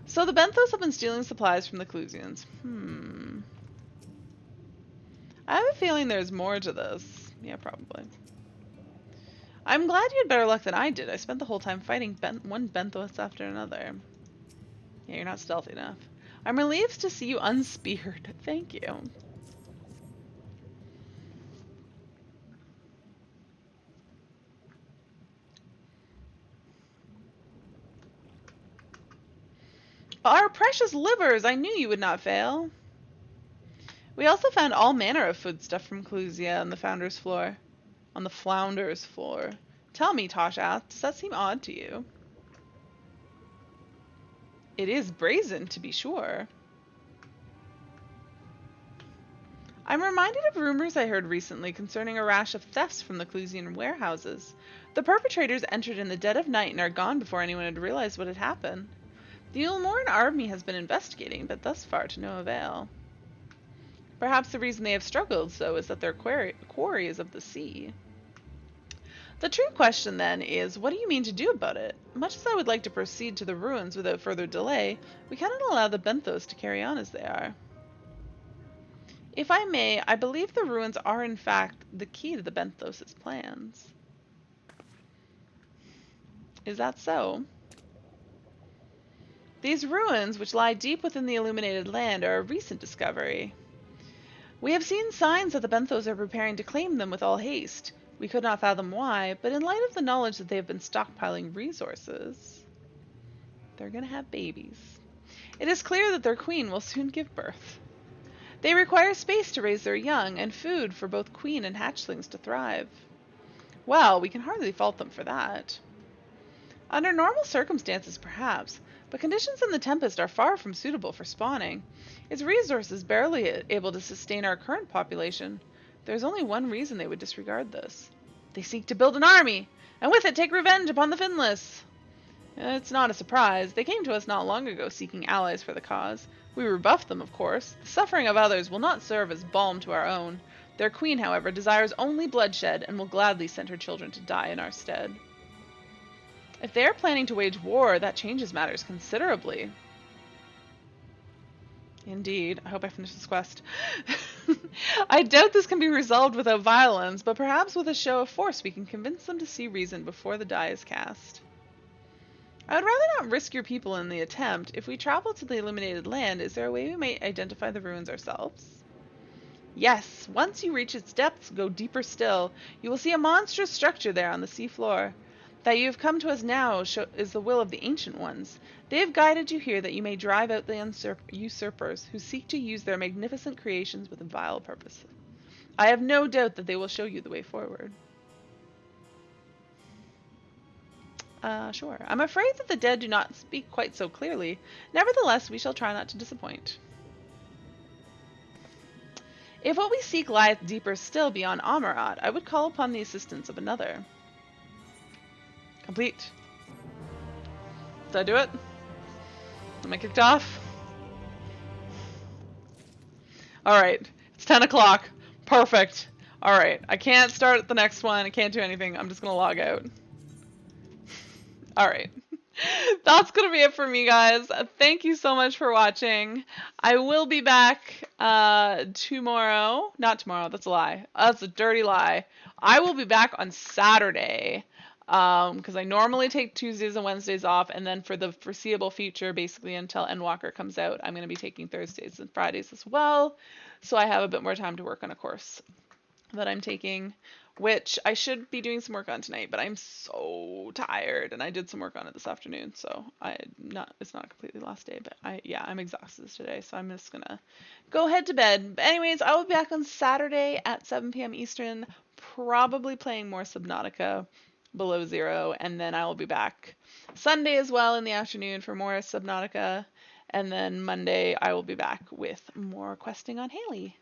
So the Benthos have been stealing supplies from the Clusians. I have a feeling there's more to this. Yeah, probably. I'm glad you had better luck than I did. I spent the whole time fighting one Benthos after another. Yeah, you're not stealthy enough. I'm relieved to see you unspeared. Thank you. Our precious livers! I knew you would not fail. We also found all manner of foodstuff from Clusia on the Founder's floor. On the Flounder's floor. Tell me, Tosh asked, does that seem odd to you? It is brazen, to be sure. I'm reminded of rumors I heard recently concerning a rash of thefts from the Clusian warehouses. The perpetrators entered in the dead of night and are gone before anyone had realized what had happened. The Ulmoran army has been investigating, but thus far to no avail. Perhaps the reason they have struggled so is that their quarry is of the sea. The true question then is, what do you mean to do about it? Much as I would like to proceed to the ruins without further delay, we cannot allow the Benthos to carry on as they are. If I may, I believe the ruins are in fact the key to the Benthos' plans. Is that so? These ruins, which lie deep within the illuminated land, are a recent discovery. We have seen signs that the Benthos are preparing to claim them with all haste. We could not fathom why, but in light of the knowledge that they have been stockpiling resources, they're gonna have babies. It is clear that their queen will soon give birth. They require space to raise their young, and food for both queen and hatchlings to thrive. Well, we can hardly fault them for that. Under normal circumstances, perhaps, but conditions in the Tempest are far from suitable for spawning. Its resources barely able to sustain our current population. There's only one reason they would disregard this. They seek to build an army, and with it take revenge upon the Finless. It's not a surprise. They came to us not long ago seeking allies for the cause. We rebuffed them, of course. The suffering of others will not serve as balm to our own. Their queen, however, desires only bloodshed and will gladly send her children to die in our stead. If they are planning to wage war, that changes matters considerably. Indeed. I hope I finish this quest. I doubt this can be resolved without violence, but perhaps with a show of force we can convince them to see reason before the die is cast. I would rather not risk your people in the attempt. If we travel to the illuminated land, is there a way we might identify the ruins ourselves? Yes. Once you reach its depths, go deeper still. You will see a monstrous structure there on the sea floor. That you have come to us now is the will of the Ancient Ones. They have guided you here that you may drive out the usurpers who seek to use their magnificent creations with vile purposes. I have no doubt that they will show you the way forward. Sure. I'm afraid that the dead do not speak quite so clearly. Nevertheless, we shall try not to disappoint. If what we seek lieth deeper still beyond Amarat, I would call upon the assistance of another. Complete. Did I do it? Am I kicked off? Alright. It's 10 o'clock. Perfect. Alright. I can't start the next one. I can't do anything. I'm just going to log out. Alright. That's going to be it for me, guys. Thank you so much for watching. I will be back tomorrow. Not tomorrow. That's a lie. That's a dirty lie. I will be back on Saturday. Because I normally take Tuesdays and Wednesdays off, and then for the foreseeable future, basically until Endwalker comes out, I'm going to be taking Thursdays and Fridays as well, so I have a bit more time to work on a course that I'm taking which I should be doing some work on tonight, but I'm so tired, and I did some work on it this afternoon, so it's not completely last day, but I'm exhausted today, so I'm just gonna go head to bed. But anyways, I will be back on Saturday at 7 p.m. Eastern, probably playing more Subnautica Below Zero, and then I will be back Sunday as well in the afternoon for more Subnautica, and then Monday I will be back with more questing on Haley.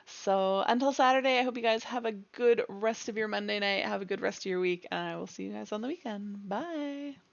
So until Saturday, I hope you guys have a good rest of your Monday night. Have a good rest of your week, and I will see you guys on the weekend. Bye.